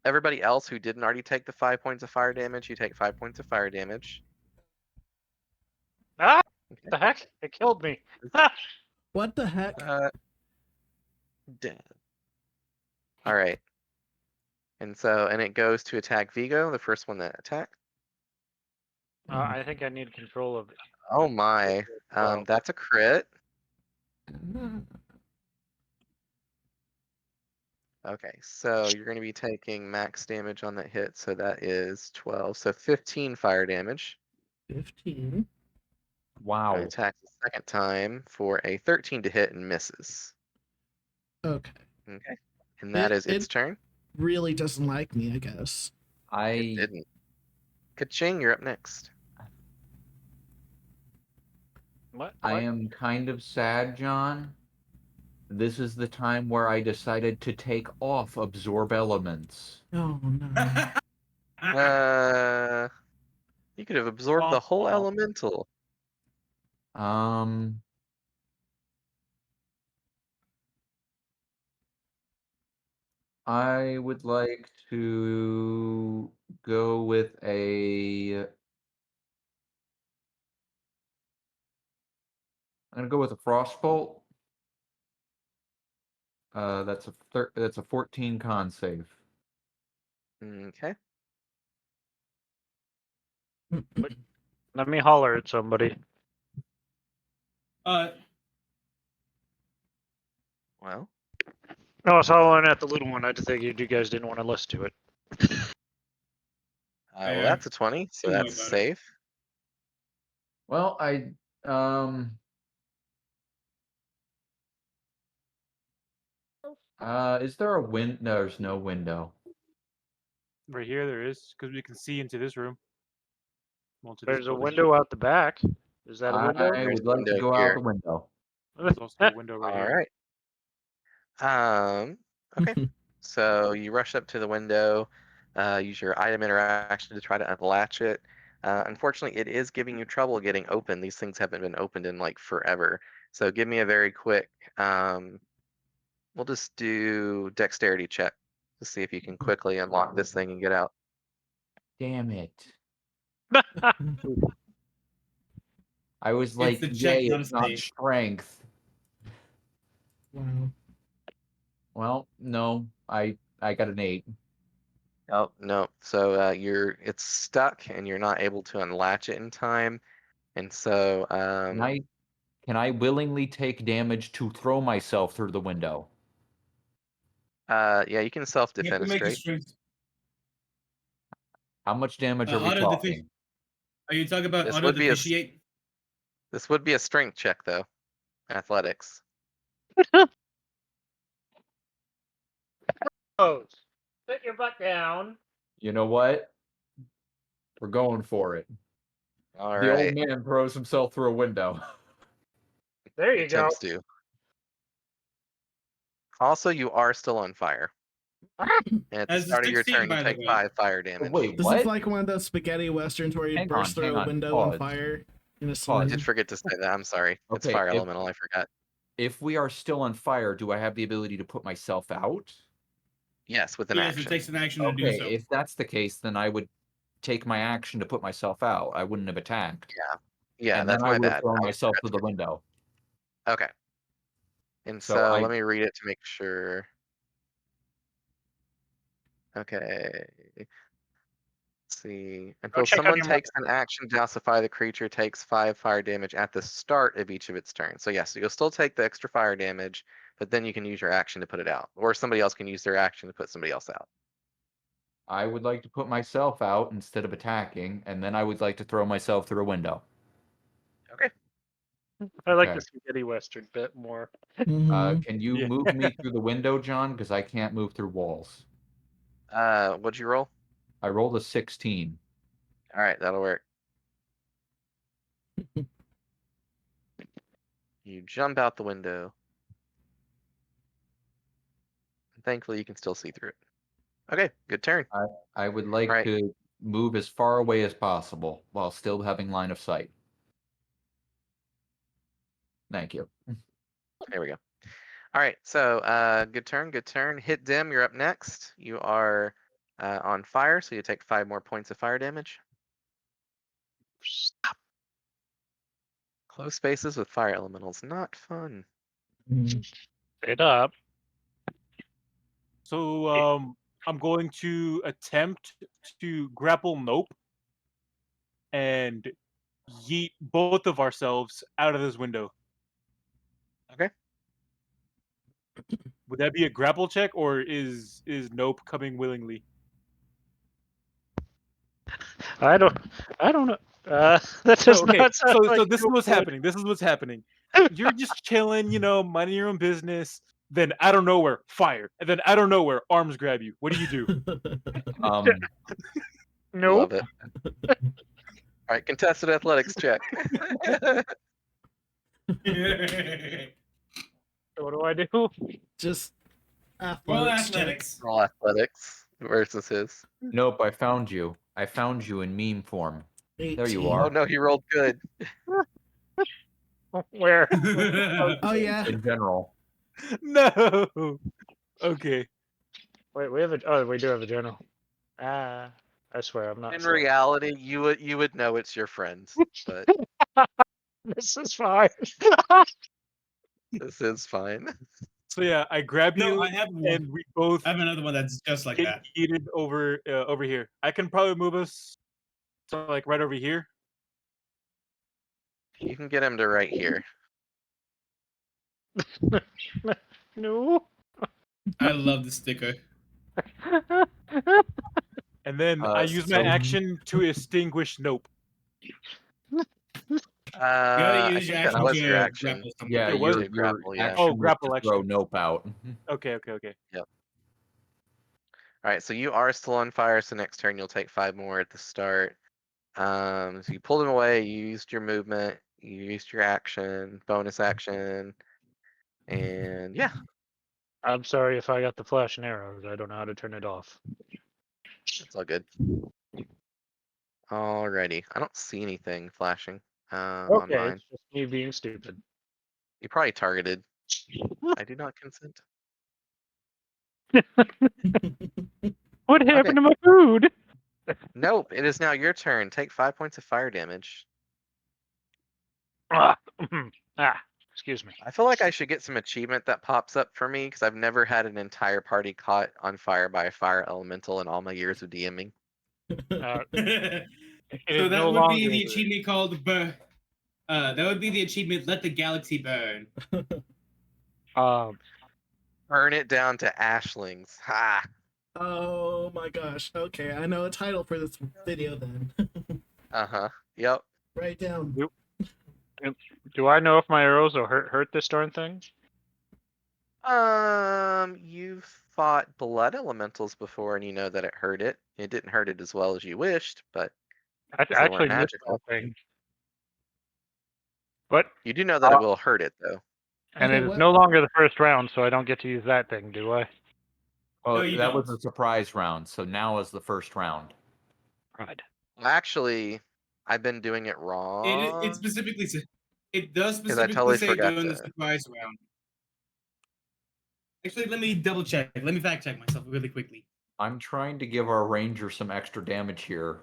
everybody else who didn't already take the 5 points of fire damage, you take 5 points of fire damage. Ah, Okay. the heck! It killed me. What the heck? Dead. All right. And it goes to attack Vigo, the first one that attacked. I think I need control of it. Oh my. Wow. That's a crit. Okay, so you're going to be taking max damage on that hit, so that is 12. So 15 fire damage. 15. Wow. And attacks the second time for a 13 to hit and misses. Okay. Okay. And that is its turn. Really doesn't like me, I guess. It I didn't. Ka-ching, you're up next. What? I am kind of sad, John. This is the time where I decided to take off absorb elements. Oh no. You could have absorbed the whole Womp womp. elemental. I would like to go with a. I'm gonna go with a frostbolt. That's a 14 con save. Okay. Let me holler at somebody. Uh, Well, No, I was hollering at the little one. I just figured you guys didn't want to listen to it. well, Fair. that's a 20, so Don't worry that's about it. safe. Well, is there a win? No, there's no window. Right here, there is, because we can see into this room. Well, to this There's a building. window out the back. Is that a window? I There's would a like to window go out here. the window. There's also a window right All here. right. Okay. So you rush up to the window, use your item interaction to try to unlatch it. Unfortunately, it is giving you trouble getting open. These things haven't been opened in like forever. So give me a very quick. We'll just do dexterity check to see if you can quickly unlock this thing and get out. Damn it! I was like, the check, yay, not a it's not save. strength. Wow. Well, no, I got an 8. Oh no. So it's stuck and you're not able to unlatch it in time. And so Can I willingly take damage to throw myself through the window? yeah, you can You have to self-defenestrate. make a strength. How much damage are we Auto talking? Are you talking about This auto would be a deficiate? This would be a strength check though. Athletics. Oh, sit your butt down. You know what? We're going for it. All The right. old man throws himself through a window. There you go. Attempts to. Also, you are still on fire. And at the As a start of your 16, turn, you by the take way. 5 fire damage. Wait, This what? is like one of those spaghetti westerns where you Hang burst on, through hang a on, window on pause. fire in a I saloon. did forget to say that. I'm sorry. It's Okay, fire if- elemental. I forgot. If we are still on fire, do I have the ability to put myself out? Yes, with an Yes, action. it takes an action to do Okay, so. if that's the case, then I would take my action to put myself out. I wouldn't have attacked. Yeah, and that's then I my would have bad. thrown I myself forgot through to the window. Okay. And So so I- let me read it to make sure. Okay. Let's see. Until check on someone your takes an action to ossify, the creature takes 5 fire damage at the start of each of its turns. So yes, you'll still take the extra fire damage, but then you can use your action to put it out. Or somebody else can use their action to put somebody else out. I would like to put myself out instead of attacking, and then I would like to throw myself through a window. Okay. I like Okay. the spaghetti western bit more. Mhm. Can you Yeah. move me through the window, John? Because I can't move through walls. What'd you roll? I rolled a 16. All right, that'll work. You jump out the window. thankfully you can still see through it. Okay, good turn. I would like Right. to move as far away as possible while still having line of sight. Thank you. There we go. All right, so good turn, good turn. Hit dim, you're up next. You are on fire, so you take 5 more points of fire damage. Stop. Close spaces with fire elementals, not fun. Mm. It up. So I'm going to attempt to grapple Nope and yeet both of ourselves out of this window. Okay. Would that be a grapple check, or is Nope coming willingly? I don't know. That So, does okay, not sound so like this is you what's would. happening. This is what's happening. You're just chilling, minding your own business. Then out of nowhere, fire, and then out of nowhere, arms grab you. What do you do? Nope. Love it. All right, contested athletics check. What do I do? Just Roll athletics. check. athletics. Roll athletics versus his. Nope, I found you. I found you in meme form. There you 18. are. Oh no, he rolled good. Where? Oh yeah. In general. No. Okay. Wait, we have a. Oh, we do have a journal. I swear I'm not. In slow. reality, you would know it's your friends, but This is fine. this is fine. So yeah, I grab you, No, I have one. and we both I have another one that's just like get that. heated over here. I can probably move us to like right over here. You can get him to right here. No. I love the sticker. And then I use my so- action to extinguish Nope. You gotta I use think your that action was your to action. grapple someone. Yeah, It was your a grapple, yeah. action was grapple to action. throw Nope out. Okay. All right, so you are still on fire. So next turn you'll take 5 more at the start. So you pulled him away. You used your movement. You used your action, bonus action, and yeah, I'm sorry if I got the flash and arrows. I don't know how to turn it off. it's all good. Alrighty, I don't see anything flashing on Okay, mine. it's just me being stupid. You probably targeted. I do not consent. What happened to my food? Nope, it is now your turn. Take 5 points of fire damage. Ah, excuse me. I feel like I should get some achievement that pops up for me because I've never had an entire party caught on fire by a fire elemental in all my years of DMing. It So is that no would longer be the achievement called burn. That would be the achievement. Let the galaxy burn. Burn it down to Ashlings. Ha! Oh my gosh. Okay, I know a title for this video then. Uh-huh. Yep. Write down. Do I know if my arrows will hurt this darn thing? You've fought blood elementals before and you know that it hurt it. It didn't hurt it as well as you wished, but I they actually weren't missed magical. that thing. But You do know that it will hurt it though. and Okay, it is what- no longer the first round, so I don't get to use that thing, do I? Well, No, you that was don't. a surprise round, so now is the first round. Right. Actually, I've been doing it wrong. It specifically says it does 'Cause I specifically totally say forgot during the to- surprise round. Actually, let me double check. Let me fact check myself really quickly. I'm trying to give our ranger some extra damage here.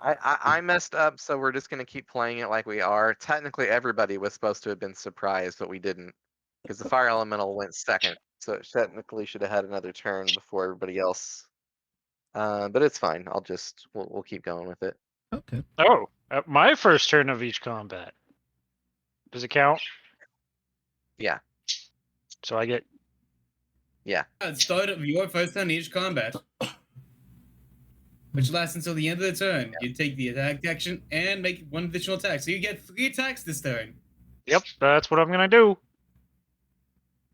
I messed up, so we're just gonna keep playing it like we are. Technically, everybody was supposed to have been surprised, but we didn't, because the fire elemental went second, so it technically should have had another turn before everybody else. But it's fine. We'll keep going with it. Okay. Oh, my first turn of each combat. Does it count? Yeah. So I get. At the start of your first turn each combat, which lasts until the end of the turn, you take the attack action and make 1 additional attack. So you get 3 attacks this turn, Yep, that's what I'm gonna do.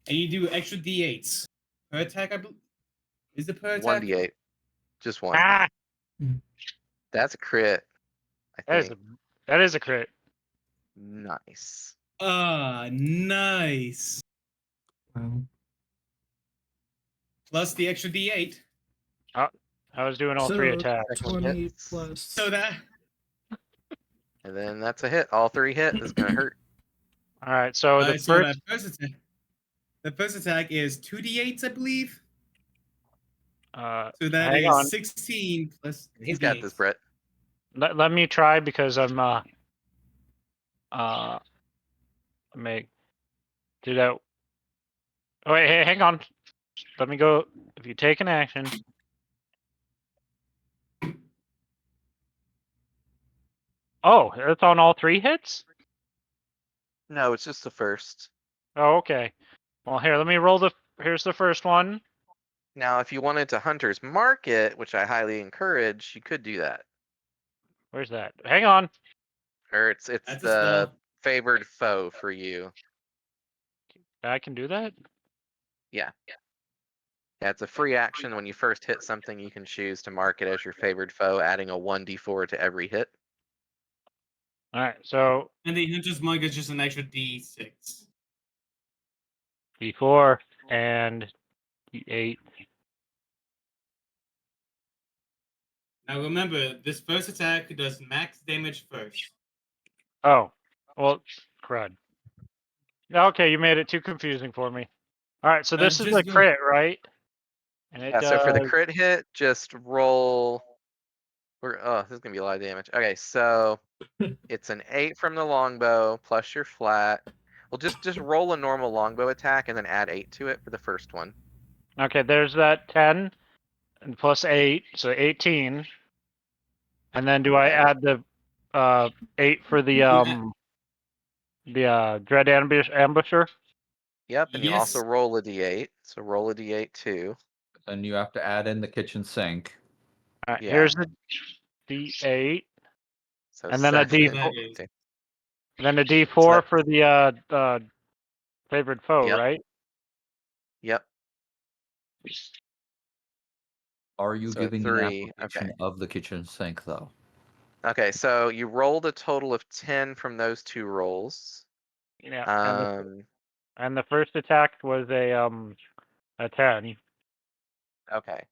and you do extra d8s per attack. I believe. Is it per attack? 1d8, just one. Ah, That's a crit. I think. that is a crit. Nice. Ah, nice. Wow. plus the extra D8. I was doing all three So, attacks. 20 hits. plus. So that And then that's a hit. All 3 hit is gonna hurt. All right, so the so first. the first attack is 2d8s, I believe. So that hang is on. 16 plus. He's got this, 2d8s. Brett. Let me try because I'm make do that. Oh wait, hey, hang on. Let me go. If you take an action. Oh, it's on all 3 hits? No, it's just the first. Oh, okay. Well, here, let me roll the. Here's the first one. Now, if you wanted to Hunter's Mark it, which I highly encourage, you could do that. Where's that? Hang on. Or it's That's a the spell. favored foe for you. I can do that? Yeah, it's a free action. When you first hit something, you can choose to mark it as your favored foe, adding a 1d4 to every hit. All right, so And the Hunter's Mark is just an extra D6. D4 and D8. Now remember, this first attack does max damage first. Oh, well, crud. Okay, you made it too confusing for me. All right, so this is Just the go- crit, right? And it Yeah, so for the does. crit hit, just roll. Oh, this is gonna be a lot of damage. Okay, so it's an 8 from the longbow plus your flat. Well, just roll a normal longbow attack and then add 8 to it for the first one. Okay, there's that 10 and plus 8, so 18. And then do I Okay. add the 8 for the dread ambusher? Yep, and you also Yes. roll a d8. So roll a d8 too. Then you have to add in the kitchen sink. All right, Yeah. here's the D8, So and then a second. That D4, is- then a D4 So that- for the favored foe, Yep. right? Yep. Are you So giving an 3, application okay. of the kitchen sink though? Okay, so you rolled a total of 10 from those 2 rolls. Yeah. And the first attack was a 10. Okay.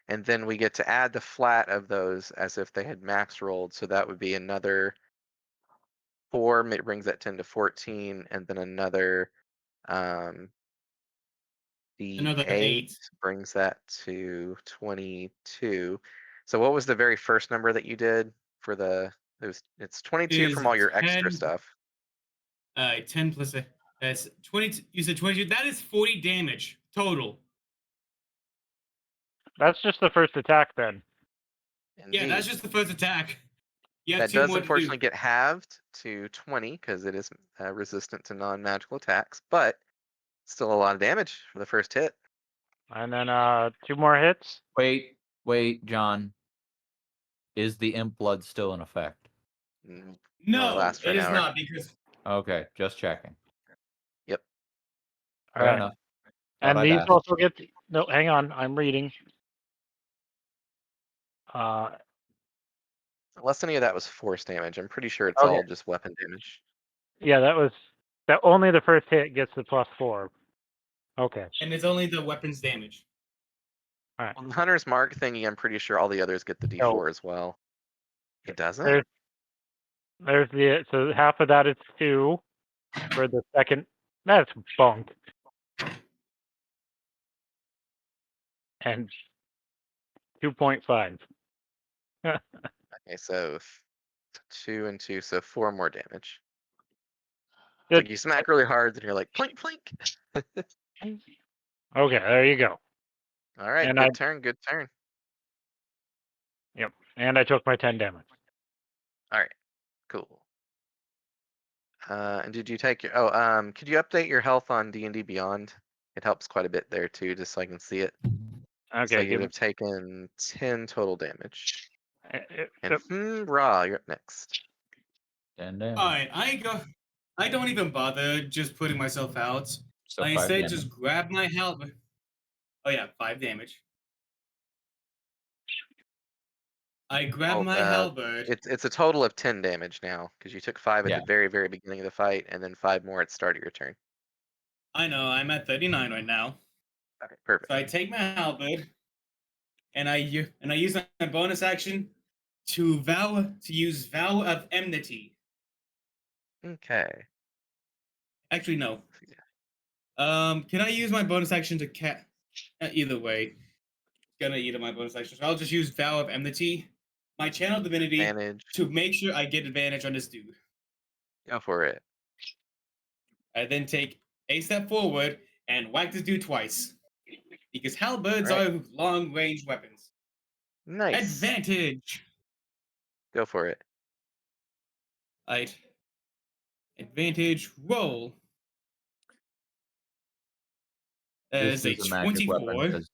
And then we get to add the flat of those as if they had max rolled. So that would be another 4, it brings that 10 to 14, and then another Another D8 8. brings that to 22. So what was the very first number that you did for it's 22 Is from all your 10 extra stuff. 10 plus a. That's 22. You said 22. That is 40 damage total. That's just the first attack then. Indeed. Yeah, that's just the first attack. You have That 2 does more to unfortunately do. get halved to 20 because it is resistant to non-magical attacks, but still a lot of damage for the first hit. And then 2 more hits. Wait, John. Is the imp blood still in effect? Only No, lasts for it an is hour. not because Okay, just checking. Yep. All Fair right. enough. And Thought I'd these ask. also get. No, hang on. I'm reading. Unless any of that was force damage, I'm pretty sure it's Okay. all just weapon damage. Yeah, that only the first hit gets the +4. Okay. and it's only the weapons damage. All right. On the Hunter's Mark thingy, I'm pretty sure all the others get the D4 So as well. It doesn't? there's so half of that is 2 for the second. That's bunk. And 2.5. Okay, so 2 and 2, so 4 more damage. Good. Like you smack really hard, and you're like, plink, plink. Okay, there you go. All right, And good turn. Yep. And I took my 10 damage. All right, cool. And did you take your? Could you update your health on D&D Beyond? It helps quite a bit there too, just so I can see it. Okay. So you'd have taken 10 total damage. And Ra, you're up next. And then. Alright, I don't even bother just putting myself out. So I 5 instead damage. just grab my halberd. Oh yeah, 5 damage. I grab my halberd. It's a total of 10 damage now because you took 5 at Yeah. the very, very beginning of the fight, and then 5 more at the start of your turn. I know, I'm at 39 right now. Okay, perfect. So I take my halberd, and I use my bonus action to use vow of enmity. Okay. Actually, no. Can I use my bonus action to either way, gonna either my bonus action. So I'll just use vow of enmity, my channel divinity, Advantage. to make sure I get advantage on this dude. Go for it. I then take a step forward and whack this dude twice. Because halberds Alright. are long range weapons. Nice. Advantage! Go for it. Alright. Advantage roll. This Is a is a magic weapon 24. because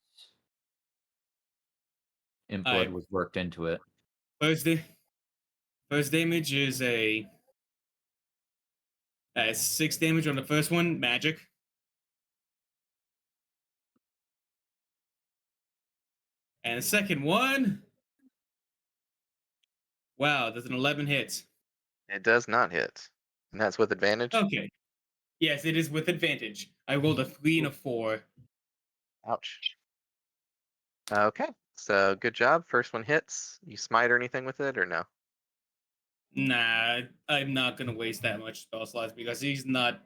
blood Alright. was worked into it. First damage is a 6 damage on the first one, magic. And the second one, wow, there's an 11 hits. It does not hit. And that's with advantage? Okay. Yes, it is with advantage. I rolled a 3 and a 4. Ouch. Okay. So good job. First one hits. You smite or anything with it or no? Nah, I'm not gonna waste that much spell slots because he's not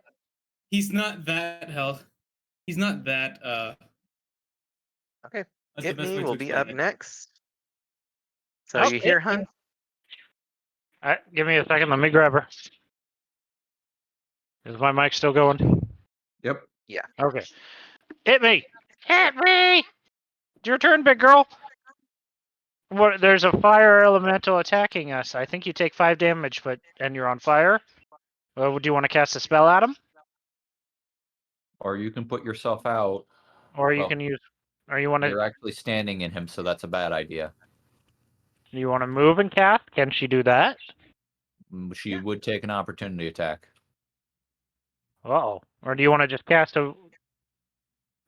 that health. He's not that Okay. that's the It best Me way to will be explain up it. next. So Oh, you hear It Me. Hun? Give me a second. Let me grab her. Is my mic still going? Yep. Yeah. Okay. Hit me! Hit me! It's your turn, big girl. What? There's a fire elemental attacking us. I think you take 5 damage, and you're on fire. Do you want to cast a spell at him, Or you can put yourself out. or you Well, can use, or you want You're to? actually standing in him, so that's a bad idea. Do you want to move and cast? Can she do that? She would take an opportunity attack. Uh-oh. Or do you want to just cast a?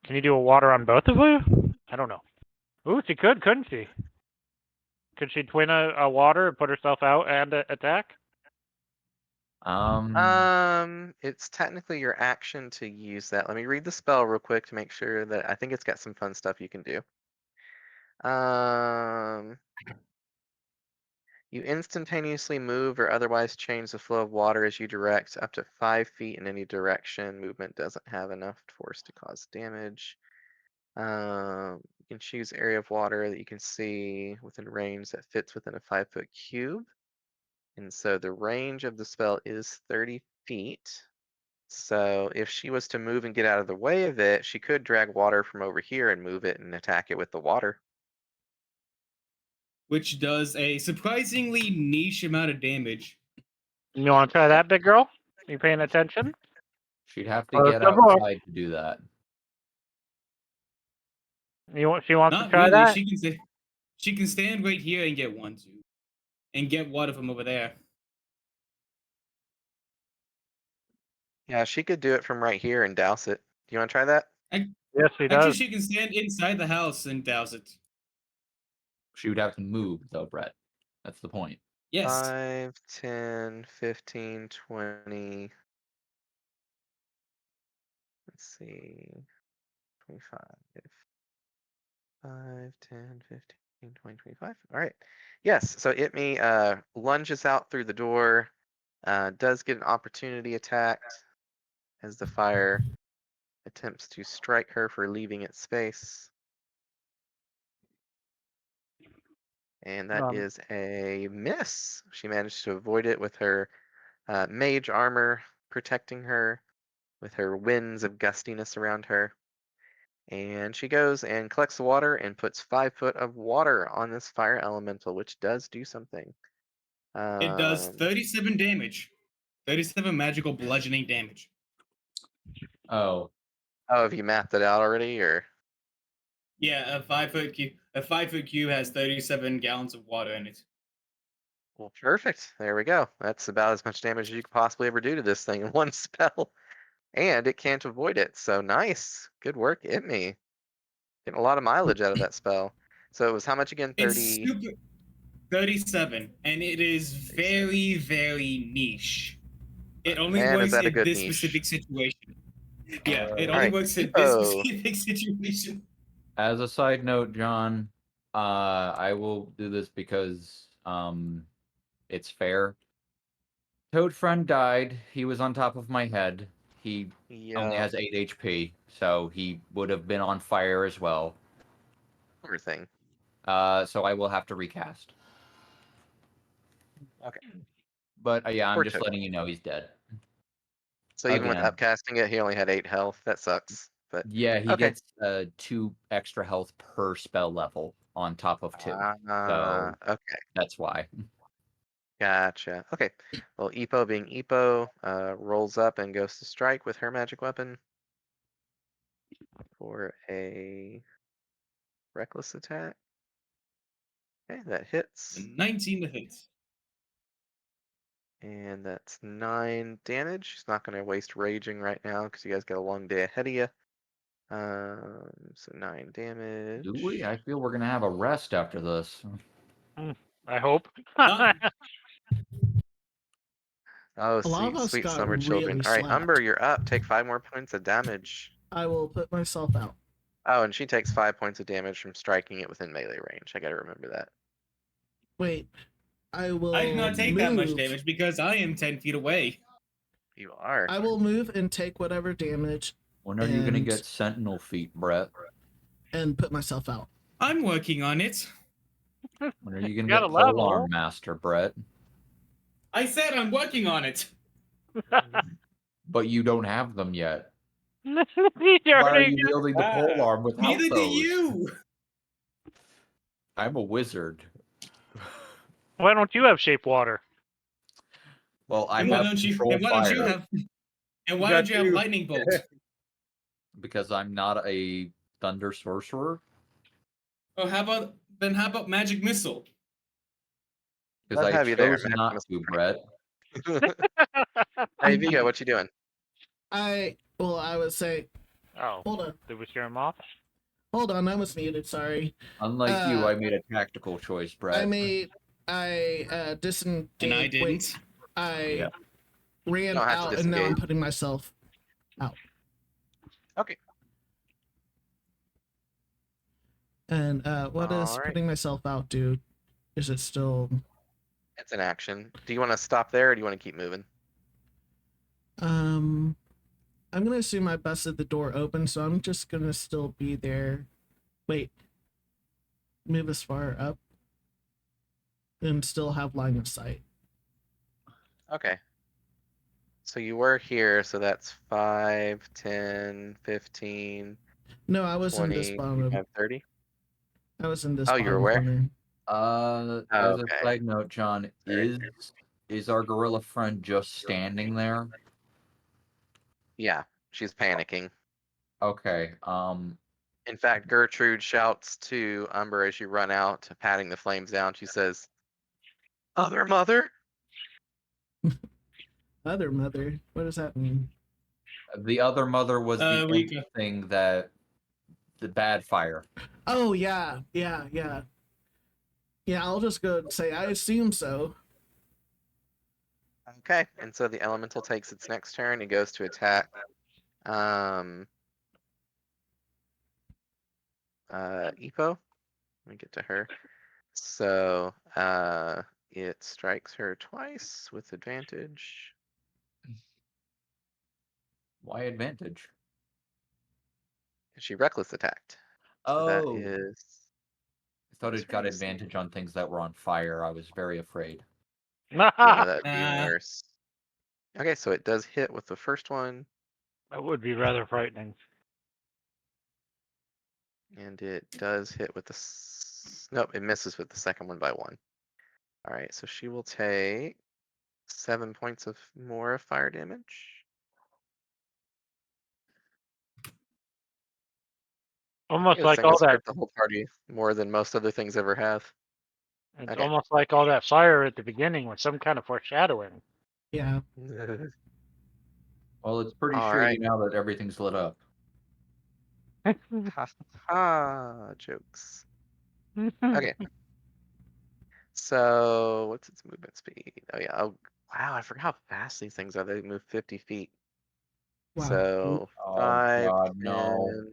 Can you do a water on both of you? I don't know. Ooh, she could, couldn't she? Could she twin a water and put herself out and attack? It's technically your action to use that. Let me read the spell real quick to make sure that I think it's got some fun stuff you can do. You instantaneously move or otherwise change the flow of water as you direct up to 5 feet in any direction. Movement doesn't have enough force to cause damage. You can choose area of water that you can see within range that fits within a 5-foot cube. And so the range of the spell is 30 feet. So if she was to move and get out of the way of it, she could drag water from over here and move it and attack it with the water. Which does a surprisingly niche amount of damage. You want to try that, big girl? Are you paying attention? She'd have to Close get the book. outside to do that. She wants to Not try really. that? She can stand right here and get 1, 2, and get water from over there. Yeah, she could do it from right here and douse it. Do you want to try that? Yes, she Actually, does. she can stand inside the house and douse it. She would have to move, though, Brett. That's the point. Yes. 5, 10, 15, 20. Let's see. 25. 5, 10, 15, 20, 25. All right. Yes, so Me lunges out through the door, does get an opportunity attacked as the fire attempts to strike her for leaving its space. And that is a miss. She managed to avoid it with her mage armor protecting her, with her winds of gustiness around her. And she goes and collects the water and puts 5 foot of water on this fire elemental, which does do something. It does 37 damage. 37 magical bludgeoning damage. Oh. Oh, have you mapped it out already, or? Yeah, a 5-foot cube. A 5-foot cube has 37 gallons of water in it. Well, perfect. There we go. That's about as much damage as you could possibly ever do to this thing in one spell. And it can't avoid it. So nice. Good work, Me. Getting a lot of mileage out of that spell. So it was how much again? 30. It's super 37, and it is very, very niche. It only Man, is works that a in good this niche. specific situation. Yeah, it only Alright, works in this Epo. specific situation. As a side note, John, I will do this because it's fair. Toad friend died. He was on top of my head. He only Yeah, has 8 HP, so he would have been on fire as well. poor thing. So I will have to recast. Okay. But yeah, I'm Poor just Toad. letting you know he's dead. So even with Again. upcasting it, he only had 8 health. That sucks. But Yeah, he okay. gets 2 extra health per spell level on top of 2. So Okay. that's why. Gotcha. Okay. Well, Epo being Epo, rolls up and goes to strike with her magic weapon for a reckless attack. Okay, that hits. 19 to hit. And that's 9 damage. She's not going to waste raging right now because you guys got a long day ahead of you. So 9 damage. Do we? I feel we're gonna have a rest after this. I hope. Huh? Oh, A lot of sweet, us sweet got summer children. really All right, Umber, slapped. you're up. Take 5 more points of damage. I will put myself out. Oh, and she takes 5 points of damage from striking it within melee range. I gotta remember that. Wait, I will I do not take that much move. damage because I am 10 feet away. You are. I will move and take whatever damage When are you gonna And- get sentinel feet, Brett? and put myself out. I'm working on it. When are you gonna Got get a level. polearm master, Brett? I said I'm working on it. But you don't have them yet. You Why are already- you wielding the polearm without Neither do those? you. I'm a wizard. Why don't you have shape water? Well, I And why have don't you? control And why don't you fire have? And why got don't you have you. lightning bolt? because I'm not a thunder sorcerer. Oh, how about magic missile? Because I'd I have you there, chose Magic not Missile. to, Brett. Hey, Vigo, what you doing? I would say, Oh, hold on, did we scare him off? I was muted. Sorry. Unlike you, Uh, I made a tactical choice, Brett. I disengaged. And I Wait, didn't. I Yeah. ran don't have to out, and now I'm disengage. putting myself out. Okay. And what does Alright. putting myself out do? Is it still? It's an action. Do you want to stop there or do you want to keep moving? I'm gonna assume I busted the door open, so I'm just gonna still be there. Wait, move as far up, and still have line of sight. Okay. So you were here, so that's 5, 10, 15, No, I was in this 20, bottom. 25, 30. I was in this. Oh, you were bottom where? corner. As Okay. a side note, John, is our gorilla friend just standing there? Yeah, she's panicking. Okay. In fact, Gertrude shouts to Umber as you run out, patting the flames down. She says, "Other mother?" Other mother. What does that mean? The other mother was the Rika. thing that the bad fire. Oh yeah. Yeah, I'll just go and say I assume so. Okay, and so the elemental takes its next turn. It goes to attack. Epo. Let me get to her. So, it strikes her twice with advantage. Why advantage? She reckless attacked. So that Oh, is. I thought that's it got very easy. advantage on things that were on fire. I was very afraid. Yeah, no, that would be even Nah. worse. Okay, so it does hit with the first one, That would be rather frightening. and it does hit with the. Nope, it misses with the second one by 1. All right, so she will take 7 points of more of fire damage. Almost This like thing all will that. hurt the whole party more than most other things ever have. It's Okay. almost like all that fire at the beginning was some kind of foreshadowing. Yeah. Well, it's pretty All shady right. now that everything's lit up. Ha ha, jokes. Okay. So what's its movement speed? Oh yeah. Oh wow, I forgot how fast these things are. They move 50 feet. Wow. So 5, God, no. 10,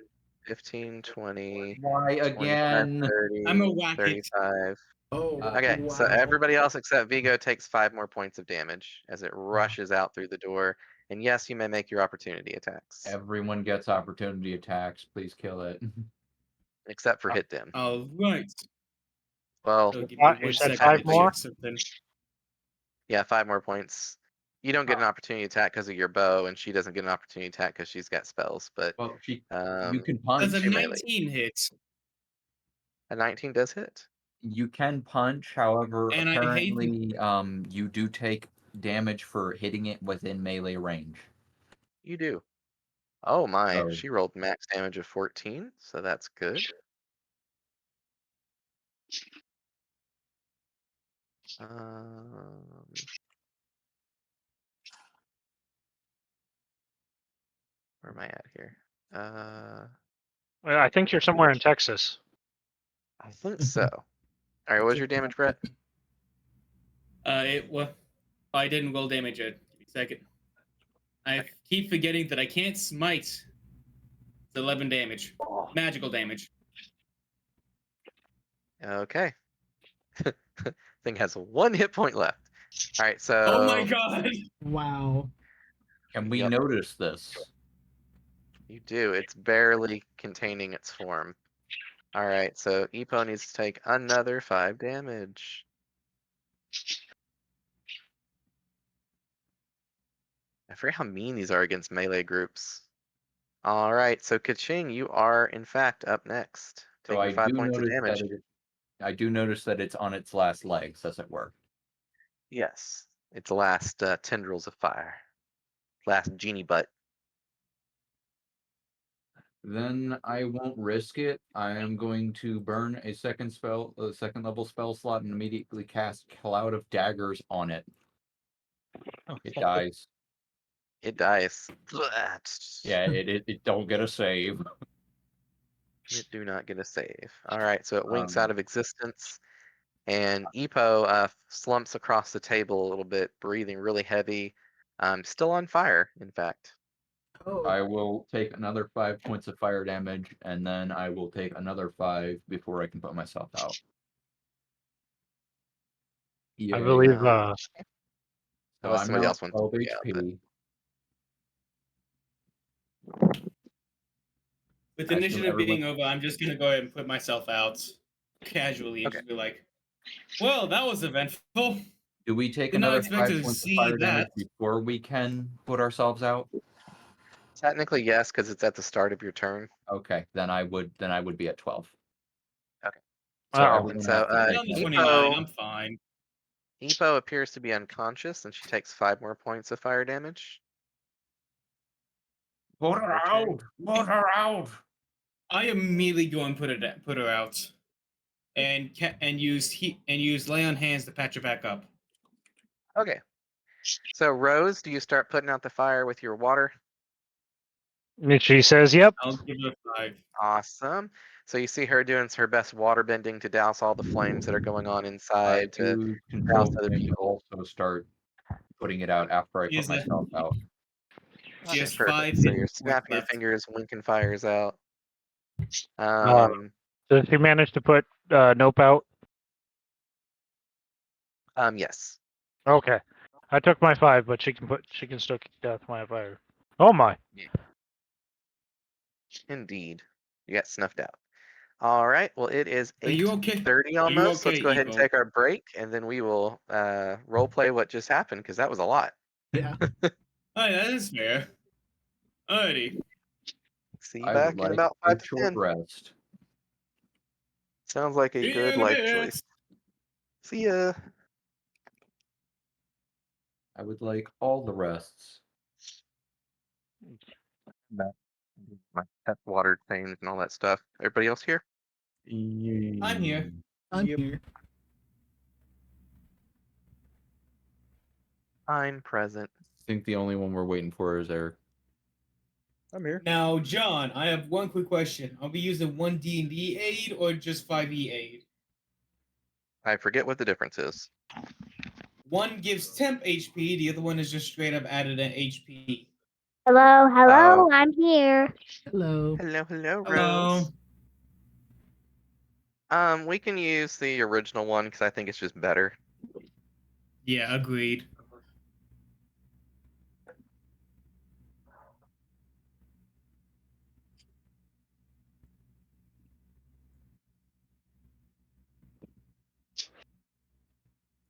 15, 20, Why 25, again? 30, I'm a whack it. 35. Oh, Okay, wow. so everybody else except Vigo takes 5 more points of damage as it rushes out through the door. And yes, you may make your opportunity attacks, Everyone gets opportunity attacks. Please kill it. except for hit them. All right. Well, So give me You 1 said second 5 to more? check something. yeah, 5 more points. You don't get an opportunity attack because of your bow, and she doesn't get an opportunity attack because she's got spells. But Well, you um, can Does punch. a Two melee. 19 hit? a 19 does hit. You can punch. However, And I hate the- apparently, you do take damage for hitting it within melee range. You do. Oh my, Oh. she rolled max damage of 14, so that's good. Um, where am I at here? Well, I think you're somewhere in Texas. I think so. All right, what was your damage, Brett? I didn't roll damage yet. Give me a second. I keep forgetting that I can't smite. It's 11 damage. Magical damage. Okay. Thing has 1 hit point left. All right, so. Oh my god! Wow. Can we Yep. notice this? You do. It's barely containing its form. All right, so Epo needs to take another 5 damage. I forget how mean these are against melee groups. All right, so Kaching, you are in fact up next. Take So your I 5 do points of notice damage. that I do notice that it's on its last legs, as it were. Yes, its last tendrils of fire. Last genie butt. Then I won't risk it. I am going to burn a second level spell slot, and immediately cast Cloud of Daggers on it. It dies. It dies. Yeah, it don't get a save. It do not get a save. All right, so it winks Um, out of existence, and Epo slumps across the table a little bit, breathing really heavy. Still on fire, in fact. Oh, I will take another 5 points of fire damage, and then I will take another 5 before I can put myself out. I Yay. believe So So I'm somebody now else wants 12 to be out, but HP. With I assume initiative being everyone- over, I'm just gonna go ahead and put myself out casually and Okay. just be like, well, that was eventful. Do we take Did not another expect 5 to points of see fire damage that. before we can put ourselves out? technically yes, because it's at the start of your turn. Okay, then I would be at 12. So Uh-oh. everyone So, has to I'm take down to that. 29. I'm fine. Epo appears to be unconscious, and she takes 5 more points of fire damage. Put her out! Put her out! I immediately go and put her out, and use lay on hands to patch her back up. Okay. So Rose, do you start putting out the fire with your water? And she says, "Yep." I'll give her 5. Awesome. So you see her doing her best water bending to douse all the flames that are going on I inside, to do douse control other and people. also start putting it out after I put Is that- myself out. She has Perfect. 5 So hit you're points snapping your left. fingers, winking fires out. Does she manage to put Nope out? Yes. Okay. I took my 5, but she can still kick death my fire. Oh my. Indeed. You got snuffed out. All right. Well, it is Are you okay? 8:30 Are you almost. Let's okay, go ahead and Epo? take our break, and then we will role play what just happened, because that was a lot. yeah. Alright, that is fair. Alrighty. See you I back would in like about a 5 to short 10. rest. Sounds like a See you good in a life bit. choice. See ya. I would like all the rests. My pet water changed and all that stuff. Everybody else here? I'm here. I'm Yep. here. I'm present. I think the only one we're waiting for is Eric. I'm here. Now, John, I have one quick question. Are we using one D&D aid or just 5e aid? I forget what the difference is. One gives temp HP, the other one is just straight up added an HP. Hello, hello, Oh. I'm here. Hello. Hello, Hello. Rose. We can use the original one because I think it's just better. Yeah, agreed.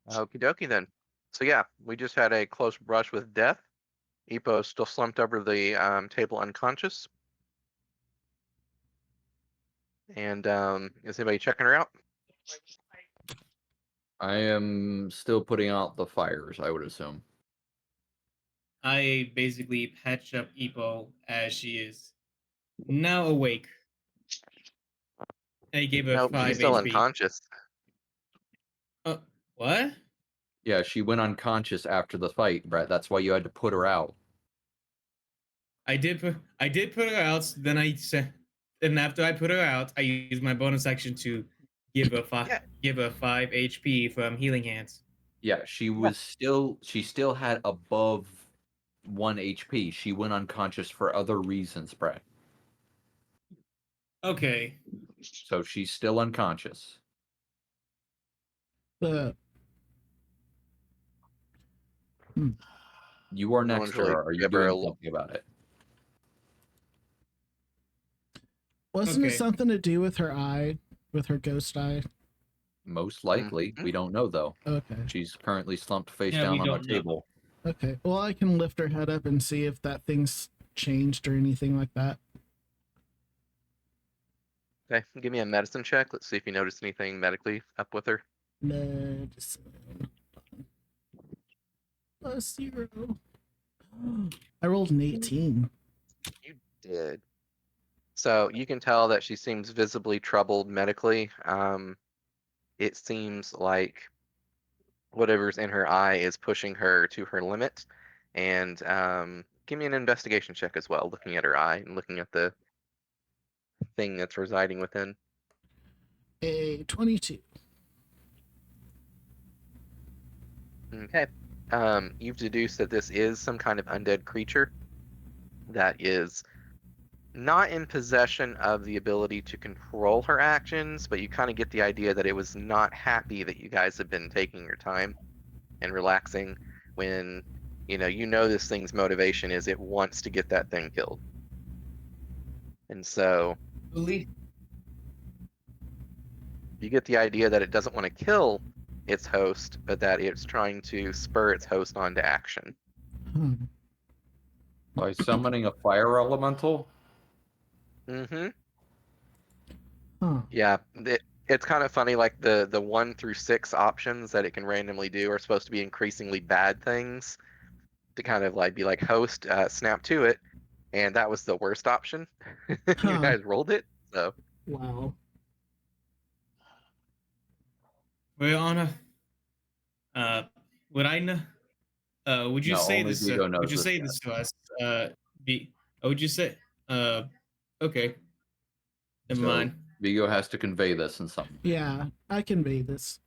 Okie dokie then. So yeah, we just had a close brush with death. Epo is still slumped over the table unconscious. And is anybody checking her out? I am still putting out the fires, I would assume. I basically patch up Epo as she is now awake. I gave her Nope, 5 she's still HP. unconscious. What? Yeah, she went unconscious after the fight, Brett. That's why you had to put her out. I did put her out. Then I said, and after I put her out, I used my bonus action to give her Yeah. 5 HP from healing hands. Yeah, she still had above 1 HP. She went unconscious for other reasons, Brett. Okay. So she's still unconscious. You are No next one's to really her. Are you give her doing a something about it? Wasn't it Okay. something to do with her eye, with her ghost eye? Most likely. Mhm. We don't know, though. Okay. She's currently slumped face Yeah, we down on a don't know. table. Okay. Well, I can lift her head up and see if that thing's changed or anything like that. Okay, give me a medicine check. Let's see if you notice anything medically up with her. Medicine. +0. I rolled an 18. You did. So you can tell that she seems visibly troubled medically. It seems like whatever's in her eye is pushing her to her limit. And give me an investigation check as well, looking at her eye and looking at the thing that's residing within. A 22. Okay. You've deduced that this is some kind of undead creature that is not in possession of the ability to control her actions, but you kind of get the idea that it was not happy that you guys have been taking your time and relaxing when you know this thing's motivation is it wants to get that thing killed. And so Really? you get the idea that it doesn't want to kill its host, but that it's trying to spur its host on to action. Huh. By summoning a fire elemental? Mm-hmm. Huh. Yeah, it's kind of funny. Like the 1 through 6 options that it can randomly do are supposed to be increasingly bad things to kind of like be like host, snap to it, and that was the worst option. You Huh. guys rolled it, so Wow. We're on a. Would I know? Would you No, say only this? Vigo knows Would you this say yet. this to us? Would you say? Okay. Never So mind. Vigo has to convey this in some. Yeah, I convey this.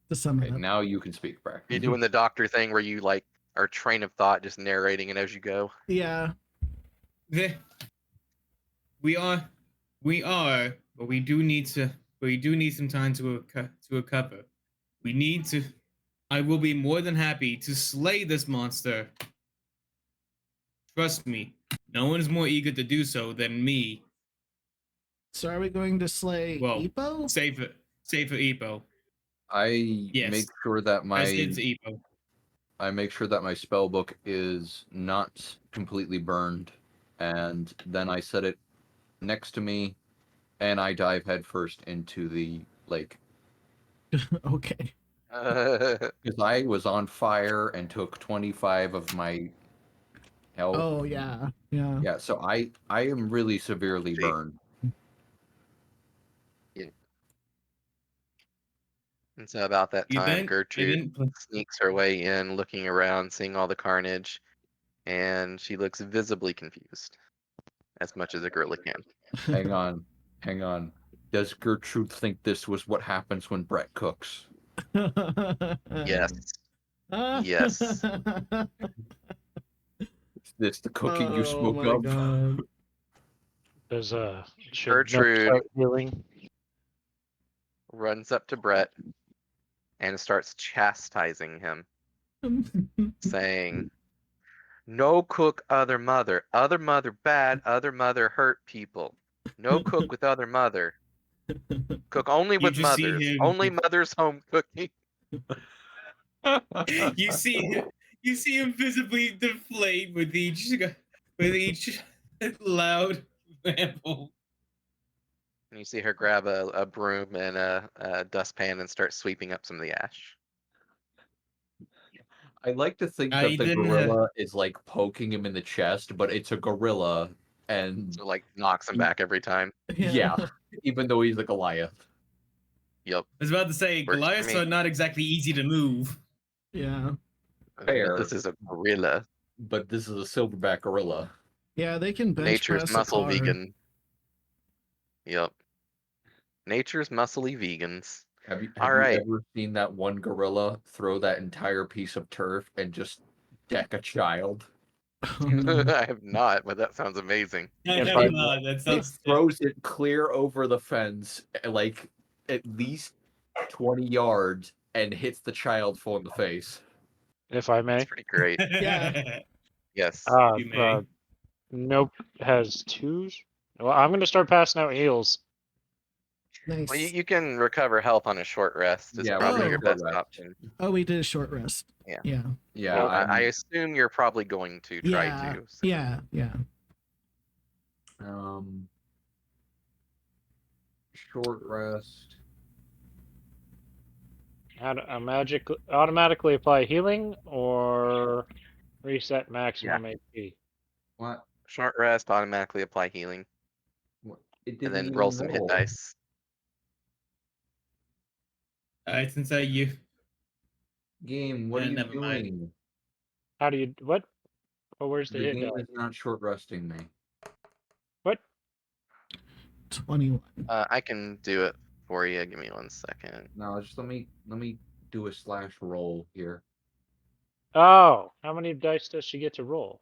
To sum it Okay, up. now you can speak, Brack. you're doing the doctor thing where you like are train of thought, just narrating it as you go. Yeah. We are, but we do need to. We do need some time to recover. We need to. I will be more than happy to slay this monster. Trust me, no one is more eager to do so than me. So are we going to slay Well, Epo? save for Epo. I Yes. make sure that I my saved Epo. I make sure that my spell book is not completely burned, and then I set it next to me, and I dive headfirst into the lake. Okay. Because I was on fire and took 25 of my health. Oh yeah. Yeah. Yeah, so I am really severely See. burned. And so about that You time, then, Gertrude sneaks her way in, looking around, seeing all the carnage, and she looks visibly confused, as much as a girl can. Hang on. Does Gertrude think this was what happens when Brett cooks? Yes. Yes. this the cooking you Oh spoke my of? god. Does should Nope Gertrude start healing? runs up to Brett and starts chastising him, saying, "No cook other mother bad, other mother hurt people. No cook with other mother. Cook only You with just see mothers. him. Only mother's home cooking." You see him visibly deflate with each loud ramble. And you see her grab a broom and a dustpan and start sweeping up some of the ash. I like to think I that the didn't have- gorilla is like poking him in the chest, but it's a gorilla, and So like knocks him back every time. yeah, even though he's a Goliath. Yep. I was about to say Works for Goliaths me. are not exactly easy to move. Yeah. Fair. This is a gorilla. But this is a silverback gorilla. Yeah, they can bench Nature's press muscle a car. vegan. Yep. Nature's muscly vegans. Have you Alright. ever seen that one gorilla throw that entire piece of turf and just deck a child? Oh, no. I have not, but that sounds amazing. I If have I- not. That He sounds throws it clear over the fence, like at least 20 yards, and hits the child full in the face. If I may. It's pretty great. Yeah. Yes. You may. Nope has twos. Well, I'm gonna start passing out heals. Nice. Well, you can recover health on a short rest. Is Yeah, probably we your can best rest. option. Oh, we did a short rest. Yeah. Yeah. Yeah, Well, I assume you're probably going to try Yeah. to. So. Yeah. Yeah. Short rest. How to automatically apply healing or reset maximum HP? What? Short rest, automatically apply healing, It and didn't then even roll some hit dice. Alright, since you Game, what are you never mind. doing? How do you what? Oh, where's the The hit game die? is not short resting me. What? 21. I can do it for you. Give me 1 second. No, just let me do a slash roll here. Oh, how many dice does she get to roll?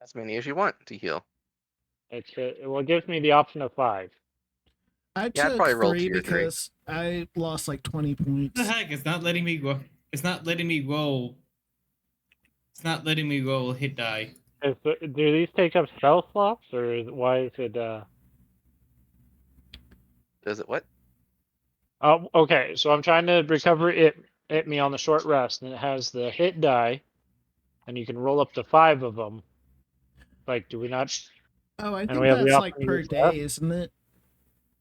As many as you want to heal. It's well, it gives me the option of 5. I Yeah, I'd took probably roll 3 2 or 3. because I lost like 20 points. What the heck? It's not letting me go. It's not letting me roll. It's not letting me roll hit die. Do these take up spell slots, or why is it? Does it what? Oh, okay. So I'm trying to recover it me on the short rest, and it has the hit die, and you can roll up to 5 of them. Like, do we not? Oh, I And think we have the that's like option to per use that? day, isn't it?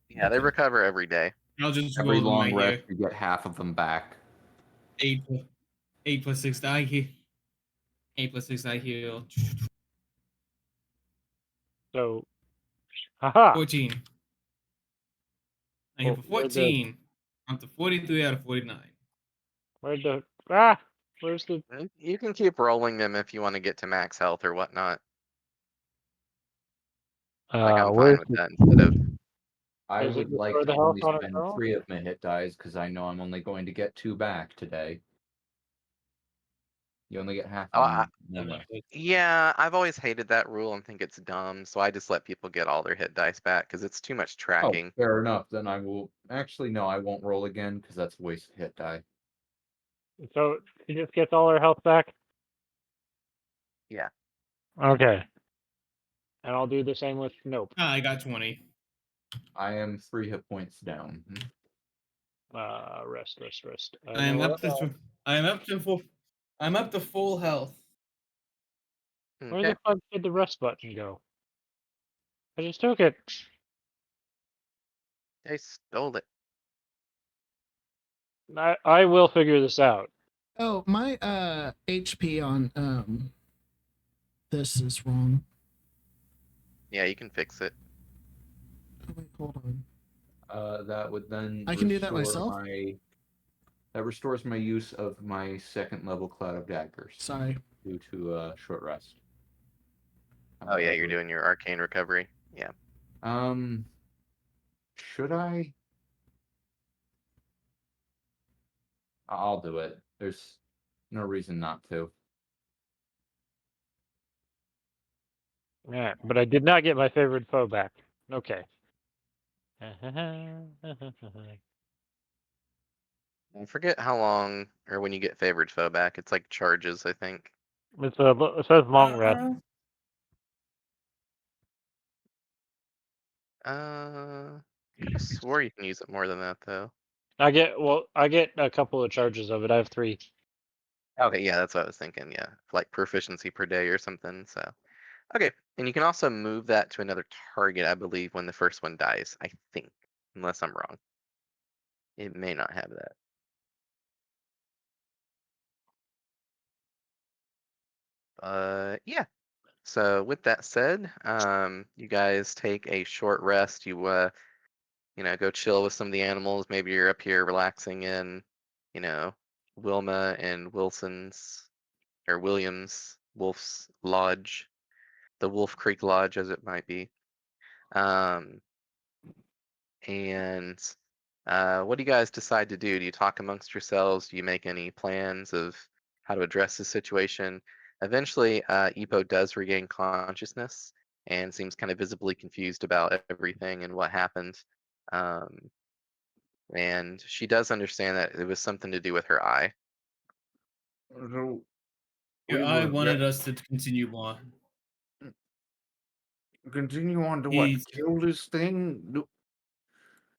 Yeah, they recover every day. I'll just Every roll them long right rest, you get half of them back. here. 8 plus 6 die heal. 8 plus 6 die heal. So, haha. 14. I heal for Where'd the- 14. I'm to 43 out of 49. Where's the Where's the? You can keep rolling them if you want to get to max health or whatnot. Like I'm fine Where's with that instead of. I Does it would like restore to the health only on its spend own? 3 of my hit dice because I know I'm only going to get 2 back today. You only get half Oh, of them. Yeah, I've always hated that rule and think it's dumb, so I just let people get all their hit dice back because it's too much Oh, tracking. fair enough. Then I will. Actually, no, I won't roll again because that's a waste of hit die. So she just gets all her health back. Yeah. Okay. And I'll do the same with nope. Ah, I got 20. I am 3 hit points down. Rest. I am up to full. I'm up to full health. Where Okay. the fuck did the rest button go? I just took it. They stole it. I will figure this out. Oh, my HP on this is wrong. Yeah, you can fix it. Oh, wait, hold on. That would then. I can do that restore myself? That restores my use of my 2nd level Cloud of Daggers Sorry. due to short rest. Oh yeah, you're doing your arcane recovery. Yeah. Should I? I'll do it. There's no reason not to. Yeah, but I did not get my favorite foe back. Okay. I forget how long or when you get favored foe back. It's like charges, I think. It says long rest. Could have swore you can use it more than that though. I get a couple of charges of it. I have 3. Okay, yeah, that's what I was thinking. Yeah, like proficiency per day or something. So, okay, and you can also move that to another target, I believe, when the first one dies. I think, unless I'm wrong. It may not have that. Yeah. So with that said, you guys take a short rest. You know, go chill with some of the animals. Maybe you're up here relaxing in, you know, Wilma and Wilson's or Williams Wolf's Lodge, the Wolf Creek Lodge, as it might be. Um, and what do you guys decide to do? Do you talk amongst yourselves? Do you make any plans of how to address the situation? Eventually, Ipo does regain consciousness and seems kind of visibly confused about everything and what happened. Um, and she does understand that it was something to do with her eye. So Yeah, we I were wanted us to continue on. continue on to what? He's- Kill this thing?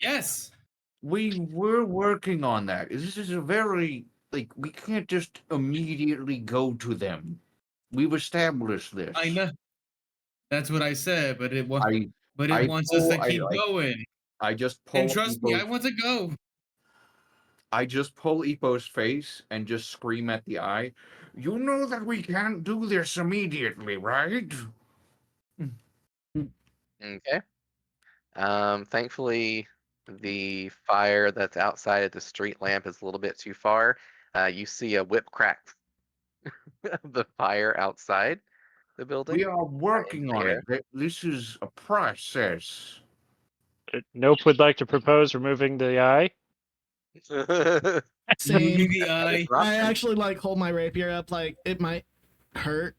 Yes. We were working on that. This is a very like we can't just immediately go to them. We've established this. I know. That's what I said, but it I wants us to pull- I, keep like, going. I just pull. And trust me, I Ipo's- want to go. I just pull Ipo's face and just scream at the eye. You know that we can't do this immediately, right? Okay. Thankfully, the fire that's outside at the street lamp is a little bit too far. You see a whip crack of the fire outside the building. We are working on Yeah. it. This is a process. Nope would like to propose removing the eye. Same. Moving the eye. I actually like hold my rapier up like it might hurt.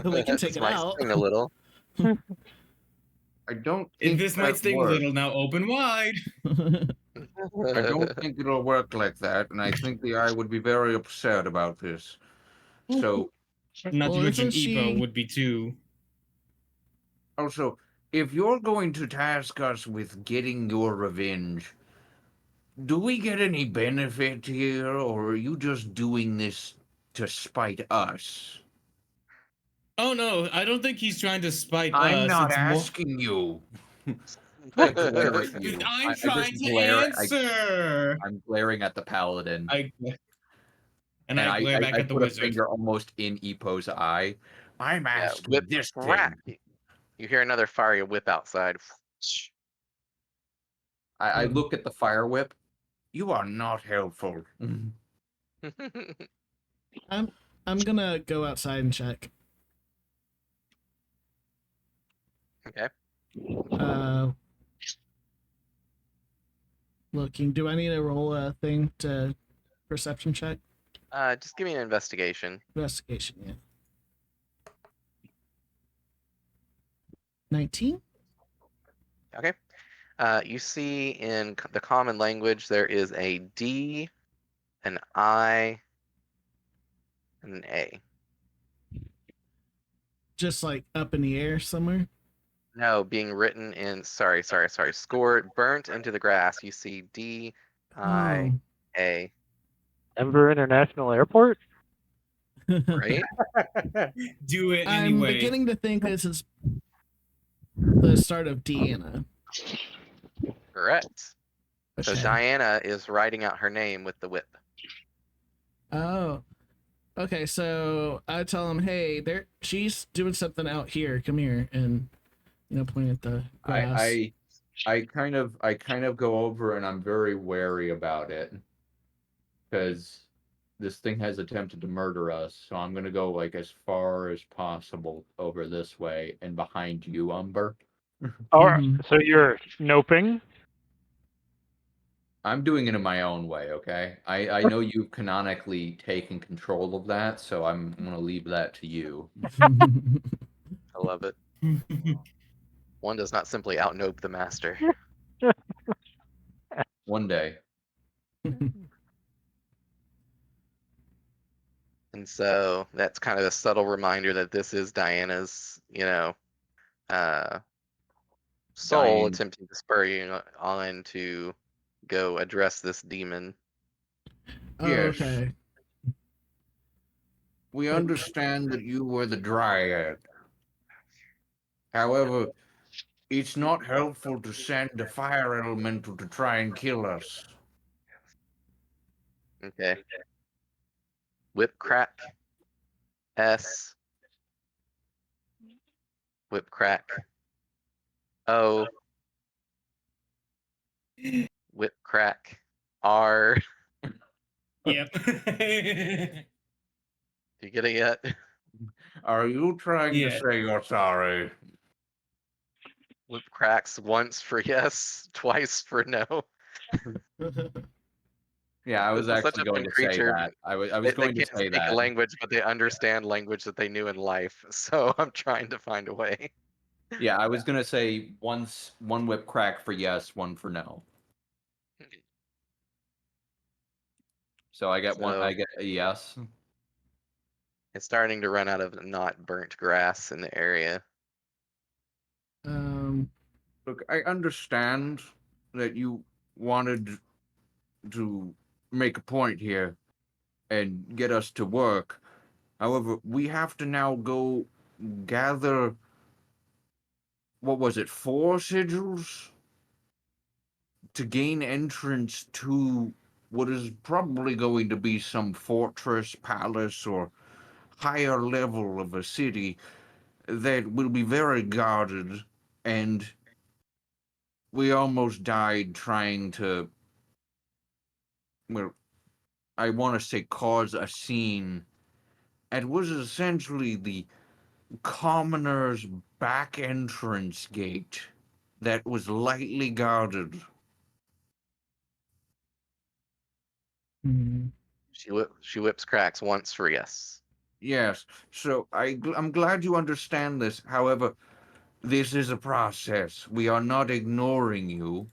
We can take it Might out. sting a little. I don't think This might that sting a works. little. Now open wide. I don't think it'll work like that, and I think the eye would be very upset about this. So, Not Well, to mention isn't Epo she- would be too. also, if you're going to task us with getting your revenge, do we get any benefit here, or are you just doing this to spite us? Oh no, I don't think he's trying to spite I'm us. not It's more- asking you. I glare at you. I'm I just trying to glare- answer. I'm glaring at the paladin. I glare back I at the put a wizard. finger almost in Ipo's eye. I'm Yeah, asking whip this crack. thing. You hear another fiery whip outside. I look at the fire whip. You are not helpful. I'm gonna go outside and check. Okay. Looking. Do I need to roll a thing to perception check? Just give me an investigation. Investigation, yeah. 19? Okay. You see in the common language there is a D, an I, and an A. Just like up in the air somewhere? No, being written in scored burnt into the grass. You see D, I, Oh. A. Denver International Airport? Right? Do it I'm anyway. beginning to think this is the start of Deanna. Correct. So Okay. Diana is writing out her name with the whip. Oh. Okay, so I tell him, hey, she's doing something out here. Come here, and point at the grass. I kind of go over and I'm very wary about it because this thing has attempted to murder us. So I'm gonna go like as far as possible over this way and behind you, Umber. Alright, so you're noping? I'm doing it in my own way, okay? I know you've canonically taken control of that, so I'm gonna leave that to you. I love it. One does not simply outnope the master. One day. And so that's kind of a subtle reminder that this is Diana's, soul Dying. attempting to spur you on to go address this demon. Oh, Yes. okay. We understand that you were the Dryad. However, it's not helpful to send a fire elemental to try and kill us. Okay. Whip crack. S. Whip crack. O. Whip crack. R. Yep. You get it yet? Are you trying to Yeah. say you're sorry? Whip cracks once for yes, twice for no. Yeah, I was This is such actually a going fun to creature. say that. I was They going to can't say speak a that. language, but they understand language that they knew in life. So I'm trying to find a way. Yeah, I was gonna say one whip crack for yes, one for no. So I get one. So I get a yes. it's starting to run out of not burnt grass in the area. Look, I understand that you wanted to make a point here and get us to work. However, we have to now go gather, what was it, 4 sigils? To gain entrance to what is probably going to be some fortress, palace, or higher level of a city that will be very guarded, and we almost died trying to, well, I want to say cause a scene. It was essentially the commoner's back entrance gate that was lightly guarded. Mhm. She whips cracks once for yes. Yes, so I'm glad you understand this. However, this is a process. We are not ignoring you.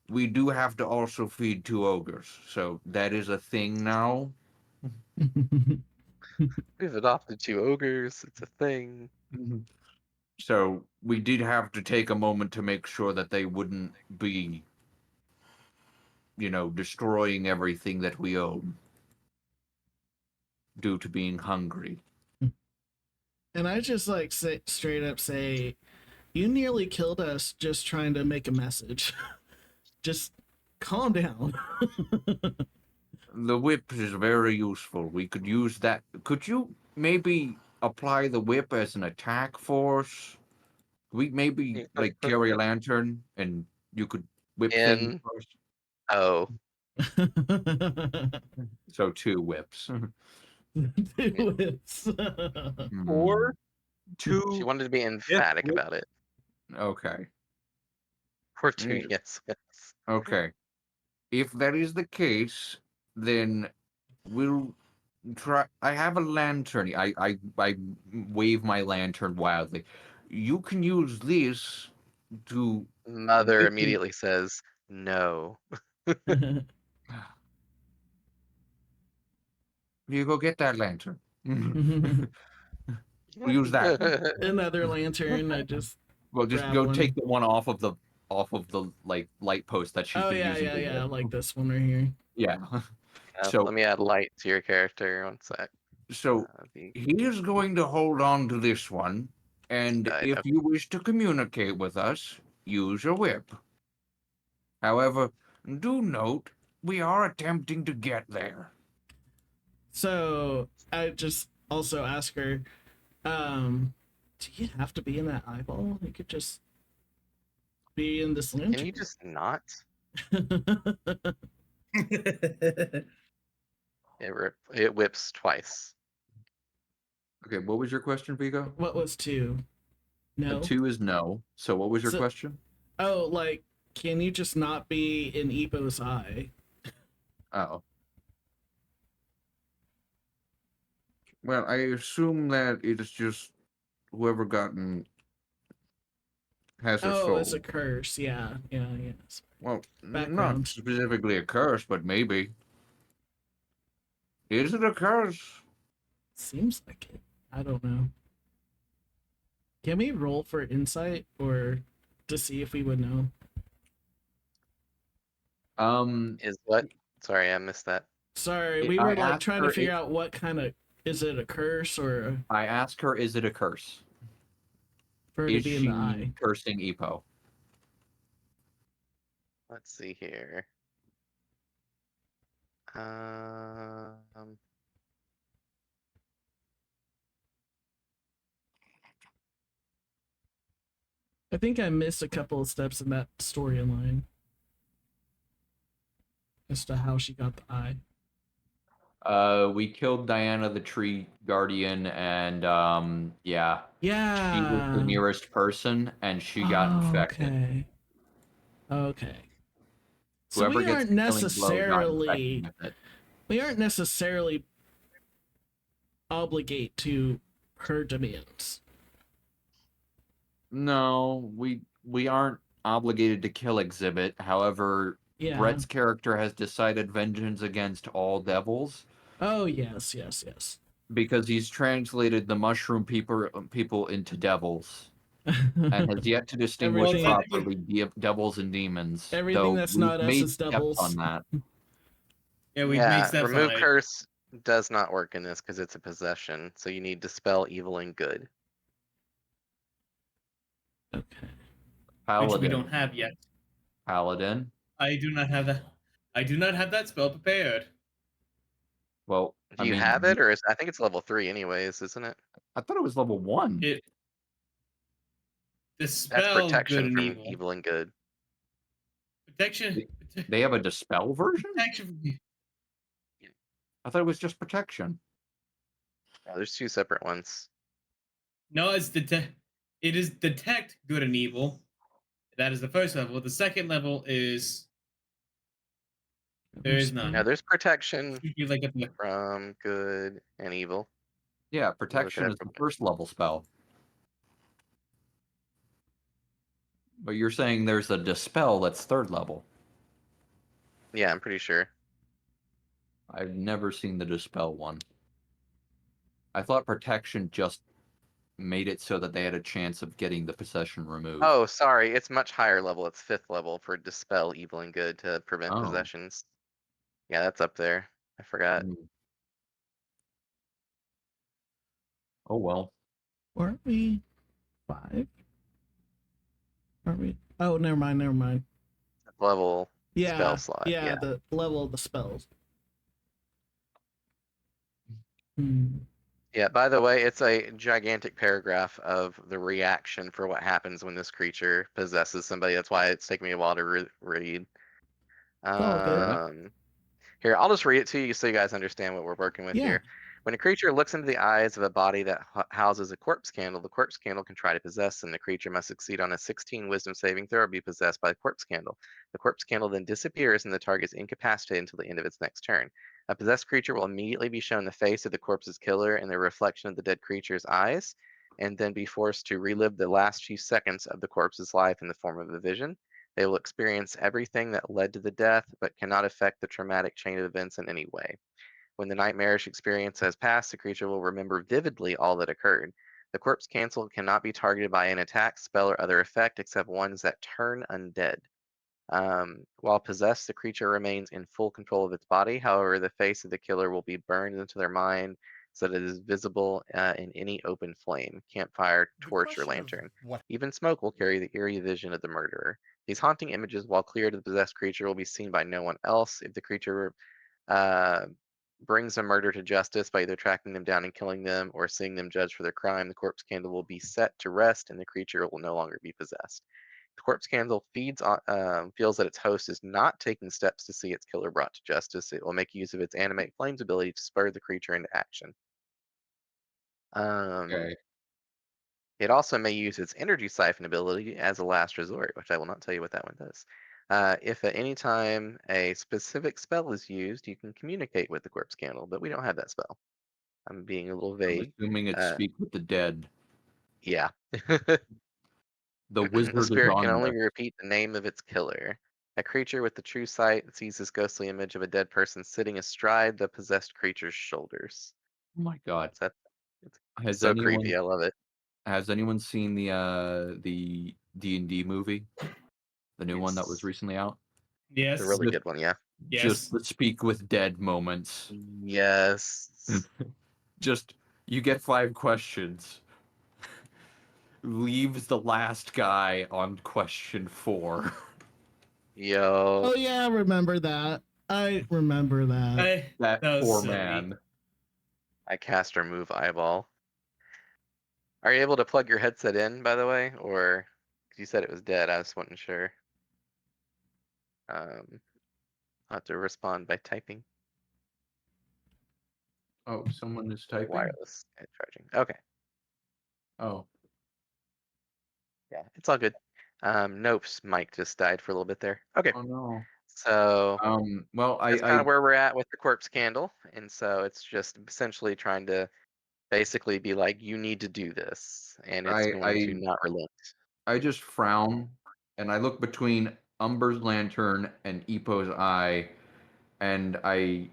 We do have to also feed 2 ogres, so that is a thing now. We've adopted 2 ogres. It's a thing. So we did have to take a moment to make sure that they wouldn't be, destroying everything that we own due to being hungry. And I just like straight up say, you nearly killed us just trying to make a message. Just calm down. The whip is very useful. We could use that. Could you maybe apply the whip as an attack force? We maybe like carry a lantern and you could whip things In first. O. So 2 whips. Do it. Or She two. wanted to be emphatic whip. about it. Okay. Or 2 Mm. yes. Okay. If that is the case, then we'll try. I have a lantern. I wave my lantern wildly. You can use this to. Mother whip immediately says no. You go get that lantern. We'll use that. Another lantern. I just. Well, just Grab go one. take the one off of the like light post that she's Oh been yeah, using. yeah, to yeah. whip. Like this one right here. Yeah. Let So me add light to your character. One sec. So he is going to hold on to this one, and Died. if you wish to communicate with us, use your whip. However, do note we are attempting to get there. So I just also ask her, do you have to be in that eyeball? You could just be in this lantern. Can you just not? It whips twice. okay, what was your question, Vigo? What was 2? No. 2 is no. So what was your So- question? Oh, like, can you just not be in Epo's eye? Oh. Well, I assume that it is just whoever gotten has her Oh, soul. it's a curse. Yeah. Yes. Well, Background. not specifically a curse, but maybe. Is it a curse? Seems like it. I don't know. Can we roll for insight or to see if we would know? Is what? Sorry, I missed that. Sorry, It- we I were like asked trying her to figure if- out what kind of is it a curse or I asked her, is it a curse? for her to Is be in she the eye? cursing Epo? Let's see here. Um, I think I missed a couple of steps in that storyline as to how she got the eye. We killed Diana the Tree Guardian, and yeah, she was the Yeah. nearest person, and she got infected. Okay. Okay. So Whoever we gets aren't the killing blow got infected necessarily with it. we aren't necessarily obligate to her demands. No, We aren't obligated to kill Exhibit. However, Yeah. Brett's character has decided vengeance against all devils Oh yes. because he's translated the mushroom people into devils and has yet to distinguish Everything- properly devils and demons. Everything though that's we've not us made is steps devils. on that. Yeah, we've made yeah, steps on remove it. curse does not work in this because it's a possession. So you need dispel evil and good. Okay. Which Paladin. we don't have yet. Paladin. I do not have that. I do not have that spell prepared. Well, Do you have it, or I think it's level 3 anyways, isn't it? I thought it was level 1. It. The That's spell good protection and from evil. evil and good. Protection. They have a dispel version? Protection from I thought it was just protection. Oh, there's 2 separate ones. No, it's detect. It is detect good and evil. That is the first level. The second level is there is none. Now there's protection Should be like a, from good and evil. Yeah, protection at is the protection. first level spell. But you're saying there's a dispel that's third level. Yeah, I'm pretty sure. I've never seen the dispel one. I thought protection just made it so that they had a chance of getting the possession removed. Oh, sorry, it's much higher level. It's 5th level for dispel evil and good to prevent Oh. possessions. Yeah, that's up there. I forgot. Oh well. Weren't we 5? Aren't we? Oh, never mind. Level Yeah. spell slot. Yeah, the level of the spells. Yeah, by the way, it's a gigantic paragraph of the reaction for what happens when this creature possesses somebody. That's why it's taking me a while to read. all good. Here, I'll just read it to you so you guys understand what we're working with Yeah. here. When a creature looks into the eyes of a body that houses a corpse candle, the corpse candle can try to possess them. The creature must succeed on a 16 wisdom saving throw or be possessed by the corpse candle. The corpse candle then disappears and the target is incapacitated until the end of its next turn. A possessed creature will immediately be shown the face of the corpse's killer and the reflection of the dead creature's eyes, and then be forced to relive the last few seconds of the corpse's life in the form of a vision. They will experience everything that led to the death, but cannot affect the traumatic chain of events in any way. When the nightmarish experience has passed, the creature will remember vividly all that occurred. The corpse cancel cannot be targeted by an attack, spell, or other effect except ones that turn undead. While possessed, the creature remains in full control of its body. However, the face of the killer will be burned into their mind so that it is visible in any open flame, campfire, torch, or lantern. Even smoke will carry the eerie vision of the murderer. These haunting images, while clear to the possessed creature, will be seen by no one else. If the creature brings a murder to justice by either tracking them down and killing them or seeing them judged for their crime, the corpse candle will be set to rest and the creature will no longer be possessed. The corpse candle feels that its host is not taking steps to see its killer brought to justice. It will make use of its animate flames ability to spur the creature into action. Okay. It also may use its energy siphon ability as a last resort, which I will not tell you what that one does. If at any time a specific spell is used, you can communicate with the corpse candle, but we don't have that spell. I'm being a little I'm vague. assuming it's speak with the dead. Yeah. The The wizard is spirit can on only this. repeat the name of its killer. A creature with the true sight sees this ghostly image of a dead person sitting astride the possessed creature's shoulders. Oh my god. It's Has so anyone creepy. I love it. seen the D&D movie? The new one that was Yes. recently out? Yes. It's a really Just- good one. Yeah. Yes. Just the speak with dead moments. Yes. Just you get 5 questions. Leaves the last guy on question 4. Yo. Oh yeah, I remember that. I remember that. That That was poor silly. man. I cast remove eyeball. Are you able to plug your headset in, by the way, or 'cause you said it was dead? I just wasn't sure. I'll have to respond by typing. Oh, someone is typing? Wireless and charging. Okay. Oh. Yeah, it's all good. Nope's mic just died for a little bit there. Okay. Oh no. So Well, that's kind of where we're at with the corpse candle, and so it's just essentially trying to basically be like, you need to do this, and it's going to not relent. I just frown and I look between Umber's lantern and Epo's eye, and I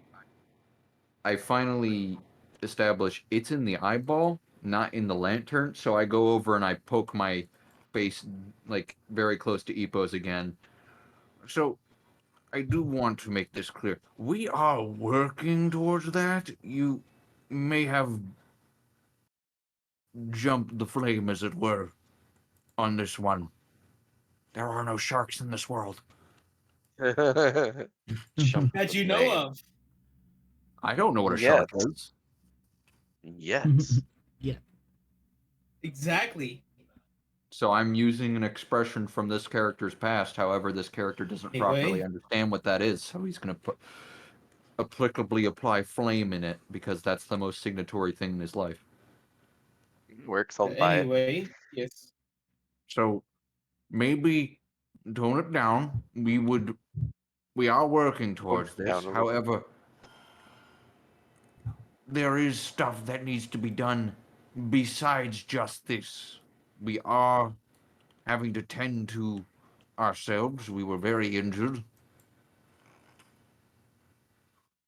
finally establish it's in the eyeball, not in the lantern. So I go over and I poke my face like very close to Epo's again. So, I do want to make this clear. We are working towards that. You may have jumped the flame, as it were, on this one. There are no sharks in this world. Jump That the you know flame. of. I don't know what a Yes. shark is. Yes. Exactly. So I'm using an expression from this character's past. However, this character doesn't properly Anyway. understand what that is. So he's going to put applicably apply flame in it because that's the most signatory thing in his life. Works. I'll buy it. Anyway, yes. So, maybe tone it down. We are working towards Down this. a little. However, there is stuff that needs to be done besides just this. We are having to tend to ourselves. We were very injured.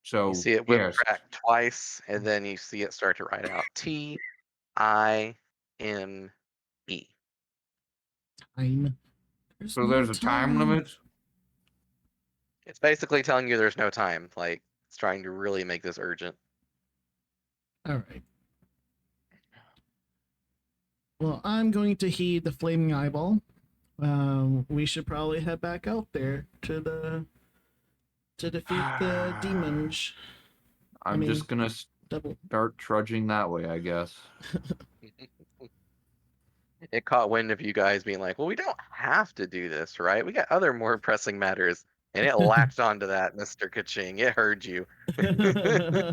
So, You see it whip yes, crack twice, and then you see it start to write out TIME. Time. so there's a time limit. It's basically telling you there's no time. Like, it's trying to really make this urgent. All right. Well, I'm going to heed the flaming eyeball. We should probably head back out there to defeat the demons. I'm mean, just going to Double. start trudging that way, I guess. It caught wind of you guys being like, well, we don't have to do this, right? We got other more pressing matters. And it latched onto that, Mr. Kaching. It heard you.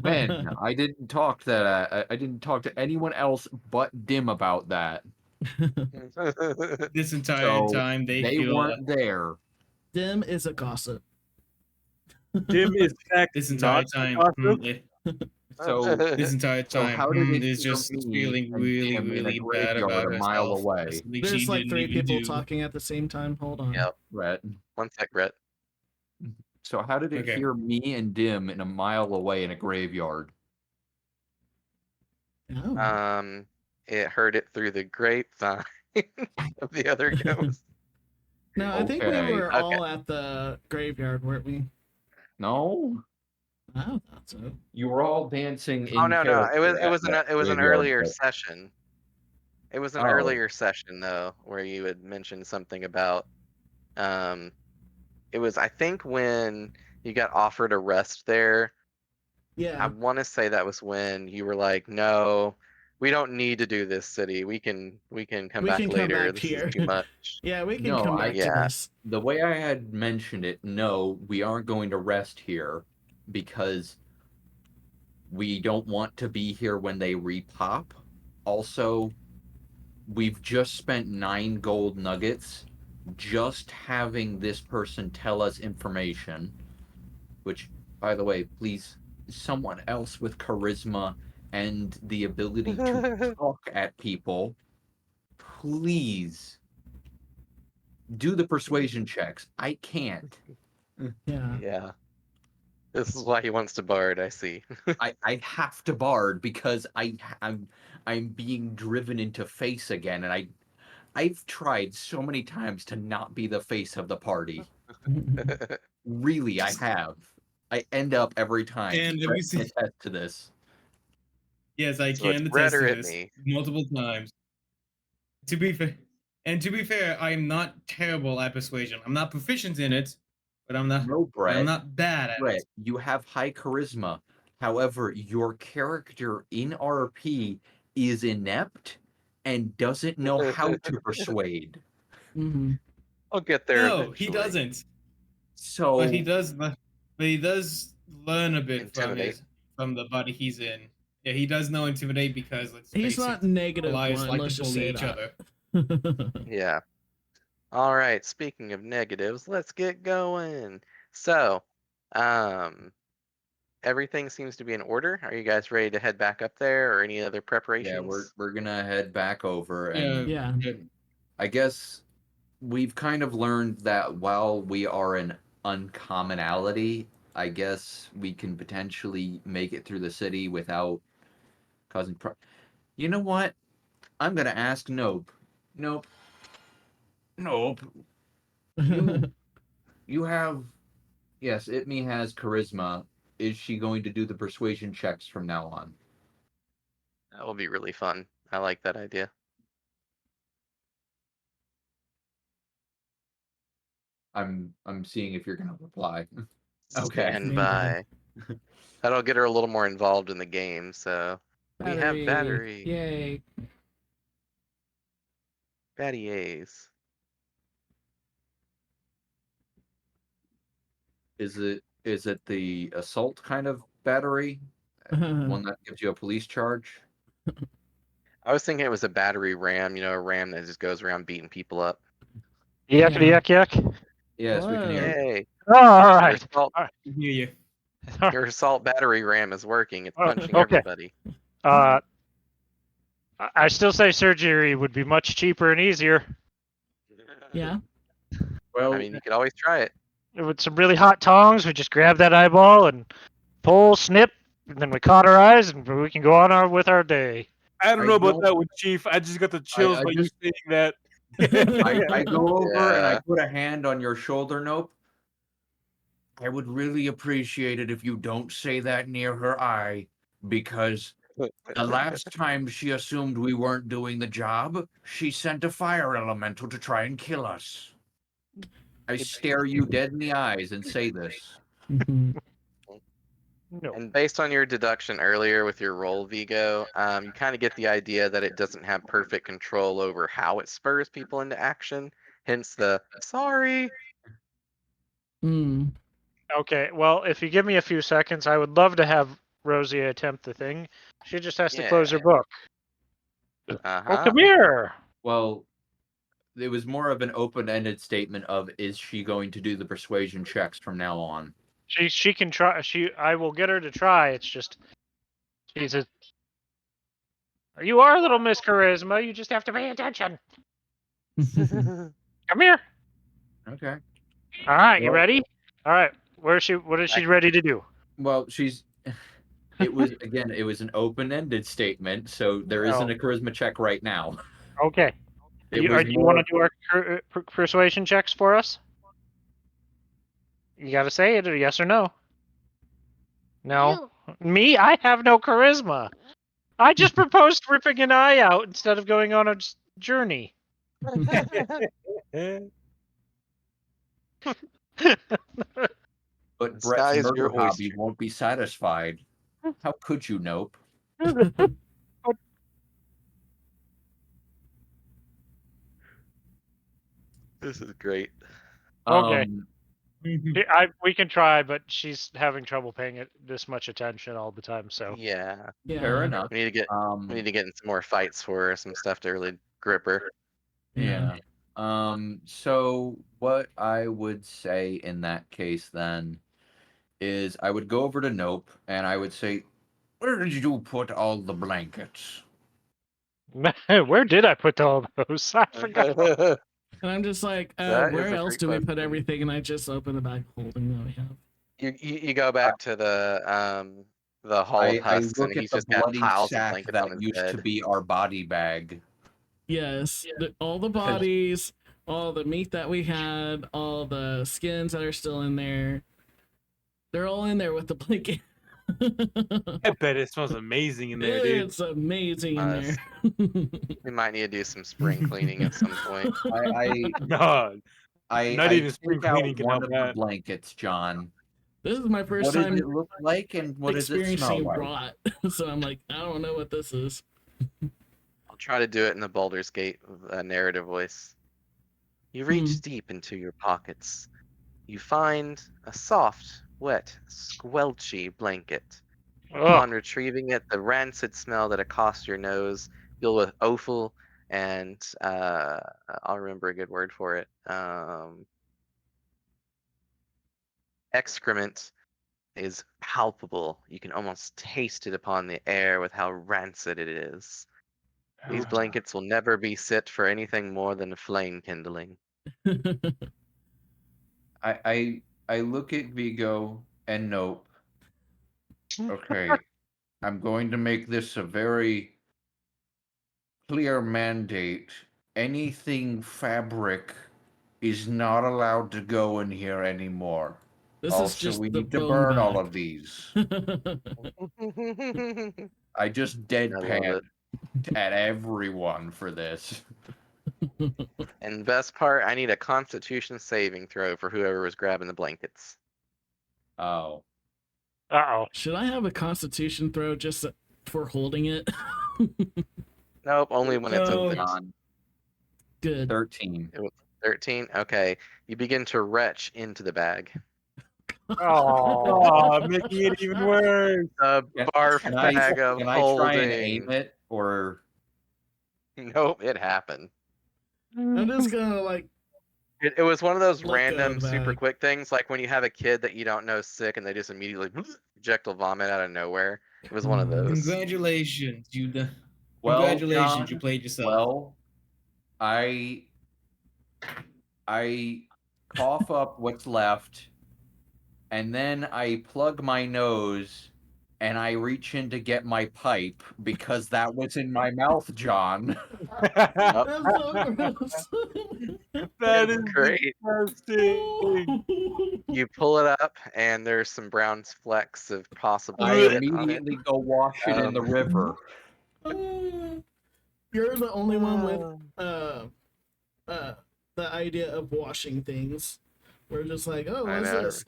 Man, I didn't talk to I didn't talk to anyone else but Dim about that. This entire So, time they feel weren't there. Dim is a gossip. Dim is this entire not time. gossip. So This entire time how did it is hear just me feeling and really, Dim in a really bad graveyard about a mile herself. away? Something There's she like didn't 3 even people do. talking at the same time. Hold on. Yep. Brett. 1 sec, Brett. So how did it Okay. hear me and Dim in a mile away in a graveyard? Oh. It heard it through the grapevine of the other ghost. No, I think we Okay. were Okay. all at the graveyard, weren't we? No, I thought so. you were all dancing. Oh in no, character it was at that an graveyard, earlier but- session. It was an Oh. earlier session though, where you had mentioned something about it was I think when you got offered a rest there. I Yeah. want to say that was when you were like, "No, we don't need to do this city. We can come We back can come later. back This here." is too much." Yeah, we can No, come back to yeah. this. The way I had mentioned it, no, we aren't going to rest here because we don't want to be here when they repop. Also, we've just spent 9 gold nuggets just having this person tell us information, which, by the way, please, someone else with charisma and the ability to talk at people please do the persuasion checks. I can't. Yeah. Yeah. This is why he wants to bard, I see. I have to bard because I'm being driven into face again, and I've tried so many times to not be the face of the party. Really, I have. I end up every time. And have Brett you seen- can attest to this. Yes, I So it's can Brett attest or to it this me. multiple times. To be fair, I'm not terrible at persuasion. I'm not proficient in it, but I'm not. No, But I'm Brett. not bad at Brett, it. you have high charisma. However, your character in RP is inept and doesn't know how to persuade. Hmm. I'll get there No, eventually. he doesn't. So But he does. But he does learn a bit Intimidate. from the body he's in. Yeah, he does know intimidate because let's He's face not it, negative allies one. like Let's to just bully say each that. other. Yeah. All right. Speaking of negatives, let's get going. So, everything seems to be in order. Are you guys ready to head back up there, or any other preparations? yeah, we're gonna head back over, and Yeah. Yeah. I guess we've kind of learned that while we are an uncommonality, I guess we can potentially make it through the city without causing. You know what? I'm gonna ask Nope. Nope. Nope. You have. Yes, Itme has charisma. Is she going to do the persuasion checks from now on? That will be really fun. I like that idea. I'm seeing if you're gonna reply. Okay. Stand Maybe. by. That'll get her a little more involved in the game. So we have battery. Yay. Batty A's. Is it the assault kind of battery? One that gives you a police charge? I was thinking it was a battery ram. A ram that just goes around beating people up. Yuckity yuck yuck. Yes, we can hear you. Yay! Oh, all Your right. assault, I hear you. your assault battery ram is working. It's Oh, punching okay. everybody. I still say surgery would be much cheaper and easier. Yeah. Well, I mean, you could always try it. With some really hot tongs, we just grab that eyeball and pull, snip, and then we cauterize, and we can go on with our day. I don't I know about don't- that one, Chief. I just got the chills I by just- you saying that. I go over and I Yeah. put a hand on your shoulder, Nope. I would really appreciate it if you don't say that near her eye, because the last time she assumed we weren't doing the job, she sent a fire elemental to try and kill us. I stare you dead in the eyes and say this. Mhm. No. And based on your deduction earlier with your roll, Vigo, you kind of get the idea that it doesn't have perfect control over how it spurs people into action. Hence the sorry. Mm. Okay, well, if you give me a few seconds, I would love to have Rosie attempt the thing. She just has to close her Yeah. book. Oh, Uh-huh. come here. Well, it was more of an open-ended statement of, is she going to do the persuasion checks from now on? She can try. I will get her to try. It's just she's a. You are a little Miss Charisma. You just have to pay attention. Come here. Okay. All right, you Well- ready? All right. Where is she? What is she ready to do? Well, it was an open-ended statement, so there isn't a charisma check right now. Okay. It Do was you want more- to do our persuasion checks for us? You got to say it, or yes or no. No. Me? I have no charisma. I just proposed ripping an eye out instead of going on a journey. But The sky Brett's is murder your hobby oyster. won't be satisfied. How could you, Nope? This is great. Okay. Um, We can try, but she's having trouble paying it this much attention all the time. So Yeah. fair Yeah. enough. We need to get in some more fights for her, some stuff to really grip her. Yeah. So what I would say in that case then is I would go over to Nope and I would say, where did you put all the blankets? Where did I put all those? I forgot. And I'm just like, That is where a else great do we put question. everything? And I just open the bag holding that we have. You go back to the Hall of I Husks, and look at he's the just got bloody piles of sack blankets on that his used to bed. be our body bag. Yes, all the bodies, all the meat that we had, all the skins that are still in there. They're all in there with the blanket. I bet it smells amazing in there, dude. It's amazing in there. We might need to do some spring cleaning at some point. No, I Not even spring take out cleaning can one help of the that. blankets, John. This is my first What does time it look like, and what does it smell experiencing like? rot, so I'm like, I don't know what this is. I'll try to do it in the Baldur's Gate narrative voice. You reach deep into your pockets. You find a soft, wet, squelchy blanket. Upon retrieving it, the rancid smell that accosts your nose, filled with offal and I'll remember a good word for it. Excrement is palpable. You can almost taste it upon the air with how rancid it is. These blankets will never be fit for anything more than flame kindling. I look at Vigo and Nope. Okay, I'm going to make this a very clear mandate. Anything fabric is not allowed to go in here anymore. This is Also, just we the need to bone burn all bag. of these. I just I love deadpan it. at everyone for this. And the best part, I need a Constitution saving throw for whoever was grabbing the blankets. Oh. Uh-oh. Should I have a Constitution throw just for holding it? Nope, only when it's No. open. John, Good. 13. 13. Okay, you begin to retch into the bag. Oh, making it even worse. A barf Can I bag of can I try and aim holding. it, or Nope, it happened. I'm just gonna like, It was one of those Let go of random, the super bag. quick things, like when you have a kid that you don't know is sick and they just immediately projectile vomit out of nowhere. It was one of those. Congratulations, you done. well, Congratulations, John, you played yourself. well, I cough up what's left, and then I plug my nose, and I reach in to get my pipe because that was in my mouth, John. Yep, That's so gross. That it's is great. disgusting. You pull it up, and there's some brown flecks of possible I shit on it. immediately go wash it in the river. You're the only one with the idea of washing things. We're just like, oh, I what's know. this?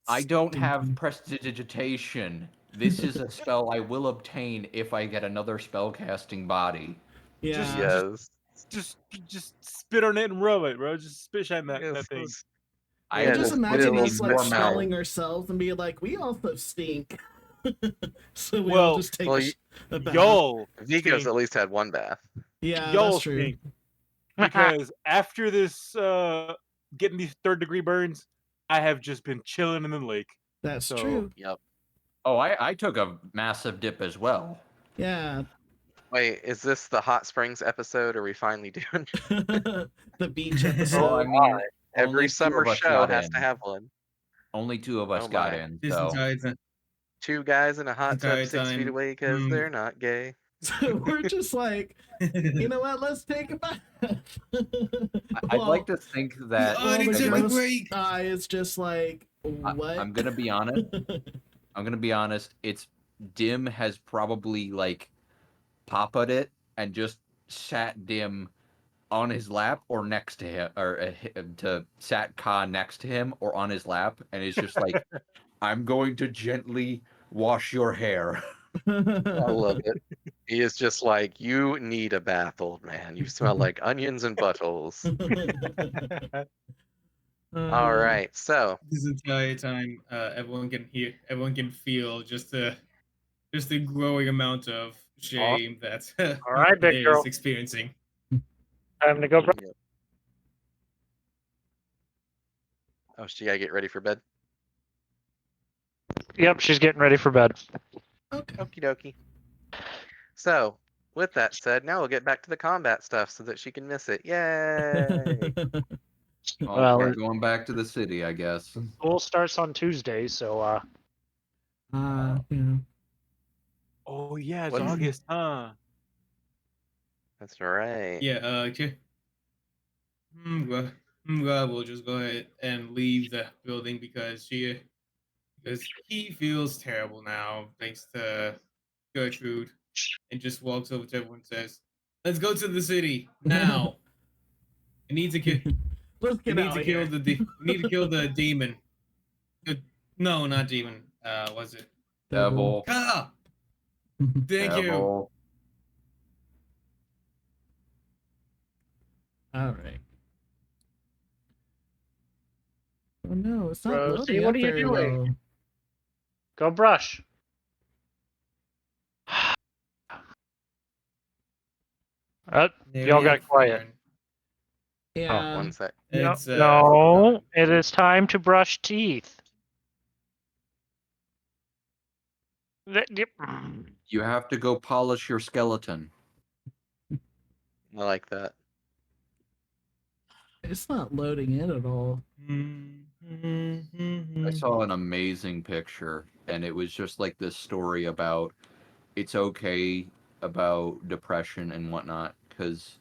I don't have prestidigitation. This is a spell I will obtain if I get another spellcasting body. Yeah. Yes. Just spit on it and rub it, bro. Just spit shine that Yes, thing. yes. I Yeah, I just just will put it imagine a us little like more smelling mouth. ourselves and be like, we also stink. So we Well, all just take a bath. Y'all Vigo's stink. at least had one bath. Yeah, Y'all that's true. stink. Because after this getting these third-degree burns, I have just been chilling in the lake. That's So- true. Yep. Oh, I took a massive dip as well. Yeah. Wait, is this the hot springs episode? Or are we finally doing? The beach Well, episode. I mean, Every only two summer of us show got has in. to have one. Only two of us Oh got my. in. This So entire time. Two guys in a hot tub Entire 6 feet time. away because they're not gay. So we're just like, you know what? Let's take a bath. I'd like to think that Oh, the take a ghost break. eye is just like, what? I'm gonna be honest. I'm gonna be honest. It's Dim has probably like papaed it and just sat Dim on his lap or next to him, or to sat Ka next to him or on his lap, and it's just like, I'm going to gently wash your hair. I love it. He is just like, you need a bath, old man. You smell like onions and buttholes. All right, so This entire time, everyone can hear, everyone can feel just the growing amount of shame that All right, big is girl. experiencing. Time to go. oh, she gotta get ready for bed. Yep, she's getting ready for bed. Okay. Okie dokie. So, with that said, now we'll get back to the combat stuff so that she can miss it. Yay! Well, we're Well, going back to the city, I guess. school starts on Tuesday, so yeah. Oh yeah, it's What's- August, huh? That's right. Yeah, okay. We'll just go ahead and leave the building because he feels terrible now, thanks to Gertrude, and just walks over to everyone and says, "Let's go to the city now. I need to kill. Let's We get need out to of kill here. we need to kill the demon. No, not demon. Was it? Devil. Ah, thank you. Devil. All right. Oh no, it's not Rosie, loading what up are you very doing? well. go brush. Y'all got quiet. Yeah. One sec. It's No, it is time to brush teeth. You have to go polish your skeleton. I like that. It's not loading in at all. I saw an amazing picture, and it was just like this story about it's okay about depression and whatnot, because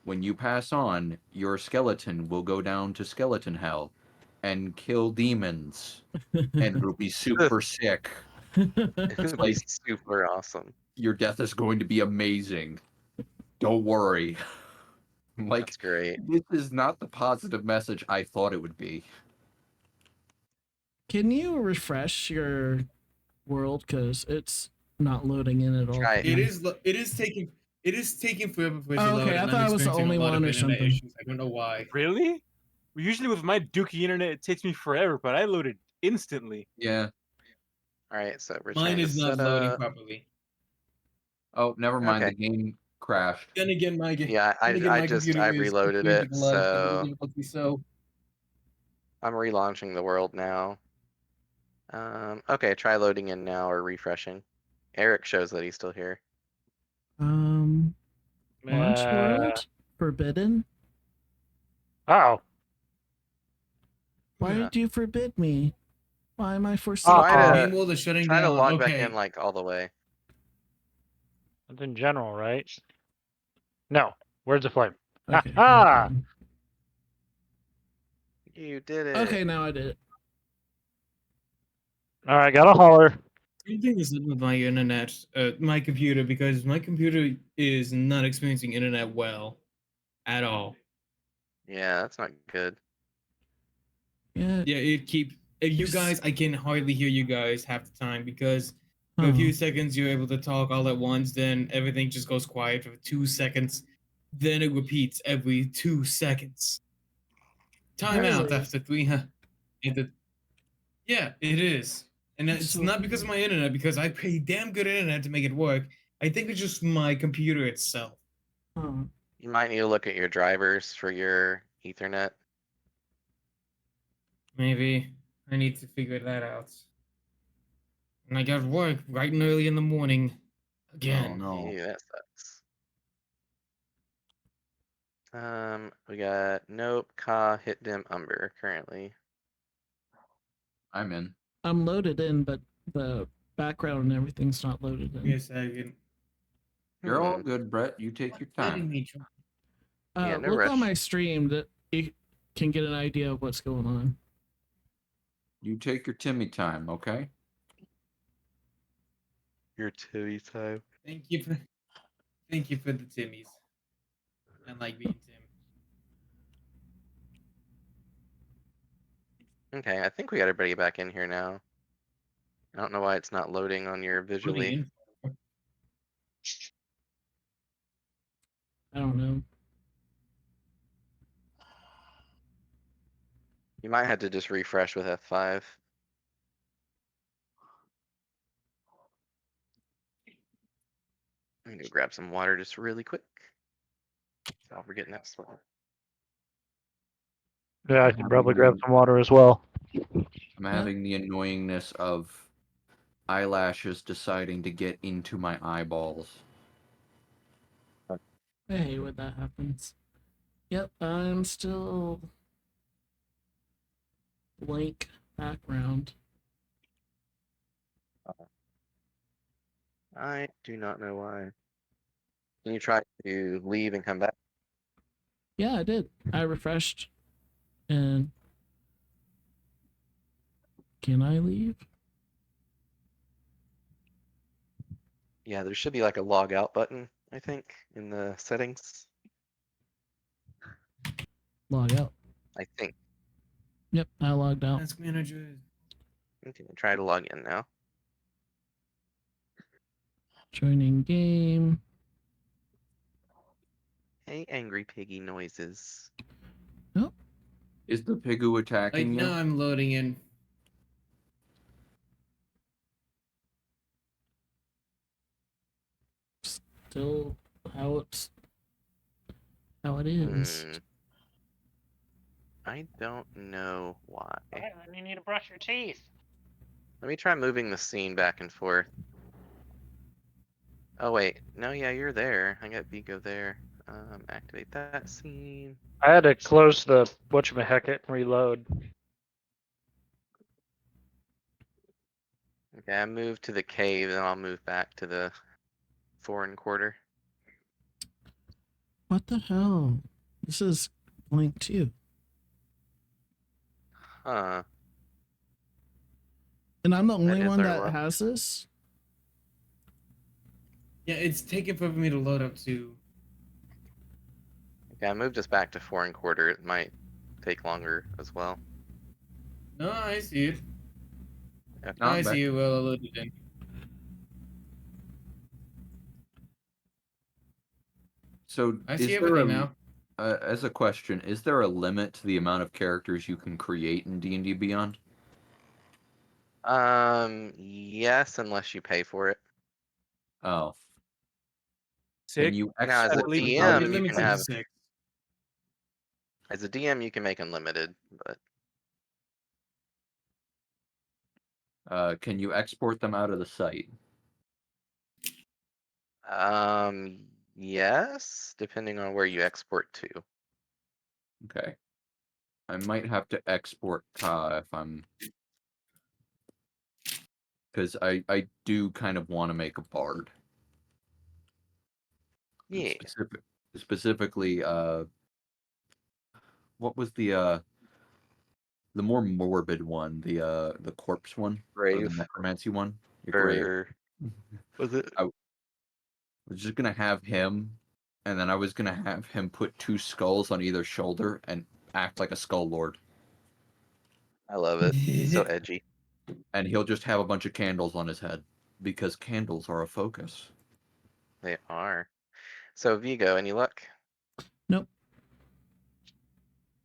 when you pass on, your skeleton will go down to skeleton hell and kill demons, and it'll be super sick. It's like- super awesome. Your death is going to be amazing. Don't worry. Like, That's great. this is not the positive message I thought it would be. Can you refresh your world? Because it's not loading in at all. Try for it. me. It is taking forever for it to Oh, load. okay, I and thought I'm I was the experiencing only a lot one of or internet something. issues. I don't know why. Really? Well, usually with my dookie internet, it takes me forever, but I loaded instantly. Yeah. All right, so we're Mine trying is to not set loading up. properly. Oh, never mind. Okay. The game crashed. Then again, my Yeah, I reloaded it, so so I'm relaunching the world now. Okay, try loading in now or refreshing. Eric shows that he's still here. Launch world forbidden. Oh, Why Yeah. did you forbid me? Why am I forsaken? Try game world is shutting Try to down. log Okay. back in like all the way. it's in general, right? No. Where's the flame? Okay. Ah! hold You did it. on. Okay, now I did it. All right, got a holler. Something is up with my internet, my computer, because my computer is not experiencing internet well at all. Yeah, that's not good. Yeah. Yeah, you guys, I can hardly hear you guys half the time because for a Oh. few seconds you're able to talk all at once, then everything just goes quiet for 2 seconds, then it repeats every 2 seconds. Time out Really? after 300. Yeah, it is. And it's So- not because of my internet, because I pay damn good internet to make it work. I think it's just my computer itself. Oh. You might need to look at your drivers for your Ethernet. Maybe I need to figure that out. And I got work right and early in the morning. Again. Oh, no. Ew, that sucks. We got Nope, Ka, Hit Dim, Umber currently. I'm in. I'm loaded in, but the background and everything's not loaded in. Yes, I can. You're all good, Brett. You take your Letting time. me try. Yeah, no Look rush. on my stream that you can get an idea of what's going on. You take your Timmy time, okay? Your Timmy time. Thank you for the Timmies. I like being Tim. Okay, I think we got everybody back in here now. I don't know why it's not loading on your visually. I don't know. You might have to just refresh with F5. I'm gonna go grab some water just really quick. While we're getting that started. Yeah, I can probably grab some water as well. I'm having the annoyingness of eyelashes deciding to get into my eyeballs. I hate when that happens. Yep, I'm still blank background. I do not know why. Can you try to leave and come back? Yeah, I did. I refreshed and can I leave? Yeah, there should be like a log out button, I think, in the settings. Log out. I think. Yep, I logged out. Task manager. Okay, try to log in now. Joining game. Hey, angry piggy noises. Is the Pigu Like attacking now you? I'm loading in. Still how it is. Hmm. I don't know why. Alright, then you need to brush your teeth. Let me try moving the scene back and forth. Oh wait, no, yeah, you're there. I got Vigo there. Activate that scene. I had to close the whatchamacallit and reload. Okay, I moved to the cave, then I'll move back to the foreign quarter. What the hell? This is blank too. Huh. And I'm the only is one our that luck. has this? Yeah, it's taking for me to load up to. Okay, I moved us back to foreign quarter. It might take longer as well. No, I see it. Okay. No, I I'm back. see you well loaded in. So I is see there everything a, now. as a question, is there a limit to the amount of characters you can create in D&D Beyond? Yes, unless you pay for it. Oh. Six. Can you Now, as a At least DM, You're you limited can to have. 6. As a DM, you can make unlimited, but can you export them out of the site? yes, depending on where you export to. Okay. I might have to export Ka if I'm... Because I do kind of want to make a bard. Yeah. Specifically, what was the more morbid one, the corpse one, or the Brave. necromancy one? Your grave. Or was it? I was just gonna have him, and then I was gonna have him put 2 skulls on either shoulder and act like a skull lord. I love it. So edgy. And he'll just have a bunch of candles on his head because candles are a focus. They are. So Vigo, any luck? Nope.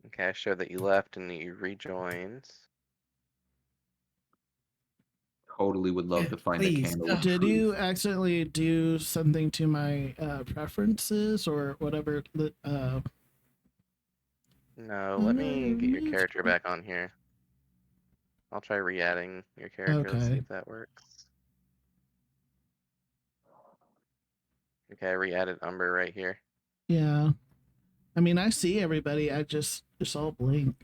Okay, I showed that you left and that you rejoined. Totally would love Yeah, to find please, a candle. no. of Did truth. you accidentally do something to my preferences or whatever? No, let me get your character back on here. I'll try re-adding your character. Let's see Okay. if that works. Okay, I re-added Umber right here. Yeah. I mean, I see everybody. It's all blank.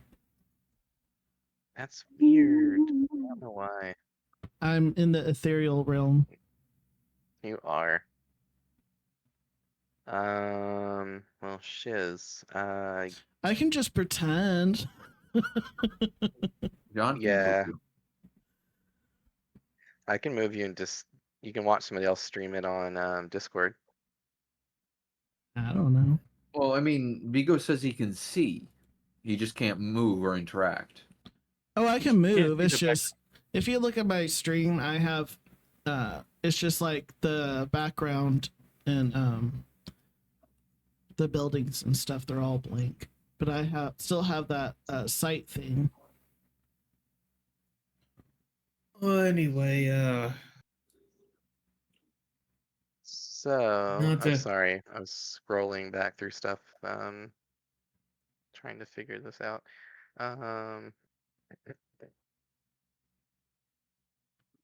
That's weird. I don't know why. I'm in the ethereal realm. You are. Well, shiz. I can just pretend. John can Yeah. move you. I can move you and just you can watch somebody else stream it on Discord. I don't know. Well, I mean, Vigo says he can see. He just can't move or interact. Oh, I can move. see It's the back- just if you look at my stream, I have it's just like the background and the buildings and stuff, they're all blank. But I still have that sight thing. Well, anyway, So, Not I'm to- sorry. I was scrolling back through stuff, trying to figure this out.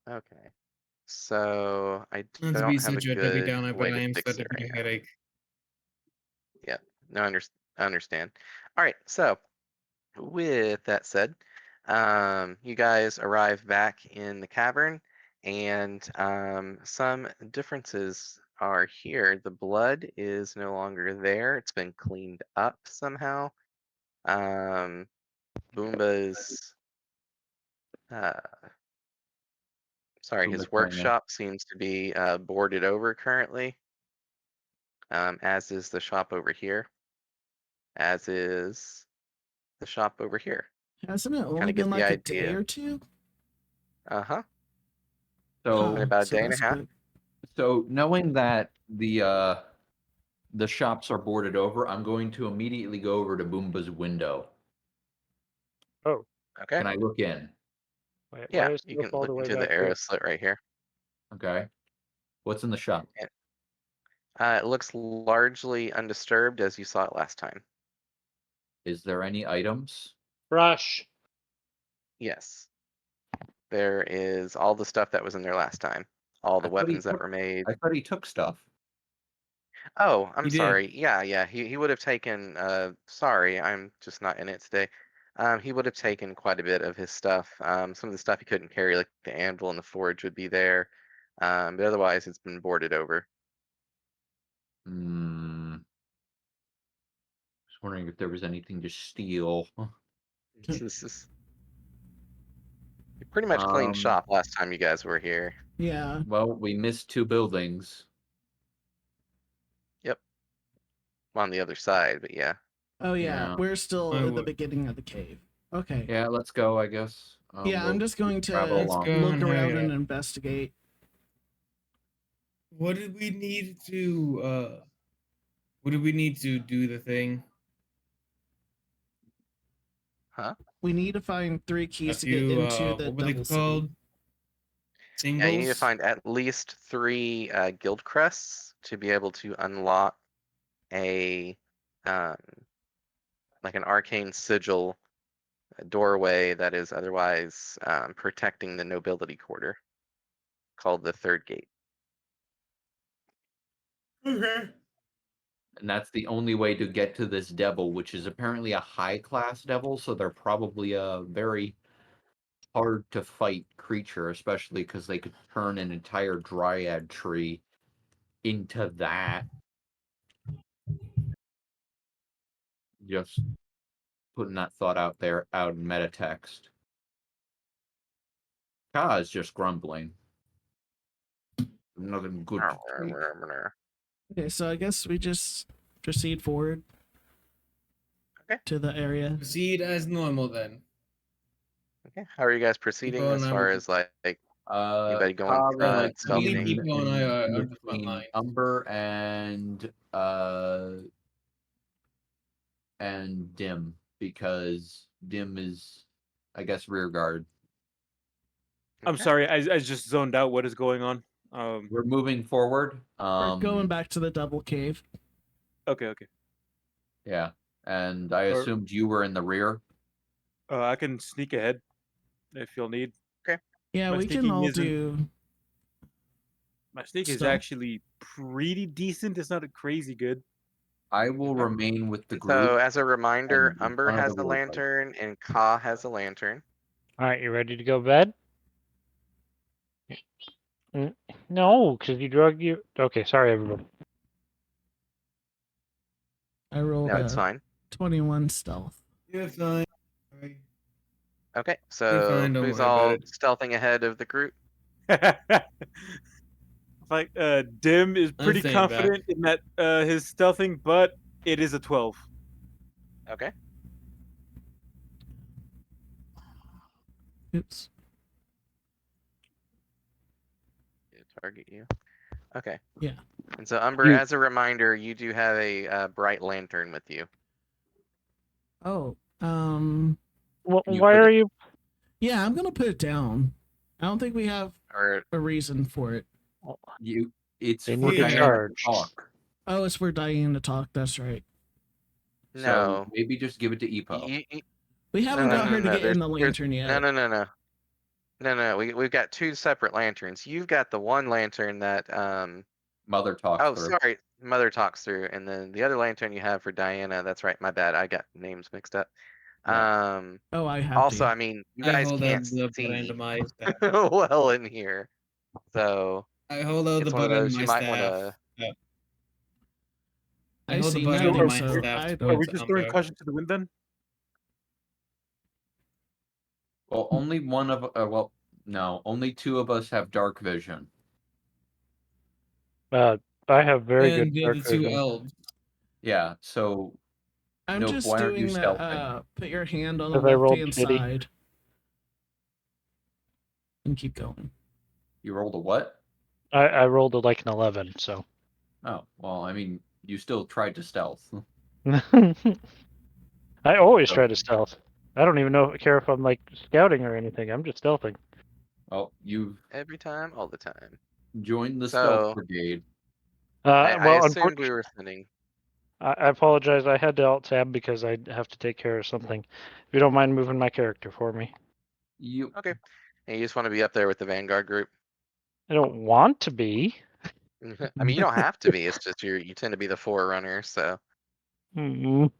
Okay. So I not to don't be have a such a Debbie good Downer, way but I to am fix starting it to right get a now. headache. No, I understand. All right, so with that said, you guys arrive back in the cavern, and some differences are here. The blood is no longer there. It's been cleaned up somehow. Boomba's, uh, sorry, Boomba's his playing it. workshop seems to be boarded over currently, as is the shop over here, as is the shop over here. Hasn't it only Kinda get been the like a day idea. or two? Uh-huh. So Been about a so day and a that's half. good. So knowing that the shops are boarded over, I'm going to immediately go over to Boomba's window. Oh, Okay. Can I look in? wait, Yeah, why is you Scoop can all look the way into the back arrow here? slit right here. Okay. What's in the shop? It looks largely undisturbed as you saw it last time. Is there any items? Brush. Yes. There is all the stuff that was in there last time. All the I thought he weapons that took- were made. I thought he took stuff. Oh, I'm He did. sorry. Yeah. He would have taken sorry, I'm just not in it today. He would have taken quite a bit of his stuff. Some of the stuff he couldn't carry, like the anvil and the forge, would be there. But otherwise it's been boarded over. Just wondering if there was anything to steal. This is you pretty much cleaned shop last time you guys were here. Yeah. Well, we missed 2 buildings. Yep. On the other side, but yeah. Oh yeah, Yeah. we're still I at the would- beginning of the cave. Okay. Yeah, let's go, I guess. Yeah, I'm just going travel to Let's along. go. look and hurry around and up. investigate. What did we need to what did we need to do the thing? We need to find 3 A keys to get few into the what were they double called? city. Yeah, you need to Singles? find at least 3 guild crests to be able to unlock a like an arcane sigil doorway that is otherwise protecting the nobility quarter, called the third gate. Okay. And that's the only way to get to this devil, which is apparently a high class devil, so they're probably a very hard to fight creature, especially because they could turn an entire dryad tree into that. Just putting that thought out there out in meta text. Ka is just grumbling. Nothing good to take. Okay, so I guess we just proceed forward Okay. to the area. Proceed as normal then. Okay, how are you guys proceeding People as and I far will- as like anybody going Ka would front, like to be stealthing? People and I are in the front between line. Umber and Dim, because Dim is, I guess, rear guard. I'm Okay. sorry, I just zoned out. What is going on? We're moving forward. We're going back to the double cave. Okay. Yeah, and I Or- assumed you were in the rear. I can sneak ahead if you'll need. Yeah, My we can sneaking all isn't- do. My sneak is Stealth? actually pretty decent. It's not crazy good. I will Okay. remain with the group. So as a reminder, and in Umber front of has the the war pipe. lantern and Ka has a lantern. All right, you ready to go to bed? No, because you drug you. Okay, sorry, everybody. I rolled No, it's a fine. 21 stealth. You're fine. Alright. Okay, You're so fine, don't who's worry about all it. stealthing ahead of the group? Like Dim is I'm pretty staying confident in that his stealthing, but it is a 12. Okay. Oops. Target you. Okay. Yeah. And so Umber, You- as a reminder, you do have a bright lantern with you. Oh, Well, You why put are it- you? yeah, I'm gonna put it down. I don't think we have Or a reason for it. It's They for need to Diana to charge. talk. Oh, it's for Diane to talk. That's right. no. So maybe just give it to Epo. We haven't no, got her to no, get in the there's- lantern yet. No. We've got 2 separate lanterns. You've got the one lantern that Mother talks Oh, through. sorry. Mother talks through, and then the other lantern you have for Diana. That's right. My bad. I got names mixed up. Yeah. Oh, I have Also, to. I mean, you I guys hold can't out the see button to my staff. well in here, so I hold out the it's one of button those to my you might want staff. to. I I hold the see button to nothing, my so staff I Are don't. we towards just throwing Umber. caution to the wind then? Well, only one of well, no, only 2 of us have dark vision. I have very And good the dark other 2 vision. elves. Yeah, so I'm Nope, just why aren't you doing the stealthing? put your hand on the 'Cause I rolled left-hand shitty. side and keep going. You rolled a what? I rolled like an 11, so. Oh, well, I mean, you still tried to stealth. I always So- try to stealth. I don't even care if I'm like scouting or anything. I'm just stealthing. Well, you Every time, all the time. joined the So- stealth brigade. I Well, assumed we unfortunately, were sending. I apologize. I had to alt tab because I have to take care of something. If you don't mind moving my character for me. You Okay, and you just want to be up there with the Vanguard group. I don't want to be. I mean, you don't have to be. It's just you tend to be the forerunner. So. Mm-mm.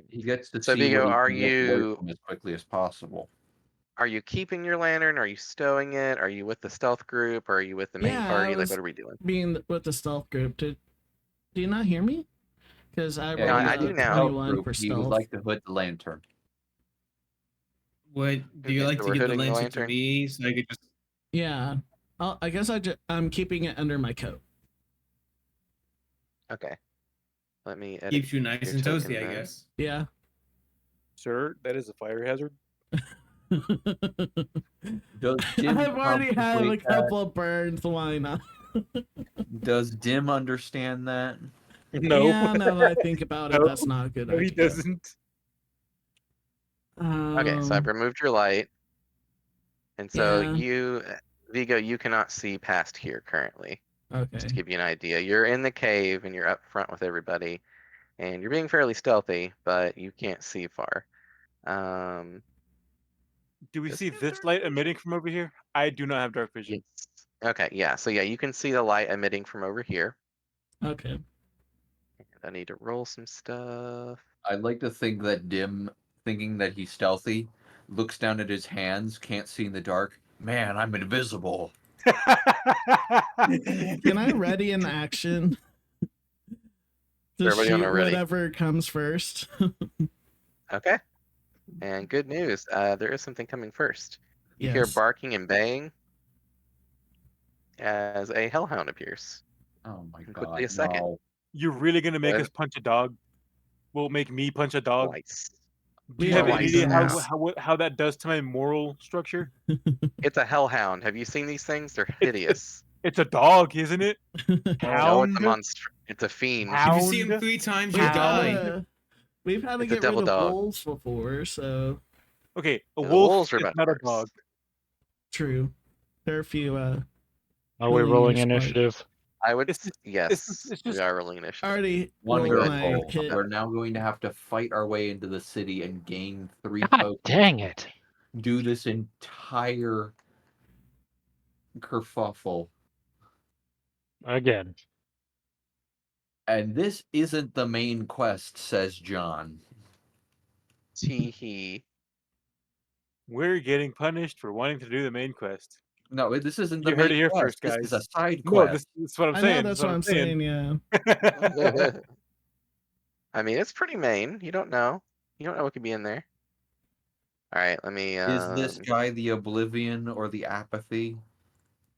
he gets to So, see Vigo, what he are can get away you- from as quickly as possible. Are you keeping your lantern? Are you stowing it? Are you with the stealth group? Or are you with the main Yeah, I party? Like, was- what are we doing? Being with the stealth group, do you not hear me? Because I Yeah, rolled I a do now. 21 Group, for he would stealth. like to hit the lantern. What do you Okay, like so to we're get the hooding the lantern to lantern? me so I could just Yeah, I guess I'm keeping it under my coat. Okay. Let me edit. keep you nice your and token toasty, I then. guess. Yeah. Sir, that is a fire hazard. Does Dim I've already had a contemplate that? couple of burns. Why not? Does Dim understand that? No. Yeah, now that I think about it, No. that's not a good No, idea. he doesn't. Okay, so I've removed your light. And so yeah. you, Vigo, you cannot see past here currently. Just Okay. to give you an idea. You're in the cave and you're up front with everybody. And you're being fairly stealthy, but you can't see far. Do we Does see he have this dark light vision? emitting from over here? I do not have dark vision. Yes. Okay, yeah. So yeah, you can see the light emitting from over here. Okay. And I need to roll some stuff. I'd like to think that Dim, thinking that he's stealthy, looks down at his hands, can't see in the dark. Man, I'm invisible. Can I ready an action? To Everybody on shoot a ready. whatever comes first. Okay. And good news, there is something coming first. You hear Yes. barking and baying as a hellhound appears. Oh my And god. quickly a second. No. You're really gonna make What? us punch a dog? Will make me punch a dog? Twice. Do you We have have any done idea this. how that does to my moral structure? It's a hellhound. Have you seen these things? They're hideous. It's a dog, isn't it? No, it's a Hound? monster. It's a fiend. Hound? If you see him 3 times, you We've die. had to It's a get rid devil of dog. wolves before, so Okay, a The wolf wolves are is about not a worse. dog. true. There are a few Are we Rolling rolling initiative. initiative? I would. It's just- Yes, it's we just- are rolling initiative. already rolled my Wonderful. hit. We're now going to have to fight our way into the city and gain 3 God tokens. dang it. Do this entire kerfuffle. Again. And this isn't the main quest, says John. Tee hee. We're getting punished for wanting to do the main quest. No, this isn't the You main heard it here quest. first, This is a guys. side No, quest. that's what I'm I saying. know that's what I'm saying, yeah. I mean, it's pretty main. You don't know. You don't know what could be in there. All right, let me. Is this guy the Oblivion or the Apathy?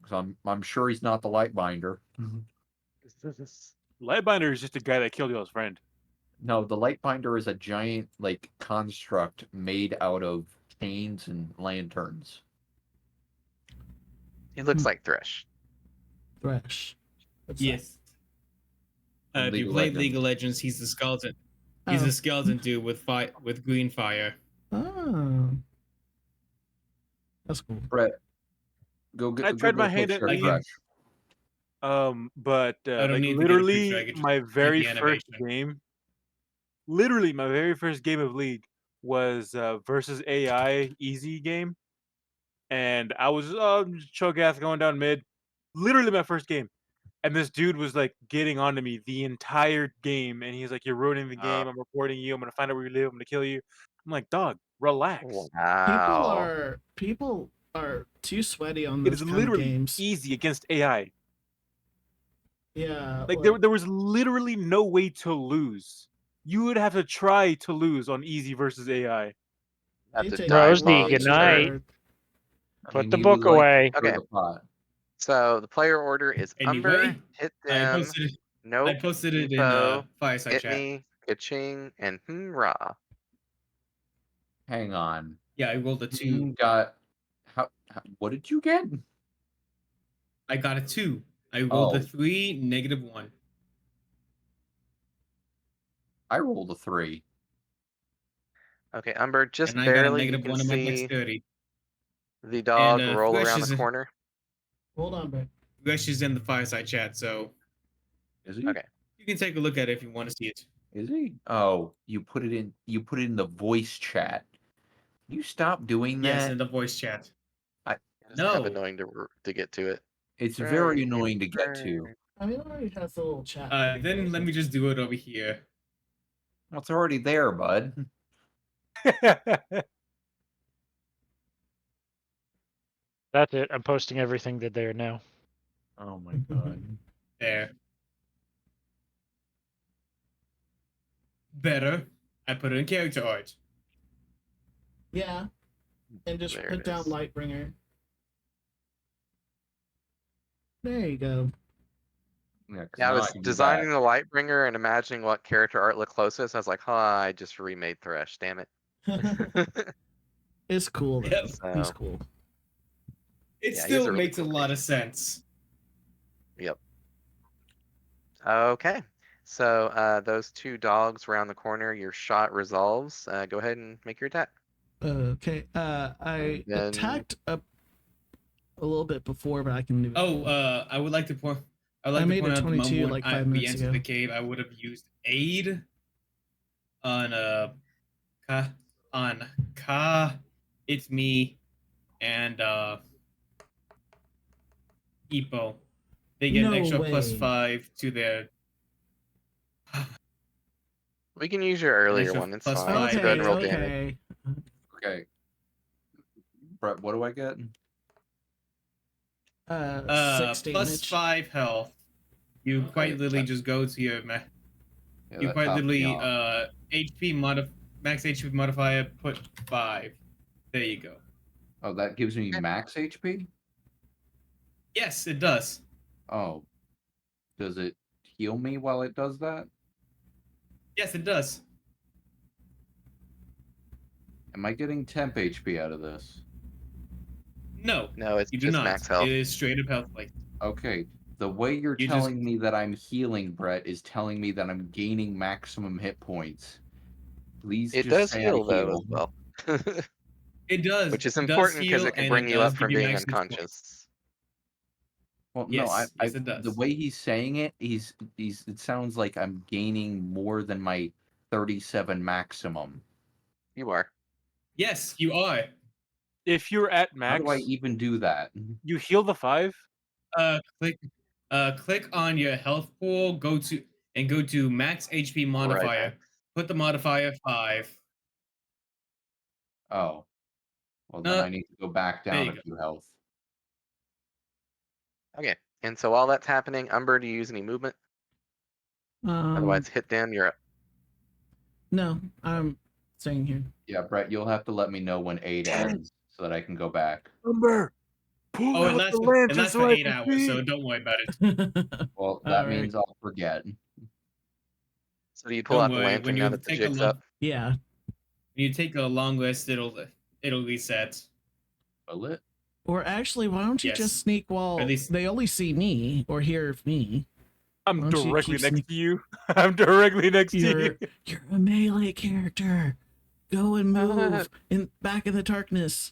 'Cause I'm sure he's not the Lightbinder. Lightbinder is just a guy that killed y'all's friend. No, the Lightbinder is a giant like construct made out of chains and lanterns. He looks like Thresh. Thresh. What's that? Yes. From If League you of play Legends. League of Legends, he's the skeleton. He's Oh. a skeleton dude with green fire. Oh. That's cool. Brett, go get. I go tried get my a hand picture at of League. Thresh. But I don't like need to get a picture, I literally could just my get very the first animation. game, literally my very first game of League was versus AI easy game, and I was Cho'Gath going down mid. Literally my first game, and this dude was like getting onto me the entire game, and he's like, "You're ruining the game. I'm reporting you. I'm gonna find out where you live. I'm gonna kill you." I'm like, "Dog, relax." Wow. People are too sweaty on It those is kind of literally games. easy against AI. Yeah, Like there was literally no way to lose. You would have to try to lose on easy versus AI. Have you to take dive Rosie, bomb good Rosie night. or- I Put mean, the you book would like to away. stir Okay. the pot. So the player order is Umber, Anyway, Hit I Them, posted it. Nope, I posted it in Depot, Fireside Hit Chat. Me, Kaching, and Ra. Hang on. Yeah, I rolled a 2. You got what did you get? I got a 2. I rolled a Oh. 3, -1. I rolled a 3. Okay, Umber, just And I got a barely. You can -1 on my see dexterity. the dog And roll Thresh around the is corner. Hold on, bro. Thresh is in the Fireside Chat, so Is he? Okay. you can take a look at it if you want to see it. Is he? Oh, you put it in the voice chat. You stop doing Yes, that. in the voice chat. It's kind of No. annoying to get to it. It's very annoying to get to. I mean, it already has a little chat. Then let me just do it over here. Well, it's already there, bud. That's it. I'm posting everything that there now. Oh my god. There. Better. I put it in character art. Yeah, and just There put it down is. Lightbringer. There you go. Yeah, 'cause Yeah, I now was can do designing that. the Lightbringer and imagining what character art looked closest. I was like, huh, I just remade Thresh, damn it. It's cool though. Yep. He's So, cool. It Yeah, he has still a really makes a cool lot of sense. yep. Okay. So those two dogs around the corner, your shot resolves. Go ahead and make your attack. Okay. I And then- attacked up a little bit before, but I can do it. Oh, I would like to point. I would like I to made point it out the 22 moment like when 5 we minutes entered ago. the cave. I would have used aid on it's me, and Epo. They get No an extra way. +5 to their. We can use your earlier extra one. It's plus fine. five. Go ahead and roll Okay, damage. okay. Okay. Brett, what do I get? 6 damage. +5 health. You quite Okay, literally that- just go to your Yeah, you that quite topped me literally off. max HP modifier, put 5. There you go. Oh, that gives me Okay. max HP? Yes, it does. Oh. Does it heal me while it does that? Yes, it does. Am I getting temp HP out of this? No, No, it's you do just not. max health. It is straight up health like. Okay. The way you're You just- telling me that I'm healing, Brett, is telling me that I'm gaining maximum hit points. Please It just does say heal I though heal. as well. It does. Which is It does important because heal, it can and bring you does up give from being max hit points. unconscious. Well, no, Yes, yes, it the does. way he's saying it, he's it sounds like I'm gaining more than my 37 maximum. You are. Yes, you are. If you're at How max, do I even do that? you heal the 5. Click on your health pool. Go to max HP modifier. Right. Put the modifier 5. Oh. Well, then I need to go back there down you a go. few health. Okay. And so while that's happening, Umber, do you use any movement? Otherwise, hit them. You're up. No, I'm staying here. Yeah, Brett, you'll have to let me know when 8 ends so that I can go back. Umber, pull Oh, it out lasts the for, it lantern lasts so for I 8 can hours, so see. don't worry about it. Well, that Alright. means I'll forget. So do you pull Don't out the worry, lantern when now you that the take a jig's long, up? Yeah. when you take a long rest, it'll reset. Will it? Or actually, why don't you Yes. just sneak while At least- they only see me or hear of me? I'm Why don't you directly keep next sneak- to you. I'm directly next to you. You're a melee character. Go and move in back in the darkness.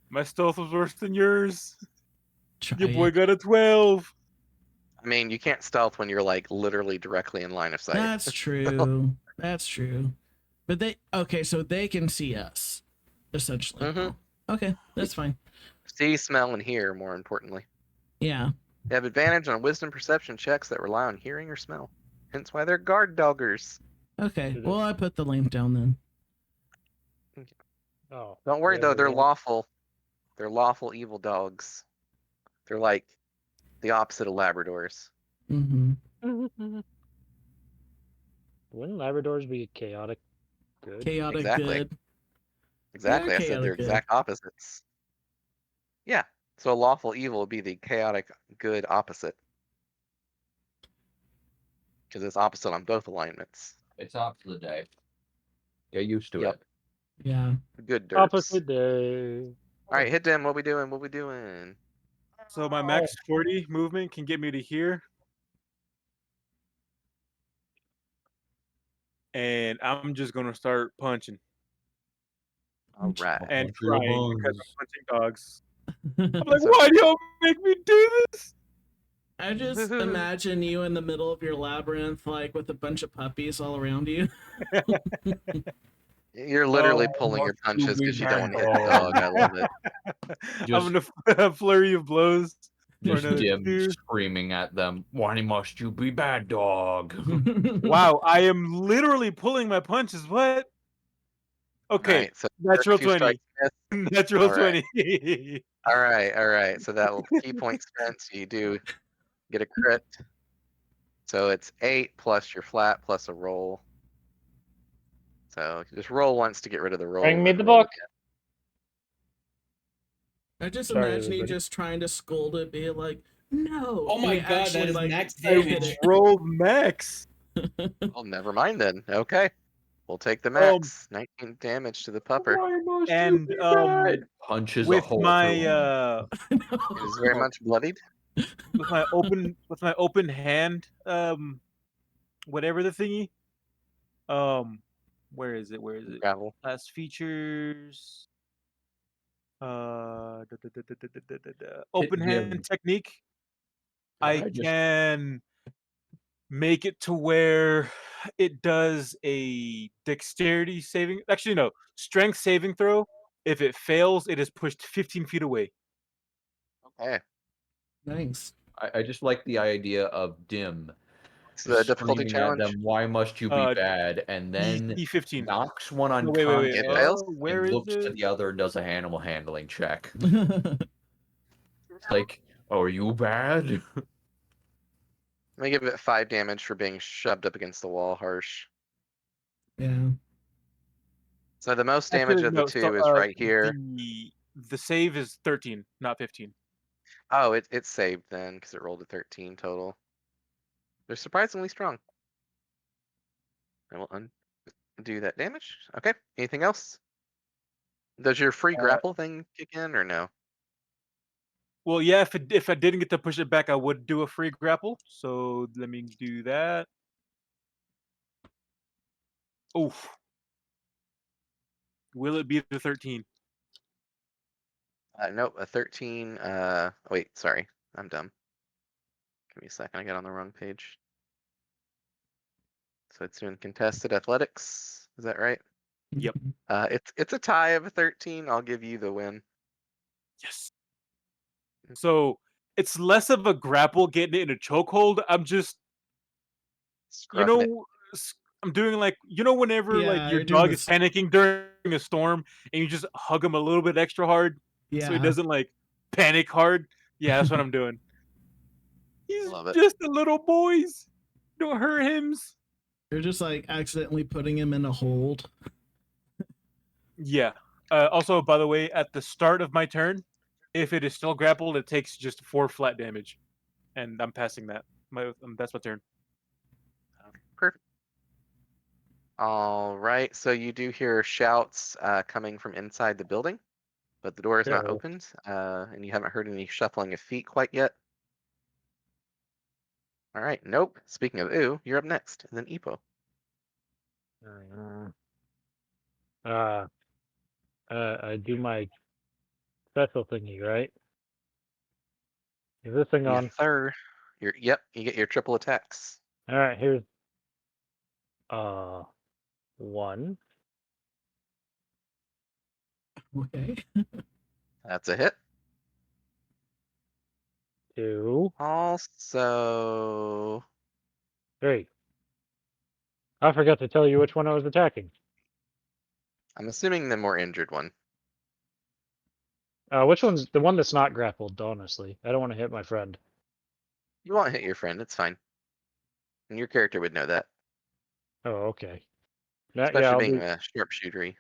My stealth was worse than yours. Try Your boy it. got a 12. I mean, you can't stealth when you're like literally directly in line of sight. That's true. That's true. But so they can see us, essentially. Mhm. Okay, that's fine. See, smell, and hear, more importantly. Yeah. They have advantage on wisdom perception checks that rely on hearing or smell. Hence why they're guard doggers. Okay, well, I put the lamp down then. Oh. Don't worry yeah, though, they're well, lawful. They're lawful evil dogs. They're like the opposite of Labradors. Mm-hmm. Wouldn't Labradors be chaotic good? Chaotic Exactly. good. Exactly. I said they're chaotic good. exact opposites. Yeah. So lawful evil would be the chaotic good opposite. Because it's opposite on both alignments. It's off for the day. Get used to Yep. it. Yeah. Good derps. Opposite day. Alright, hit them. What we doing? What we doing? So my max 40 movement can get me to here. And I'm just gonna start punching Alright. and Punch your crying because buns. I'm punching dogs. I'm like, So- why do y'all make me do this? I just imagine you in the middle of your labyrinth, like with a bunch of puppies all around you. You're literally Oh, pulling your must you punches be because you don't want to hit the bad dog. I love it. I'm gonna flurry of blows for Just another Dim 2. screaming at them. Why must you be bad, dog? Wow, I am literally pulling my punches. What? Okay, Alright, so natural 2 strikes 20. miss. Natural Alright. 20. Alright. So that key point spent, so you do get a crit. So it's 8 plus your flat plus a roll. So just roll once to get rid of the roll. Bring and me then the roll book. I just Sorry, imagine you everybody. just trying to scold it, be like, no. Oh and my you god, that actually, is like, max I hit damage. it. rolled max. Oh, never mind then. Okay. We'll take the Um, max. 19 damage to the pupper. And It punches a with hole my through him. It is very much bloodied. with my open hand, whatever the thingy. Where is it? Gravel. Class features. Open hand Dim. technique. God, I can make it to where it does a dexterity saving. Actually, no, strength saving throw. If it fails, it is pushed 15 feet away. Okay. Nice. I just like the idea of Dim It's the difficulty screaming at challenge. them, why must you be bad? And then D15. knocks one No, wait. unconscious It fails? Where and is looks to it? the other and does a animal handling check. It's like, oh, are you bad? Let me give it 5 damage for being shoved up against the wall. Harsh. Yeah. So the most damage Actually, of the no, 2 is right here. The save is 13, not 15. Oh, it's saved then because it rolled a 13 total. They're surprisingly strong. I will undo that damage. Okay. Anything else? Does your free grapple thing kick in or no? Well, yeah, if I didn't get to push it back, I would do a free grapple. So let me do that. Oof. Will it be the 13? Nope, a 13. Wait, sorry. I'm dumb. Give me a second. I got on the wrong page. So it's doing contested athletics. Is that right? Yep. It's a tie of a 13. I'll give you the win. Yes. So it's less of a grapple getting it in a chokehold. I'm just, Scruffing it. I'm doing like, whenever like Yeah, your you're doing dog is this- panicking during a storm and you just hug him a little bit extra hard Yeah. so he doesn't like panic hard. Yeah, that's what I'm doing. He's Love it. just a little boys. Don't hurt him. You're just like accidentally putting him in a hold. Yeah. Also, by the way, at the start of my turn, if it is still grappled, it takes just 4 flat damage, and I'm passing that. That's my turn. Perfect. All right. So you do hear shouts coming from inside the building, but the door is not Uh-oh. opened, and you haven't heard any shuffling of feet quite yet. All right. Nope. Speaking of ooh, you're up next, and then Epo. I do my special thingy, right? Is this thing on? Yes, sir. Yep. You get your triple attacks. All right, here's 1, Okay. That's a hit. 2. Also, 3. I forgot to tell you which one I was attacking. I'm assuming the more injured one. Which one's the one that's not grappled? Honestly, I don't want to hit my friend. You won't hit your friend. It's fine. And your character would know that, Oh, okay. Yeah, especially I'll being do. a sharpshootery.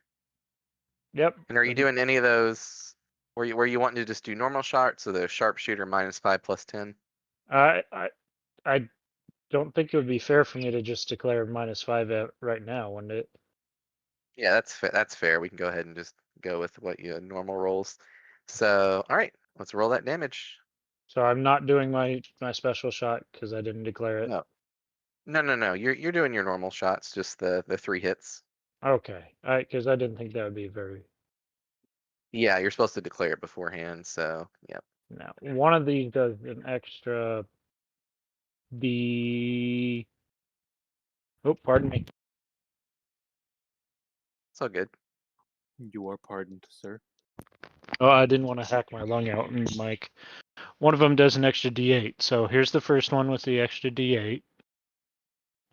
Yep. And are you doing any of those where you want to just do normal shots, so the sharpshooter -5 plus 10? I don't think it would be fair for me to just declare -5 right now, wouldn't it? Yeah, that's fair. We can go ahead and just go with what you normal rolls. So, all right, let's roll that damage. So I'm not doing my special shot because I didn't declare it. No, no. You're doing your normal shots, just the 3 hits. Okay, because I didn't think that would be very. Yeah, you're supposed to declare it beforehand. So, yep. Now, one of these does an extra. The. Oh, pardon me. It's all good. You are pardoned, sir. Oh, I didn't want to hack my lung out, and Mike. One of them does an extra D8. So here's the first one with the extra D8.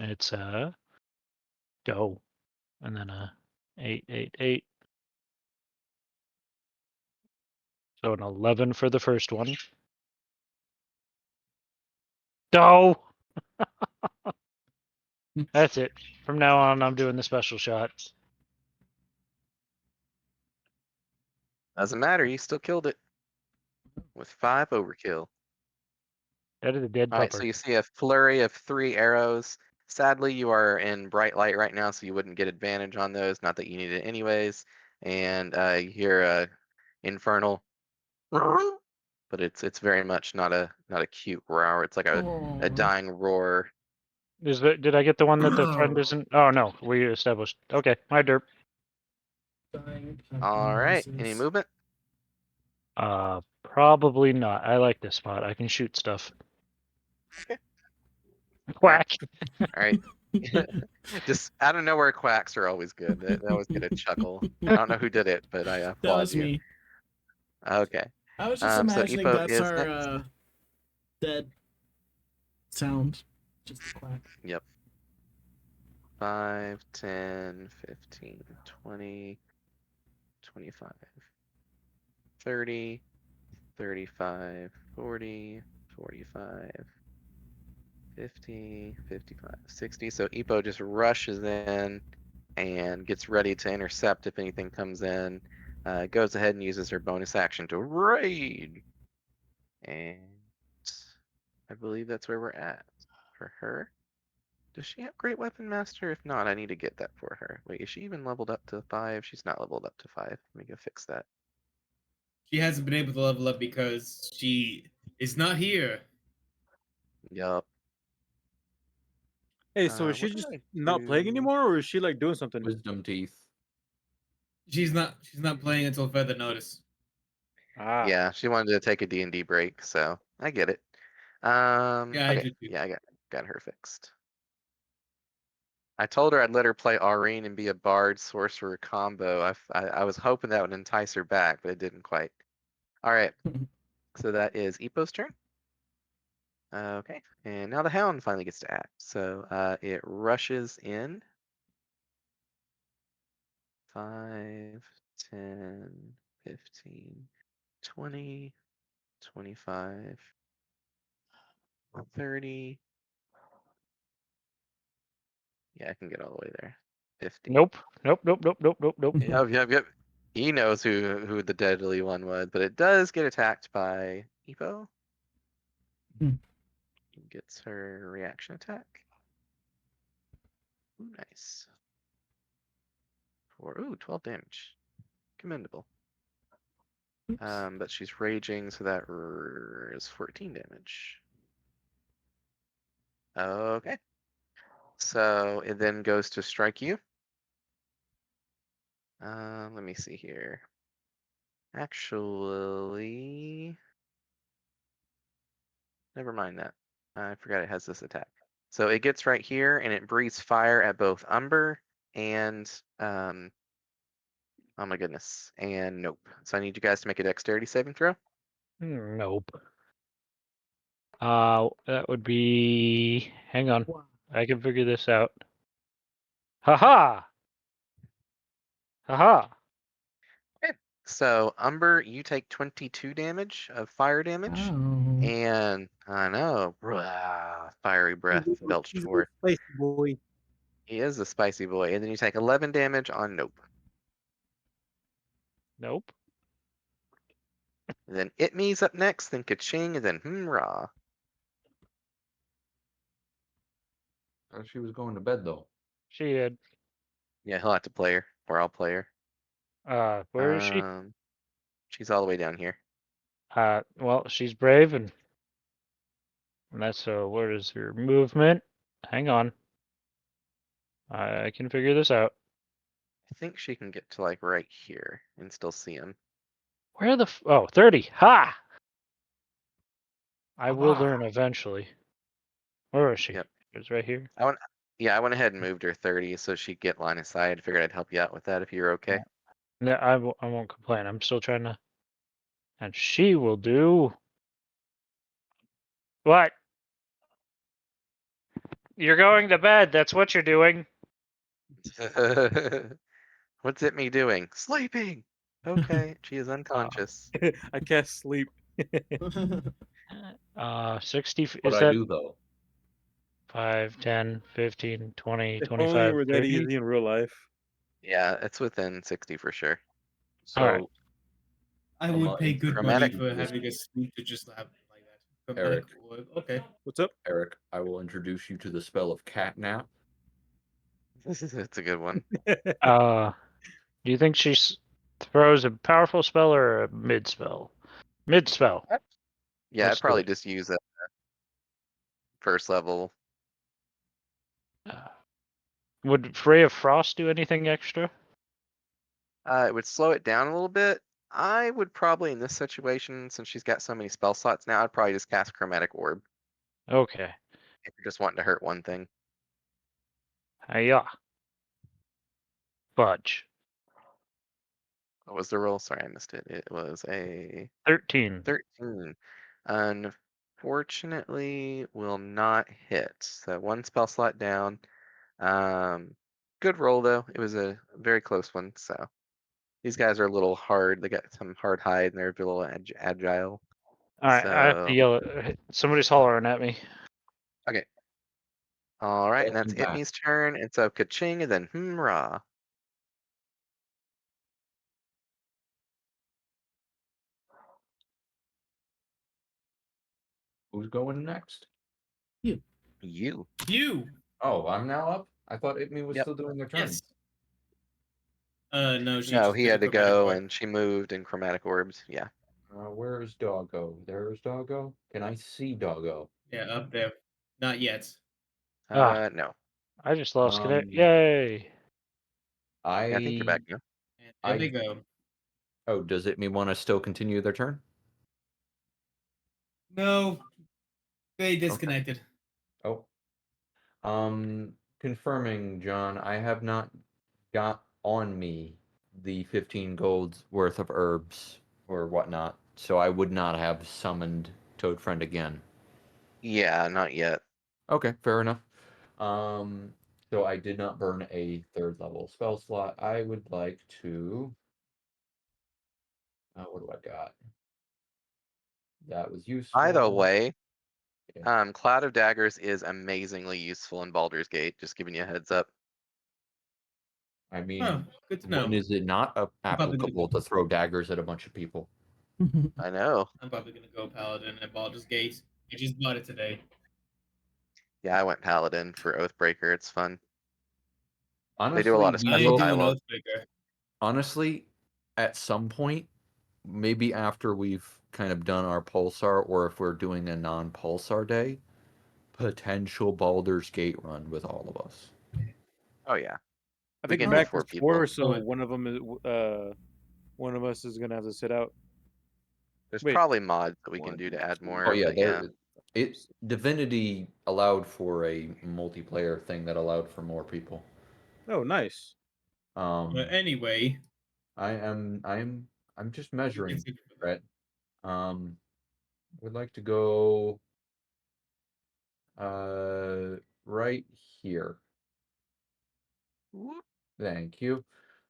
It's go, and then 8, 8, 8. So an 11 for the first one. Go. That's it. From now on, I'm doing the special shot. Doesn't matter. You still killed it with 5 overkill. That is a dead All right, so pupper. you see a flurry of 3 arrows. Sadly, you are in bright light right now, so you wouldn't get advantage on those. Not that you need it anyways. And you hear a infernal, but it's very much not a cute roar. It's like a Aw. dying roar. Did I get the one that the friend isn't? Oh no, we established. Okay, my derp. Dying All right, any noises. movement? Probably not. I like this spot. I can shoot stuff. Okay. Quack. All right. Just out of nowhere, quacks are always good. They always get a chuckle. I don't know who did it, but I That applaud was you. me. Okay. I was just So imagining Epo that's is our next. dead sound. Just a quack. Yep. 5, 10, 15, 20, 25, 30, 35, 40, 45, 50, 55, 60. So Epo just rushes in and gets ready to intercept if anything comes in. Goes ahead and uses her bonus action to raid. And I believe that's where we're at for her. Does she have Great Weapon Master? If not, I need to get that for her. Wait, is she even leveled up to 5? She's not leveled up to 5. Let me go fix that. She hasn't been able to level up because she is not here. Yup. Hey, so is she What did just I not playing do? anymore, or is she like doing something? Wisdom teeth. She's not playing until further notice. Ah. Yeah, she wanted to take a D&D break, so I get it. Yeah, I Okay, do too. yeah, I got her fixed. I told her I'd let her play Aurene and be a bard sorcerer combo. I was hoping that would entice her back, but it didn't quite. All right, so that is Epo's turn. Okay, and now the hound finally gets to act. So it rushes in. 5, 10, 15, 20, 25, 30. Yeah, I can get all the way there. 50. Nope. Nope. Nope. Nope. Nope. Nope. Nope. Yep. He knows who the deadly one was, but it does get attacked by Epo. Hmm. Gets her reaction attack. Ooh, nice. 12 damage. Commendable. But she's raging, so that is 14 damage. Okay. So it then goes to strike you. Let me see here. Actually, never mind that. I forgot it has this attack. So it gets right here and it breathes fire at both Umber and oh my goodness, and nope. So I need you guys to make a dexterity saving throw. Nope. That would be. Hang on, I can figure this out. Haha! Haha! So, Umber, you take 22 damage of fire damage. Oh. And I know, fiery breath belched He's a forth. spicy boy. He is a spicy boy. And then you take 11 damage on Nope. Nope. And then It Me's up next, then Kaching, and then Rah. She was going to bed though. She did. Yeah, he'll have to play her, or I'll play her. Where is she? She's all the way down here. Well, she's brave and that's where is her movement? Hang on. I can figure this out. I think she can get to like right here and still see him. Where the 30. Ha! I will Aha. learn eventually. Where is she? Yep. It's right here. I went ahead and moved her 30 so she'd get line of sight. I figured I'd help you out with that if you're okay. No, I won't complain. I'm still trying to. And she will do. What? You're going to bed. That's what you're doing. What's It Me doing? Sleeping. Okay, she is unconscious. I can't sleep. 60. What Is I that do though? 5, 10, 15, 20, If 25, only it were that 30? easy in real life. Yeah, it's within 60 for sure. So Alright. I would pay good money Chromatic for having a suit to just have like that. Eric. Okay. What's up? Eric, I will introduce you to the spell of catnap. It's a good one. Do you think she throws a powerful spell or a mid spell? Mid spell. Yeah, Let's I'd do probably it. just use a first level. Would Ray of Frost do anything extra? It would slow it down a little bit. I would probably, in this situation, since she's got so many spell slots now, I'd probably just cast Chromatic Orb Okay. if you're just wanting to hurt one thing. Hiya. Fudge. What was the roll? Sorry, I missed it. It was a 13. 13. Unfortunately, will not hit. So one spell slot down. Good roll though. It was a very close one. So these guys are a little hard. They got some hard hide and they're a little agile. Alright, I have to So yell. Somebody's hollering at me. okay. All right, and that's Welcome back. Itme's turn. And so Kaching and then Rah. Who's going next? You. You. Oh, I'm now up. I thought Itme was Yep. still doing their turn. Yes. No, she No, just he did had a to chromatic go orb. and she moved in Chromatic Orbs. Yeah. Where's Doggo? There's Doggo. Can I see Doggo? Yeah, up there. Not yet. No. I just lost connect. Um, Yay! Yeah, I think you're back now. And there they go. Oh, does Itme want to still continue their turn? No, they disconnected. Oh. Confirming, John, I have not got on me the 15 gold's worth of herbs or whatnot, so I would not have summoned Toad Friend again. Yeah, not yet. Okay, fair enough. So I did not burn a third level spell slot. I would like to. What do I got? That was useful. By the way, Yeah. Cloud of Daggers is amazingly useful in Baldur's Gate. Just giving you a heads up. I mean, Oh, good to know. when is it not applicable to throw daggers at a bunch of people? I know. I'm probably gonna go Paladin at Baldur's Gate. I just bought it today. Yeah, I went Paladin for Oathbreaker. It's fun. Honestly, They do a lot of I special do an dialogue. Oathbreaker. Honestly, at some point, maybe after we've kind of done our Pulsar, or if we're doing a non-Pulsar day, potential Baldur's Gate run with all of us. Oh yeah. I We think can the do max 4 is people. 4, so Oh. one of us is gonna have to sit out. There's Wait. probably mods that we can do to add more. Oh yeah, but yeah. Divinity allowed for a multiplayer thing that allowed for more people. Oh, nice. But anyway, I'm just we measuring, can see- Brett. Would like to go Right here. Whoop. Thank you.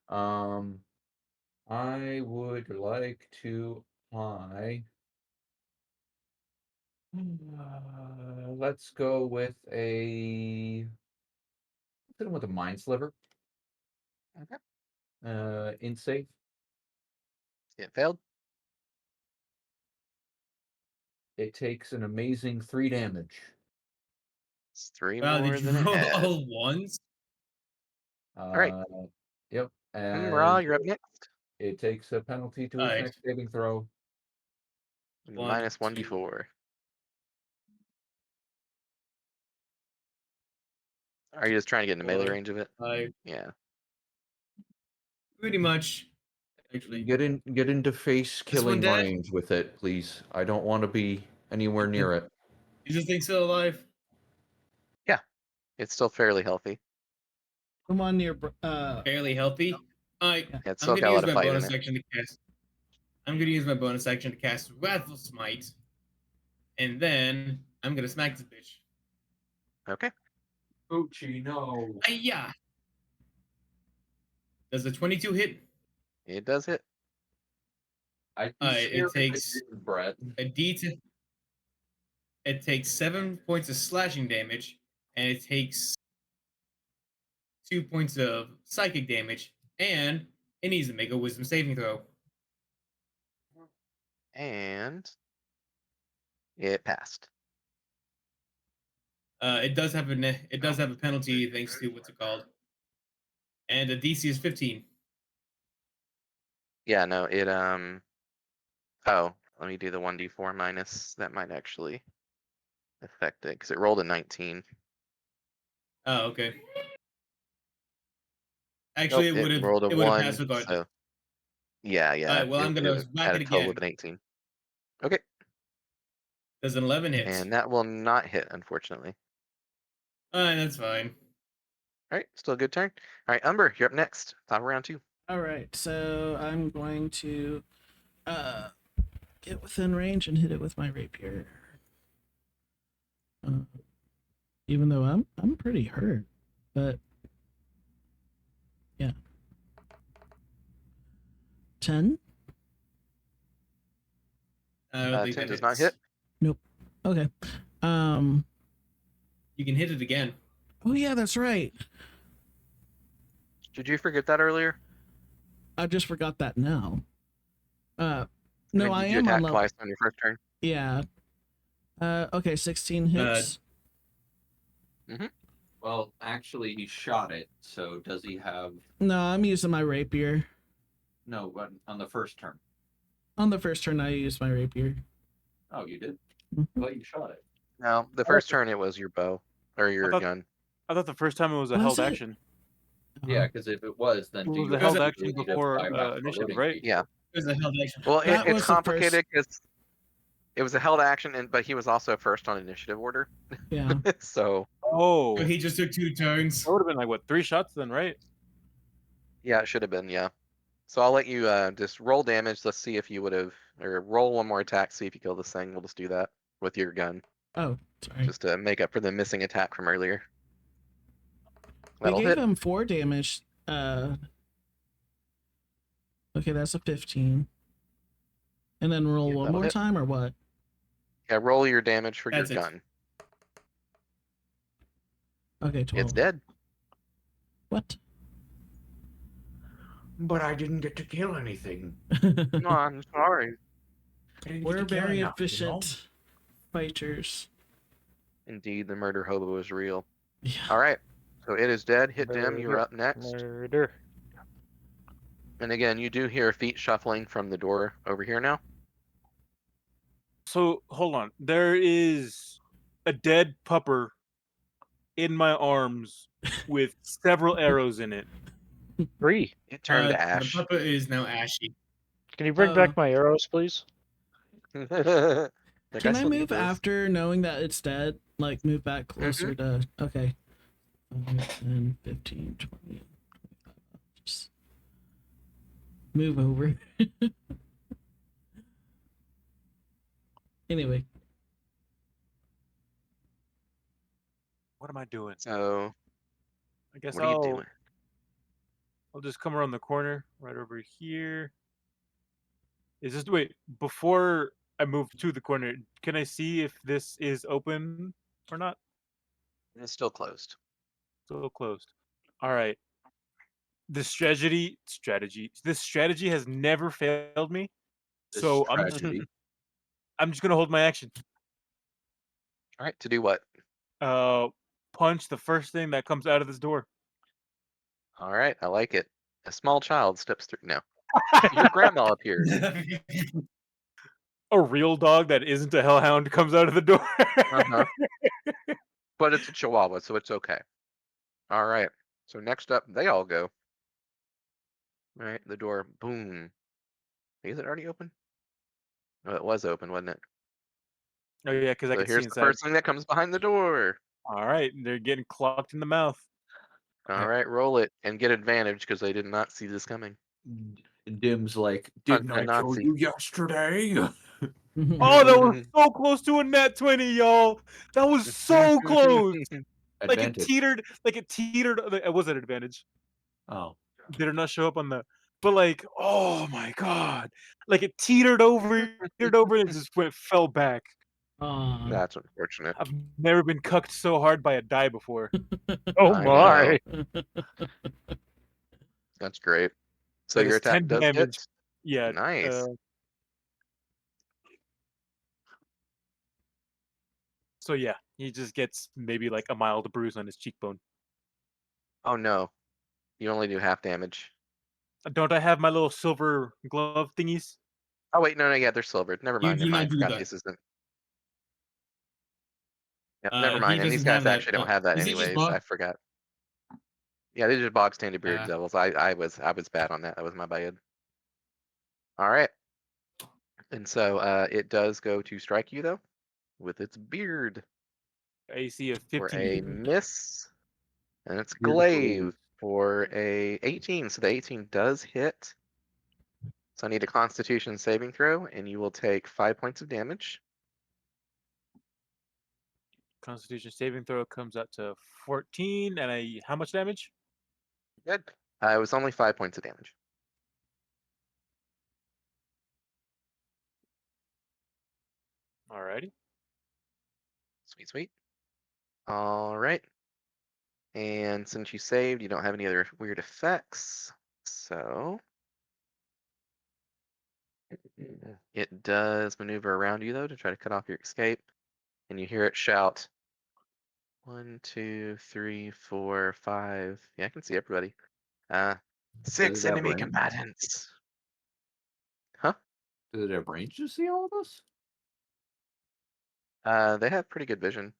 I would like to apply. Let's go with a. Let's hit him with a mind sliver. Okay. In safe. It failed. It takes an amazing 3 damage. It's 3 Wow, more did you than it roll had. all ones? right. Yep. Bra, And you're up next. it takes a penalty to its Alright. next saving throw. Minus 1, 1d4. Are you just trying to get in the melee 4, range of it? 5. Yeah. Pretty much. Actually, Get into face This one killing dead? range with it, please. I don't want to be anywhere near it. is this thing still alive? It's still fairly healthy. Come on near. Fairly healthy. Alright, Yeah, it's I'm still gonna got a use lot of my fight in bonus it. action to cast. I'm gonna use my bonus action to cast Wrathful Smite, and then I'm gonna smack this bitch. Okay. Poochie, no. Ayah! Does the 22 hit? It does hit. I'd be It scared if takes didn't, Brett. a D10. It takes 7 points of slashing damage, and it takes 2 points of psychic damage, and it needs to make a Wisdom saving throw. And it passed. It does have a penalty thanks to what's it called, and the DC is 15. Yeah, no, it oh, let me do the 1d4 minus. That might actually affect it because it rolled a 19. Oh, okay. Actually, Nope, it would have rolled a 1. passed regardless. So yeah, Alright, well, I'm gonna it whack had it a total again. of an 18. Okay, Does an 11 hit? and that will not hit, unfortunately. Alright, that's fine. All right, still a good turn. All right, Umber, you're up next. Top of round 2. All right, so I'm going to get within range and hit it with my rapier. Even though I'm pretty hurt, but yeah. 10? I don't think 10 that does not hits. hit. Okay. You can hit it again. Oh yeah, that's right. Did you forget that earlier? I just forgot that now. No, Did I you am on attack level. twice on your first turn? Yeah. Okay, 16 hits. Well, actually, he shot it. So does he have? No, I'm using my rapier. No, but on the first turn. On the first turn, I used my rapier. Oh, you did. Mhm. Well, you shot it. No, the first turn it was your bow or your thought- gun. I thought the first time it was a Was held it? action. Yeah, because if it was, then It do was you a have held the action ability to before fire after initiative, loading right? phase? Yeah. It was a held action. Well, That it's was the complicated because it was a held action, but he was also first on initiative order. Yeah. So Oh, So he just took 2 turns. that would have been like what, 3 shots then, right? yeah, it should have been, yeah. So I'll let you just roll damage. Let's see if you would have, or roll one more attack. See if you kill this thing. We'll just do that with your gun, Oh, sorry. just to make up for the missing attack from earlier. We That'll gave hit. him 4 damage. Okay, that's a 15. And then roll Yeah, one that'll more hit. time, or what? Yeah, roll your damage for That's your it. gun. Okay, 12. It's dead. What? But I didn't get to kill anything. No, I'm sorry. I didn't get We're to kill very enough, you know? efficient fighters. Indeed, the murder hobo is real. Yeah. All right. So it is dead. Hit Dim. You're up next. Murder. And again, you do hear feet shuffling from the door over here now. So hold on. There is a dead pupper in my arms with several arrows in it. 3. It turned to The ash. puppet is now ashy. Can you bring back my arrows, please? Can I move after knowing that it's dead? Like, move back closer to... Okay. 10, 15, 20, 25. Just move over. Anyway. What am I doing? So I guess what are you doing? I'll just come around the corner right over here. Is this wait before I move to the corner? Can I see if this is open or not? It's still closed. Still closed. All right. This strategy has never failed me. This So tragedy. I'm just gonna hold my action. All right, to do what? Punch the first thing that comes out of this door. All right, I like it. A small child steps through. No, your grandma appears. A real dog that isn't a hellhound comes out of the door. Uh-huh. But it's a chihuahua, so it's okay. All right. So next up, they all go. All right, the door. Boom. Is it already open? Oh, it was open, wasn't it? Oh yeah, because I So can see here's the inside. first thing that comes behind the door. All right, they're getting clocked in the mouth. All right, roll it and get advantage because they did not see this coming. Dim's like, Hunt didn't the I tell Nazi. you yesterday? Oh, that was so close to a net 20, y'all. That was so close. Like it Advantage. teetered. It was an advantage. Oh. Did it not show up on the? But like, oh my god! Like it teetered over, and it just fell back. That's unfortunate. I've never been cucked so hard by a die before. Oh I my! That's great. So That your is attack 10 does damage. hit. Yeah. Nice. So yeah, he just gets maybe like a mild bruise on his cheekbone. Oh no, you only do half damage. Don't I have my little silver glove thingies? Oh wait, no, yeah, they're silvered. Never You mind. do Never not mind. do Forgot that. this isn't. Yep, never He mind. And these doesn't guys have that. actually don't have that Is it just anyways. bug? I forgot. Yeah, these are bog standard beard Yeah. devils. I was bad on that. That was my bad. All right. And so it does go to strike you though, with its beard AC of for 15. a miss, and it's Beard glaive glaive. for a 18. So the 18 does hit. So I need a Constitution saving throw, and you will take 5 points of damage. Constitution saving throw comes out to 14, and how much damage? Good. It was only 5 points of damage. Alrighty. Sweet, sweet. All right. And since you saved, you don't have any other weird effects. So it does maneuver around you though to try to cut off your escape. And you hear it shout, 1, 2, 3, 4, 5. Yeah, I can see everybody. Does 6 it have enemy range? combatants. Huh? Does it have range to see all of us? They have pretty good vision.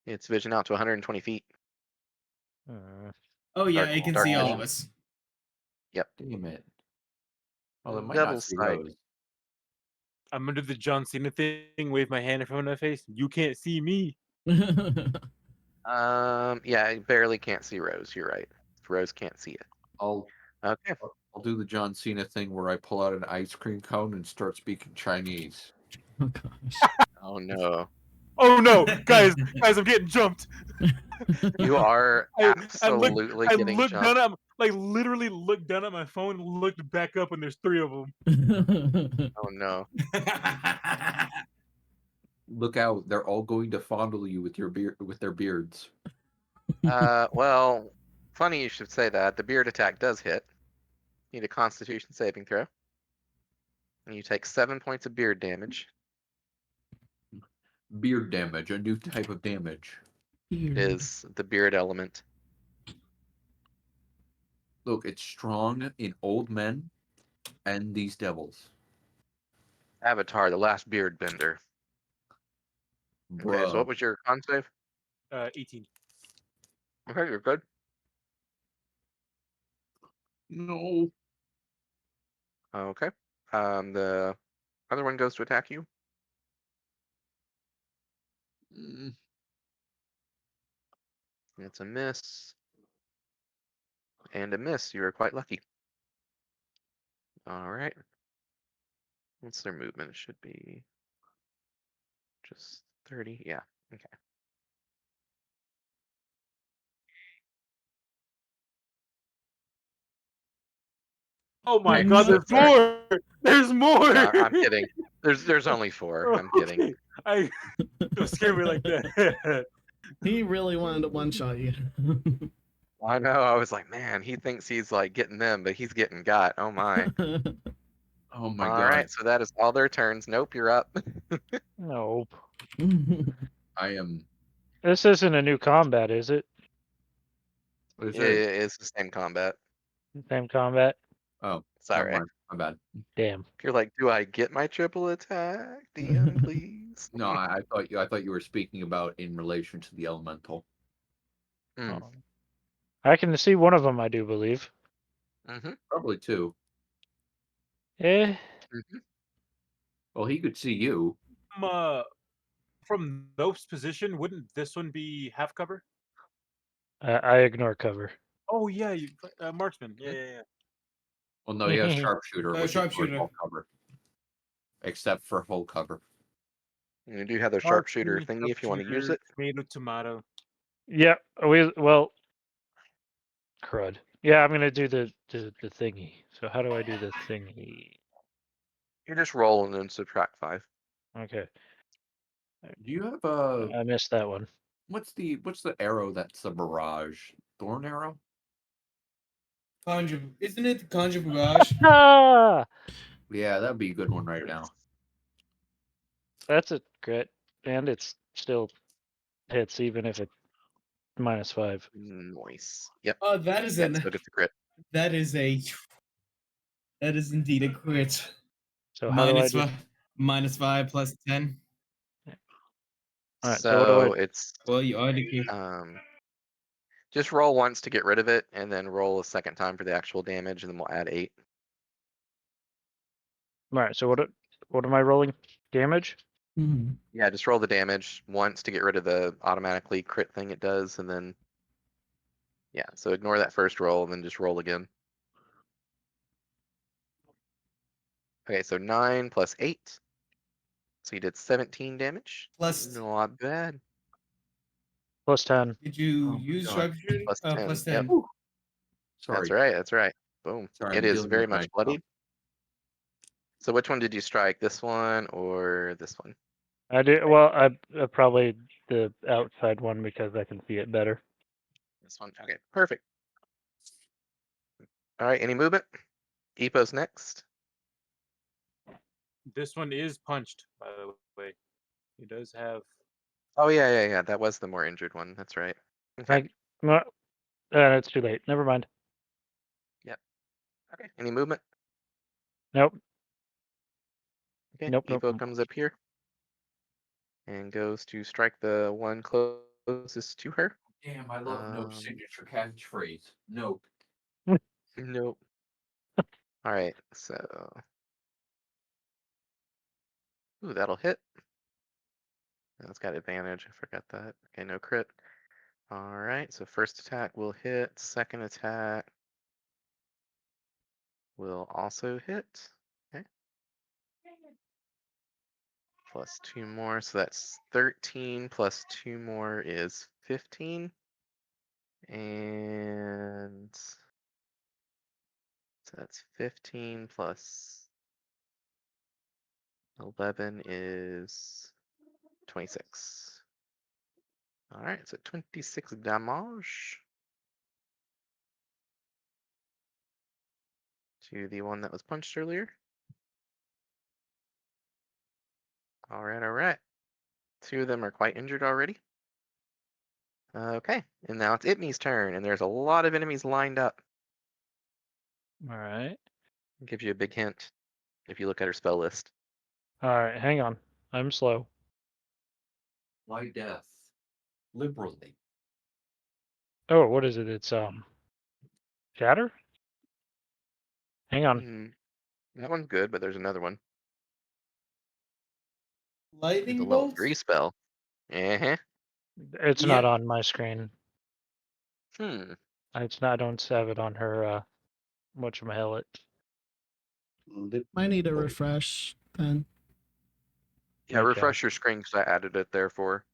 It's vision out to 120 feet. Oh yeah, Dark- it can dark see all vision. of us. Damn it. Well, it might Double not see sight. Rose. I'm gonna do the John Cena thing, wave my hand in front of my face. You can't see me. Yeah, I barely can't see Rose. You're right. Rose can't see it. I'll Okay. do the John Cena thing where I pull out an ice cream cone and start speaking Chinese. Oh gosh. Oh no. Oh no, guys, I'm getting jumped. You are I absolutely getting looked jumped. down at literally looked down at my phone, looked back up, and there's 3 of them. Oh no. Look out! They're all going to fondle you with their beards. Well, funny you should say that. The beard attack does hit. Need a Constitution saving throw. And you take 7 points of beard damage. Beard damage, a new type of damage. It is the beard element. Look, it's strong in old men and these devils. Avatar, the last beard bender. Okay, so what Bruh. was your con save? 18. Okay, you're good. No. Okay. The other one goes to attack you. Mm, It's a miss. And a miss. You are quite lucky. All right. What's their movement? It should be just 30. Yeah. Oh my But god, no- there's more! There's more! No, I'm kidding. There's only 4. I'm kidding. Okay. Don't scare me like that. He really wanted to one-shot you. I know. I was like, man, he thinks he's like getting them, but he's getting got. Oh my. Oh my All god. right, so that is all their turns. Nope, you're up. Nope. I am. This isn't a new combat, is it? What is It it? is the same combat. Same combat? Oh, Sorry. never mind. My bad. Damn. You're like, do I get my triple attack? DM, please. No, I thought you were speaking about in relation to the elemental. Mm. Oh. I can see one of them, I do believe. Mm-hmm. Probably 2. Eh, Mm-hmm. Well, he could see you. From Nope's position, wouldn't this one be half cover? I ignore cover. Oh yeah, marksman. Yeah, yeah, yeah. Well, no, he has sharpshooter, which Sharpshooter. is full cover, except for full cover. You do have the sharpshooter thingy if you want to use it. Tomato. Yeah, crud. Yeah, I'm gonna do the thingy. So how do I do the thingy? You just roll and then subtract 5. Okay, Do you have a I missed that one. what's the arrow that's a barrage? Thorn arrow? Conjure, isn't it the Conjure Barrage? Ah, Yeah, that'd be a good one right now. that's a crit, and it's still hits even if it's -5. Nice. Yep. Oh, that is Yeah, an so gets the crit. that is indeed a crit. So how do I Minus do? -5 plus 10. All right. So what do I? It's Well, you already just roll once to get rid of it, and then roll a second time for the actual damage, and then we'll add 8. All right. So what am I rolling? Damage. Mhm. Yeah, just roll the damage once to get rid of the automatically crit thing it does, and then yeah, so ignore that first roll and then just roll again. Okay, so 9 plus 8. So you did 17 damage. plus. Not bad. Plus 10. Did you Oh my use God. sharpshooter? Plus 10. Plus Yep. 10. Sorry. That's right. That's right. Boom. Sorry, It I'm is dealing very with much my- bloodied. So which one did you strike? This one or this one? I do well. I probably the outside one because I can see it better. This one. Okay, perfect. All right, any movement? Epo's next. This one is punched, by the way. He does have. Oh yeah. That was the more injured one. That's right. Okay. It's too late. Never mind. Okay. Any movement? Nope. Okay. Nope. Epo comes up here and goes to strike the one closest to her. Damn, I love no Um, signature catchphrase. Nope. Nope. All right. So. Ooh, that'll hit. That's got advantage. I forgot that. Okay, no crit. All right. So first attack will hit. Second attack will also hit. Okay. Plus 2 more. So that's 13 plus 2 more is 15. And so that's 15 plus 11 is 26. All right, so 26 damage to the one that was punched earlier. All right. 2 of them are quite injured already. Okay, and now it's Itme's turn, and there's a lot of enemies lined up. All right. I'll give you a big hint if you look at her spell list. All right. Hang on. I'm slow. Why death? Liberally. Oh, what is it? It's shatter. Hang on. That one's good, but there's another one. It's a Lightning level bolt? 3 spell. Uh-huh. It's not on my screen. It's not. I don't have it on her. Whatchamahillit. Might need a refresh then. Yeah, Okay. refresh your screen because I added it there for.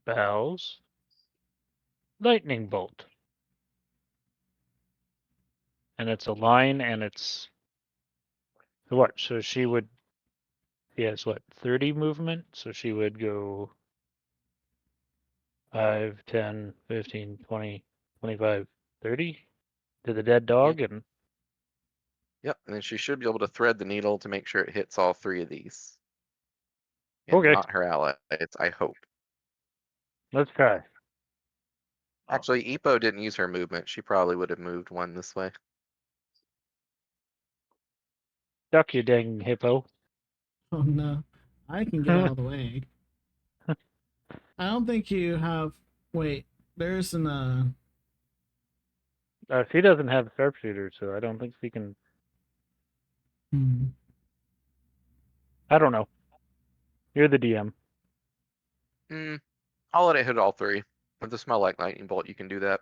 spells. Lightning bolt. And it's a line, and it's what? So she would. Yes, what? 30 movement. So she would go 5, 10, 15, 20, 25, 30 to the dead dog, and Yep, and then she should be able to thread the needle to make sure it hits all 3 of these. And Okay. not her allies, I hope. let's try. Actually, Epo didn't use her movement. She probably would have moved 1 this way. Duck, you dang hippo. Oh no, I can get out of the way. I don't think you have. Wait, there's an She doesn't have a sharpshooter, so I don't think she can. hmm. I don't know. You're the DM. I'll let it hit all 3. With the smell like lightning bolt, you can do that.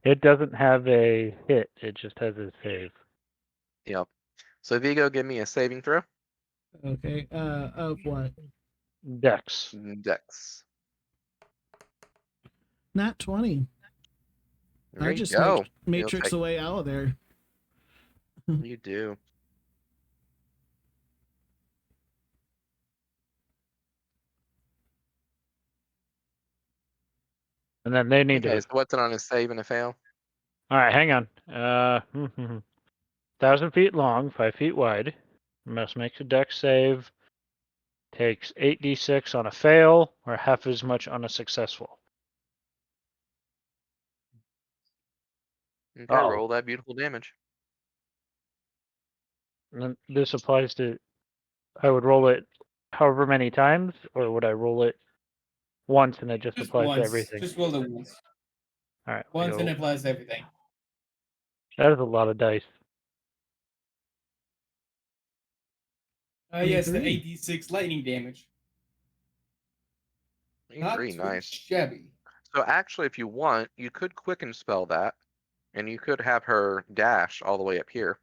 It doesn't have a hit. It just has a save. Yep. So Vigo, give me a saving throw. Okay. Of what? Dex. Dex. Nat 20. There I you just go. matrix the way out of there. You do. And then they need Okay, to. so what's it on his save and a fail? All right, hang on. 1,000 feet long, 5 feet wide. Must make a dex save. Takes 8d6 on a fail, or half as much on a successful. Okay, Uh-oh. roll that beautiful damage. And then this applies to. I would roll it however many times, or would I roll it once and it just applies once. to everything? Just roll it once. All right. Once and it applies to everything. That is a lot of dice. Yes, the 23. 8d6 lightning damage. Not 3, too nice. shabby. So actually, if you want, you could quicken spell that, and you could have her dash all the way up here,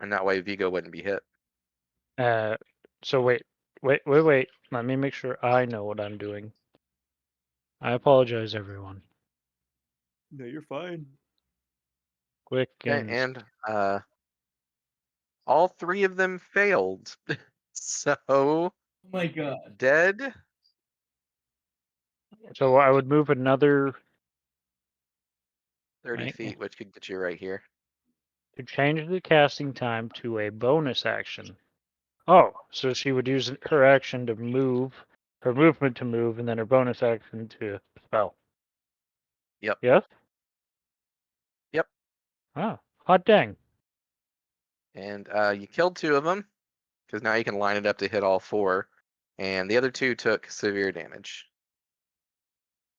and that way Vigo wouldn't be hit. So wait. Let me make sure I know what I'm doing. I apologize, everyone. No, you're fine. Quick Okay, and all 3 of them failed. So Oh my god. dead. So I would move another 30 Right. feet, which could get you right here. to change the casting time to a bonus action. Oh, so she would use her action to move, her movement to move, and then her bonus action to spell. Yep. Yes? Yep. Ah, hot dang. And you killed 2 of them, because now you can line it up to hit all 4. And the other 2 took severe damage.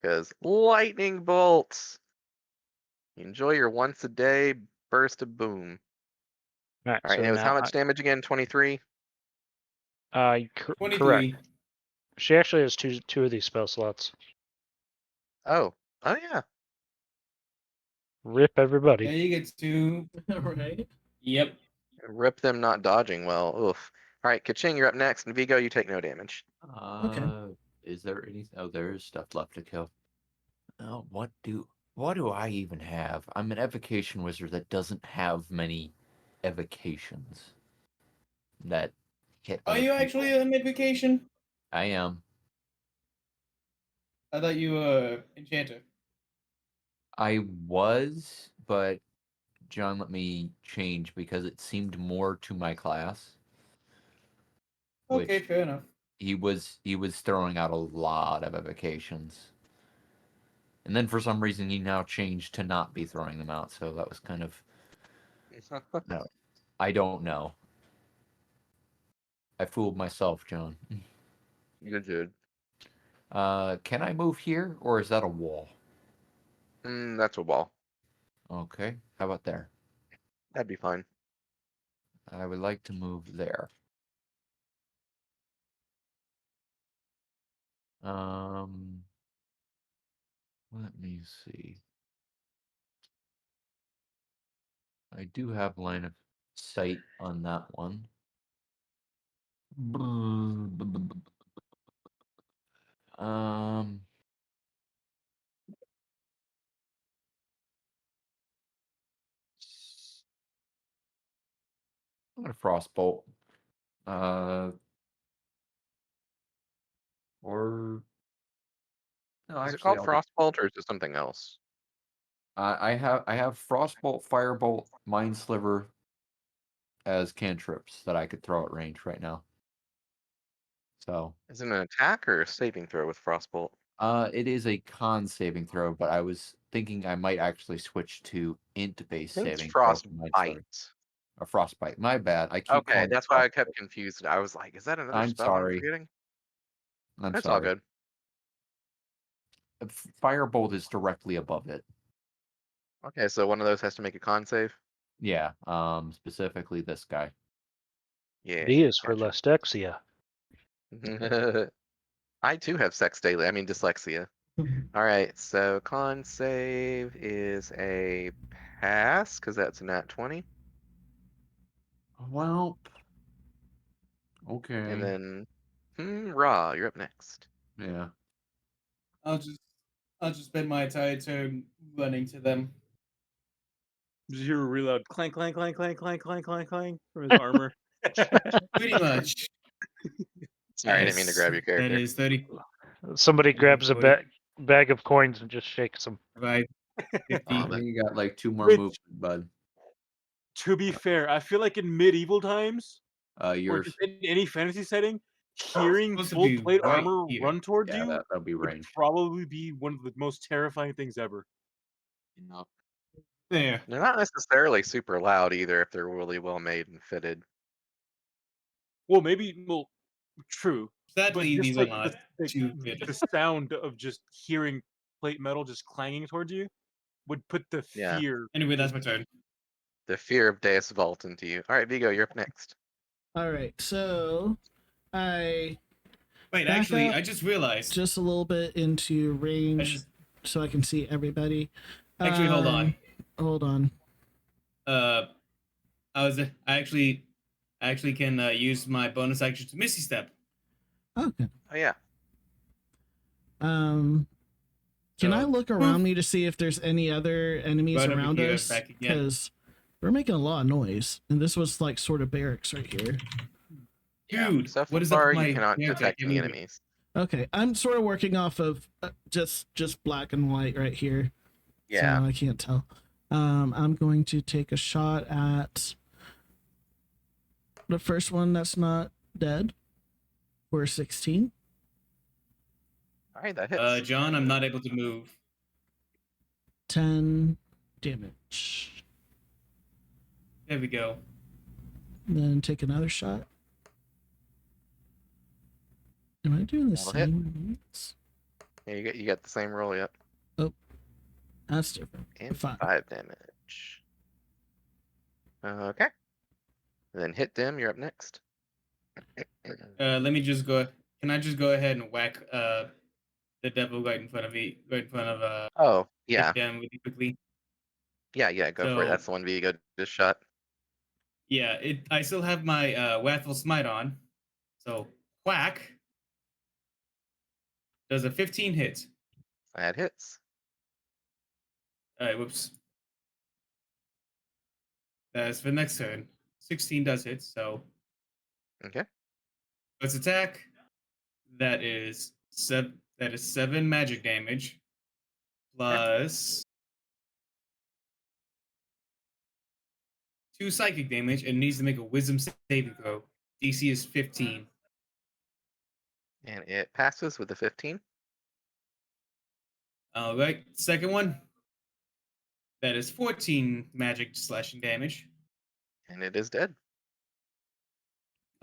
Because lightning bolts. Enjoy your once a day burst of boom. All right, All right, so and it was now how much damage again? 23? correct. 23. She actually has two of these spell slots. Oh. Oh, yeah. Rip everybody. Yeah, you get 2. Right? Yep. Rip them not dodging well. Oof. All right, Kaching, you're up next, and Vigo, you take no damage. Okay. Is there any? Oh, there is stuff left to kill. Oh, what do I even have? I'm an evocation wizard that doesn't have many evocations that hit. Are other you people. actually on vacation? I am. I thought you enchanter. I was, but John let me change because it seemed more to my class. Okay, Which fair enough. he was throwing out a lot of evocations. And then for some reason he now changed to not be throwing them out, so that was kind of no. I don't know. I fooled myself, John. Good, dude. Can I move here or is that a wall? That's a wall. Okay. How about there? That'd be fine. I would like to move there. Let me see. I do have line of sight on that one. I'm gonna frostbolt. Or no, Is it actually, called I'll Frostbolt or is it something else? I have frostbolt, firebolt, mind sliver as cantrips that I could throw at range right now. So, Is it an attack or a saving throw with Frostbolt? it is a con saving throw, but I was thinking I might actually switch to int I based think it's saving throw for mind sliver. Frostbite. A frostbite. My bad. I keep Okay, calling it that's why I frostbolt. kept confused. I was like, is that another I'm spell I'm sorry. forgetting? I'm That's all sorry. good. Firebolt is directly above it. Okay, so one of those has to make a con save. Yeah. Specifically this guy. Yeah. D is for gotcha. Lystexia. I too have sex daily. I mean dyslexia. All right, so con save is a pass because that's a nat 20, Well. Okay. and then Ra, you're up next. Yeah. I'll just spend my entire turn running to them. Just hear a real loud clank, clank, clank, clank, clank, clank, clank, clank from his armor. Pretty much. Sorry, I didn't mean to grab your That character. is 30. Somebody grabs a 40. bag of coins and just shakes them. 5, 50. Oh, but You got like 2 more Which- moves, bud. To be fair, I feel like in medieval times, or Yours. just in any fantasy setting, hearing Supposed to full be plate right armor here. run towards Yeah, you that'll be would range. probably be one of the most terrifying things ever. There. they're not necessarily super loud either if they're really well made and fitted. Well, true. Sadly, But these just are like not too good. the sound of just hearing plate metal just clanging towards you would put the Yeah. fear. Anyway, that's my turn. The fear of Deus Vault into you. All right, Vigo, you're up next. All right, so I Wait, Back actually, up. I just realized. just a little bit into I range just so I can see everybody. actually hold on. Hold on. I actually can use my bonus action to Misty Step. Okay. Oh yeah. Can So, I look around me to see if there's any other enemies Right over around here, us? back again. Because we're making a lot of noise, and this was like sort of barracks right here. Dude, So what is up far, with my you cannot haircut? detect Can't any move it. enemies. Okay, I'm sort of working off of just black and white right here. Yeah. So I can't tell. I'm going to take a shot at the first one that's not dead for 16. All right, that hits. John, I'm not able to move. 10 damage. There we go. Then take another shot. Am I doing the That'll hit. same ones? Yeah, you got the same roll yet. That's different. And 5. 5 damage. Okay. Then hit them. You're up next. Let me just go. Can I just go ahead and whack the devil right in front of me, right in front of Oh yeah, him really quickly? yeah. Go for it. So- That's the one Vigo just shot. Yeah, I still have my Wrathful Smite on, so whack does a 15 hit. That hits. All right, whoops. That's for the next turn. 16 does hit, so Okay. let's attack. That is 7. That is 7 magic damage plus 2 psychic damage, and needs to make a Wisdom saving throw. DC is 15. And it passes with a 15. All right, second one. That is 14 magic slashing damage. And it is dead.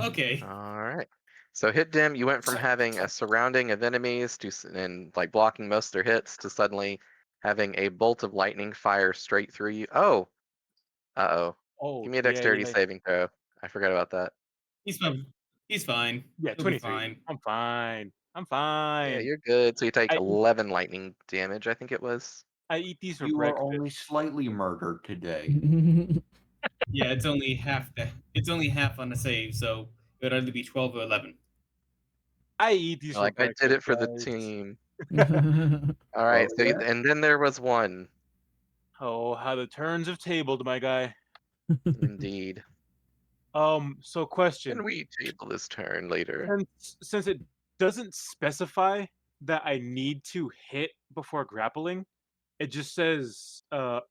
Okay. All right. So hit dim. You went from having a surrounding of enemies and like blocking most of their hits to suddenly having a bolt of lightning fire straight through you. Oh. Uh-oh. Oh, Give me a dexterity yeah. saving throw. I forgot about that. He's fine. He's fine. Yeah, He'll be 23. fine. I'm fine. I'm fine. Yeah, you're good. So you take I- 11 lightning damage, I think it was. I eat these for You are breakfast. only slightly murdered today. Yeah, it's only half. It's only half on the save, so it would either be 12 or 11. I eat these for Like I breakfast. did it for the guys. team. All right, so yeah. and then there was one. Oh, how the turns have tabled, my guy. Indeed. So question. Can we table this turn later? Since it doesn't specify that I need to hit before grappling, it just says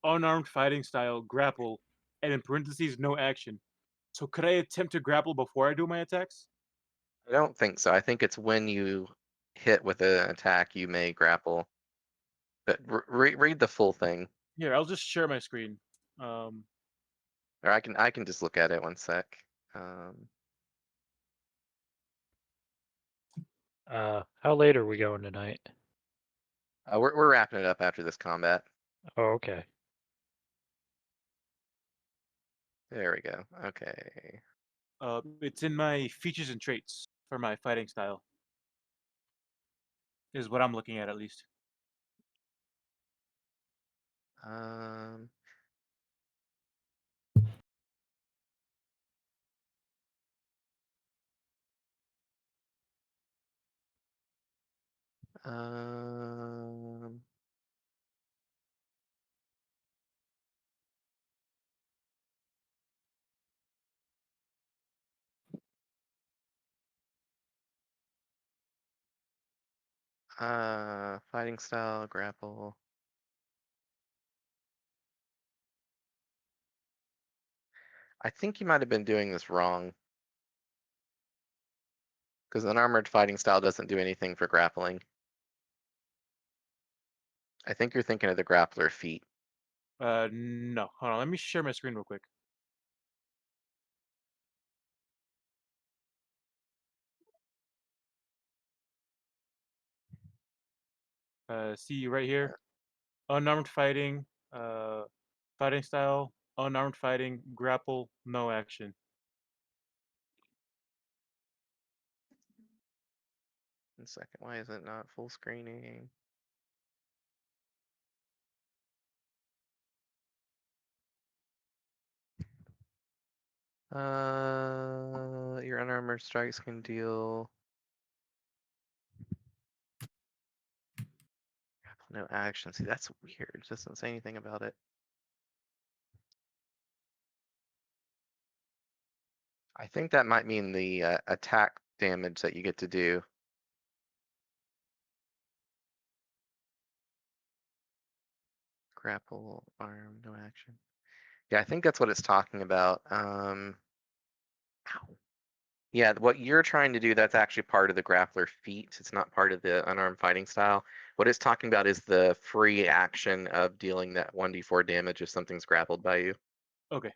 unarmed fighting style grapple, and in parentheses no action. So could I attempt to grapple before I do my attacks? I don't think so. I think it's when you hit with an attack, you may grapple. But read the full thing, Here, I'll just share my screen. or I can just look at it 1 sec. How late are we going tonight? We're wrapping it up after this combat. Oh, okay. There we go. Okay. It's in my features and traits for my fighting style. Is what I'm looking at least. Um. Um. Fighting style, grapple. I think you might have been doing this wrong. Because an armored fighting style doesn't do anything for grappling. I think you're thinking of the grappler feat. No. Hold on, let me share my screen real quick. See right here, unarmed fighting, fighting style, unarmed fighting, grapple, no action. 1 second. Why is it not full screening? Your unarmored strikes can deal no action. See, that's weird. It doesn't say anything about it. I think that might mean the attack damage that you get to do. Grapple, arm, no action. Yeah, I think that's what it's talking about. Ow. Yeah, what you're trying to do, that's actually part of the grappler feat. It's not part of the unarmed fighting style. What it's talking about is the free action of dealing that 1d4 damage if something's grappled by you. Okay.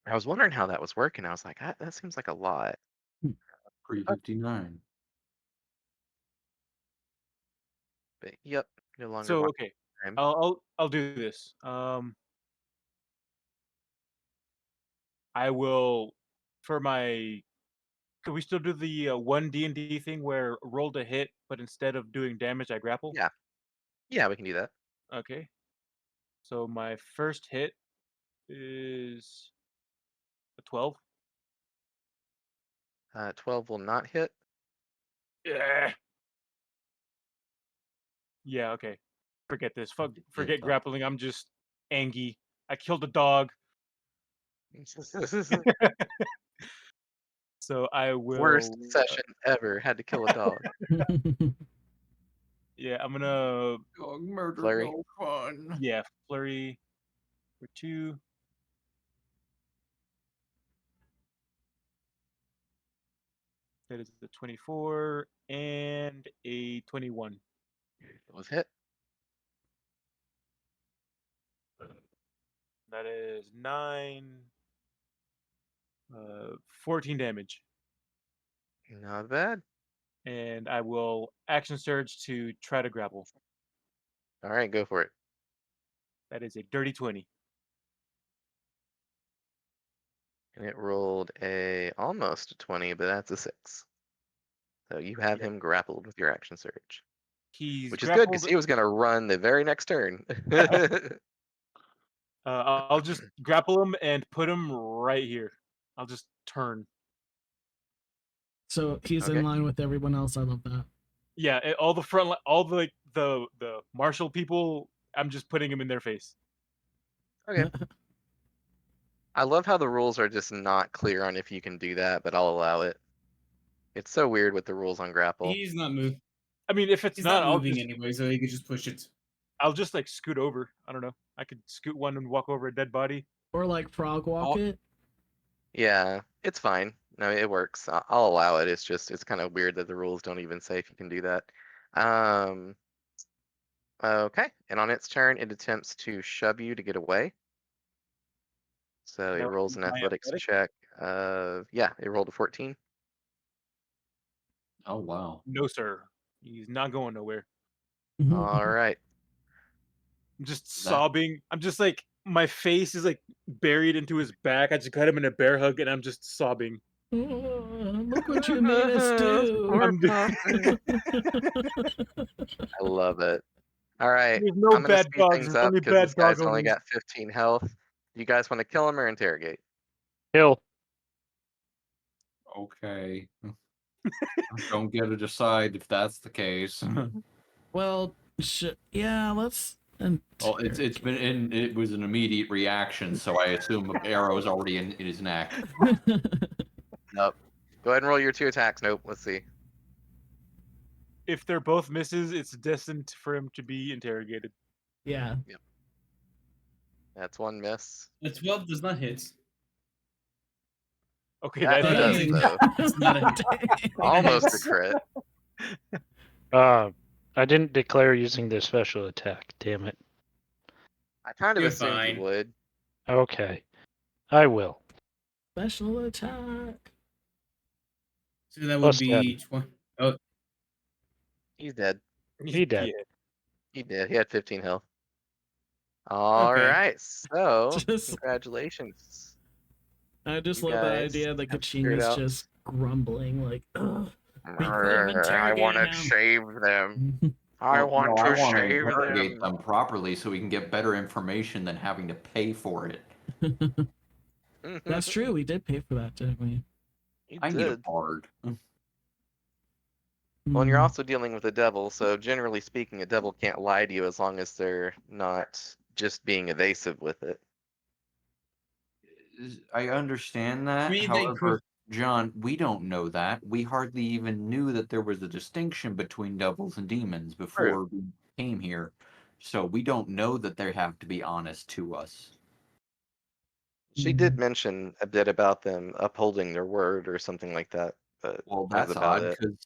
I was wondering how that was working. I was like, that seems like a lot. 359. But yep, no longer So watching okay, time. I'll do this. I will for my. Could we still do the one D&D thing where roll to hit, but instead of doing damage, I grapple? Yeah. Yeah, we can do that. Okay. So my first hit is a 12. 12 will not hit. Yeah. Yeah. Okay. Forget this. Forget Get that. grappling. I'm just angry. I killed a dog, so I will. Worst session ever. Had to kill a dog. Yeah, I'm gonna. Dog murder, Flurry. no fun. Yeah, flurry for 2. That is the 24 and a 21. Was hit. That is 9, 14 damage. Not bad. And I will action surge to try to grapple. All right, go for it. That is a dirty 20. And it rolled almost a 20, but that's a 6. So you have Yep. him grappled with your action surge. He's Which is good because grappled. he was going to run the very next turn. I'll just grapple him and put him right here. I'll just turn. So he's Okay. in line with everyone else. I love that. Yeah, all the front, all the like the martial people. I'm just putting them in their face. Okay. I love how the rules are just not clear on if you can do that, but I'll allow it. It's so weird with the rules on grapple. He's not moving. I mean, if it's He's not, not I'll moving just anyway, so he could just push it. I'll just like scoot over. I don't know. I could scoot one and walk over a dead body. Or like frog walk Oh. it. Yeah, it's fine. No, it works. I'll allow it. It's just it's kind of weird that the rules don't even say if you can do that. Okay, and on its turn, it attempts to shove you to get away. So it No, rolls an my athletics athletic? check. Yeah, it rolled a 14. Oh wow. No, sir. He's not going nowhere. All right. I'm just That- sobbing. I'm just like my face is like buried into his back. I just got him in a bear hug, and I'm just sobbing. Look what you made us do. Poor I'm puppy. I love it. All right, There's no I'm gonna bad speed dogs. things There's up only because bad this guy's dog only owners. got 15 health. You guys want to kill him or interrogate? Kill. Okay. Don't get to decide if that's the case. Well, yeah, let's. Well, it's been in. It was an immediate reaction, so I assume an arrow's already in his neck. Nope. Go ahead and roll your 2 attacks. Nope. Let's see. If they're both misses, it's destined for him to be interrogated. Yeah. That's 1 miss. A 12 does not hit. Okay, That that does, hit. though. It's not a hit. Almost a crit. I didn't declare using the special attack. Damn it. I kind of You're assumed fine. you would. Okay, I will. Special attack. So that would Plus be 20. Oh, He's dead. He dead. Yeah. He did. He had 15 health. All Okay. right. So, Just- congratulations. I just You love the guys idea that have Kaching figured is out- just grumbling, like, ugh. We could've I want to interrogated him. save them. I Well, want no, to I wanna save interrogate them. them properly so we can get better information than having to pay for it. That's true. We did pay for that, didn't we? You I need a did. bard. Well, and you're Mm. also dealing with a devil, so generally speaking, a devil can't lie to you as long as they're not just being evasive with it. I understand that. I mean, they However, John, we don't know that. We hardly even knew that there was a distinction between devils and demons before we came here. So we don't know that they have to be honest to us. She Mm. did mention a bit about them upholding their word or something like that, but Well, that's that's about odd it. because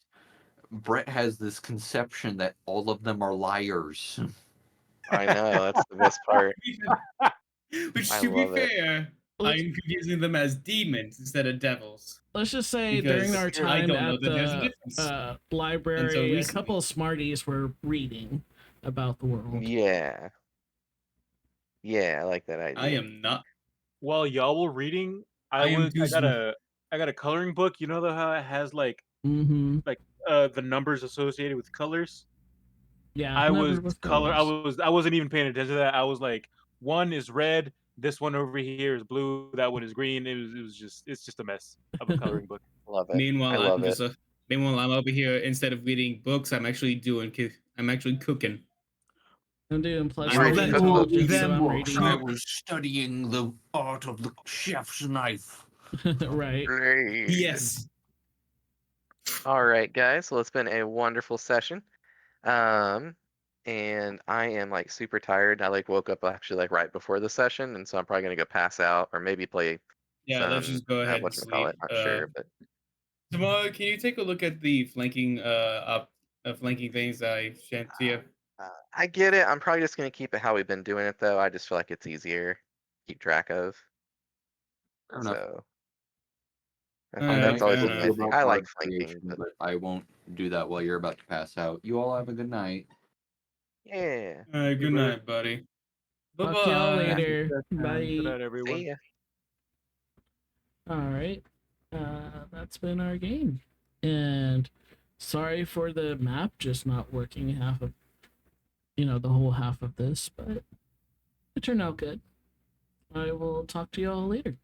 Brett has this conception that all of them are liars. I know, that's the best part. which, I to be love it. fair, Let's- I'm confusing them as demons instead of devils. Let's just say during Because our I time don't know at that there's a the difference. library, Until a recently. couple of smarties were reading about the world. Yeah. Yeah, I like that idea. I am not. While y'all were reading, I am too I got a coloring book. You know how it has like Mm-hmm. the numbers associated with colors. Yeah. I never was with color. colors. I wasn't even paying attention to that. I was like, one is red. This one over here is blue. That one is green. It's just a mess of a coloring book. Love it. Meanwhile, I love I'm it. just meanwhile I'm over here instead of reading books. I'm actually I'm actually cooking. I'm doing plush You're reading reading cookbooks. intelligence, so I'm books, reading. I was studying the art of the chef's knife. Right. Great. Yes. All right, guys. Well, it's been a wonderful session. And I am like super tired. I like woke up actually like right before the session, and so I'm probably gonna go pass out or maybe play Yeah, let's some just go ahead and whatchamacallit, sleep. not sure, but Tomorrow, can you take a look at the flanking flanking things I sent to you? I get it. I'm probably just gonna keep it how we've been doing it though. I just feel like it's easier to keep track of. Fair enough. So Alright, that's always fair been my enough. thing. I like flanking, but I won't do that while you're about to pass out. You all have a good night. yeah. All right, good brother. night, buddy. Bye Talk to y'all bye. later. Good night, Bye. everyone. See ya. All right. That's been our game. And sorry for the map just not working half of, the whole half of this, but it turned out good. I will talk to y'all later.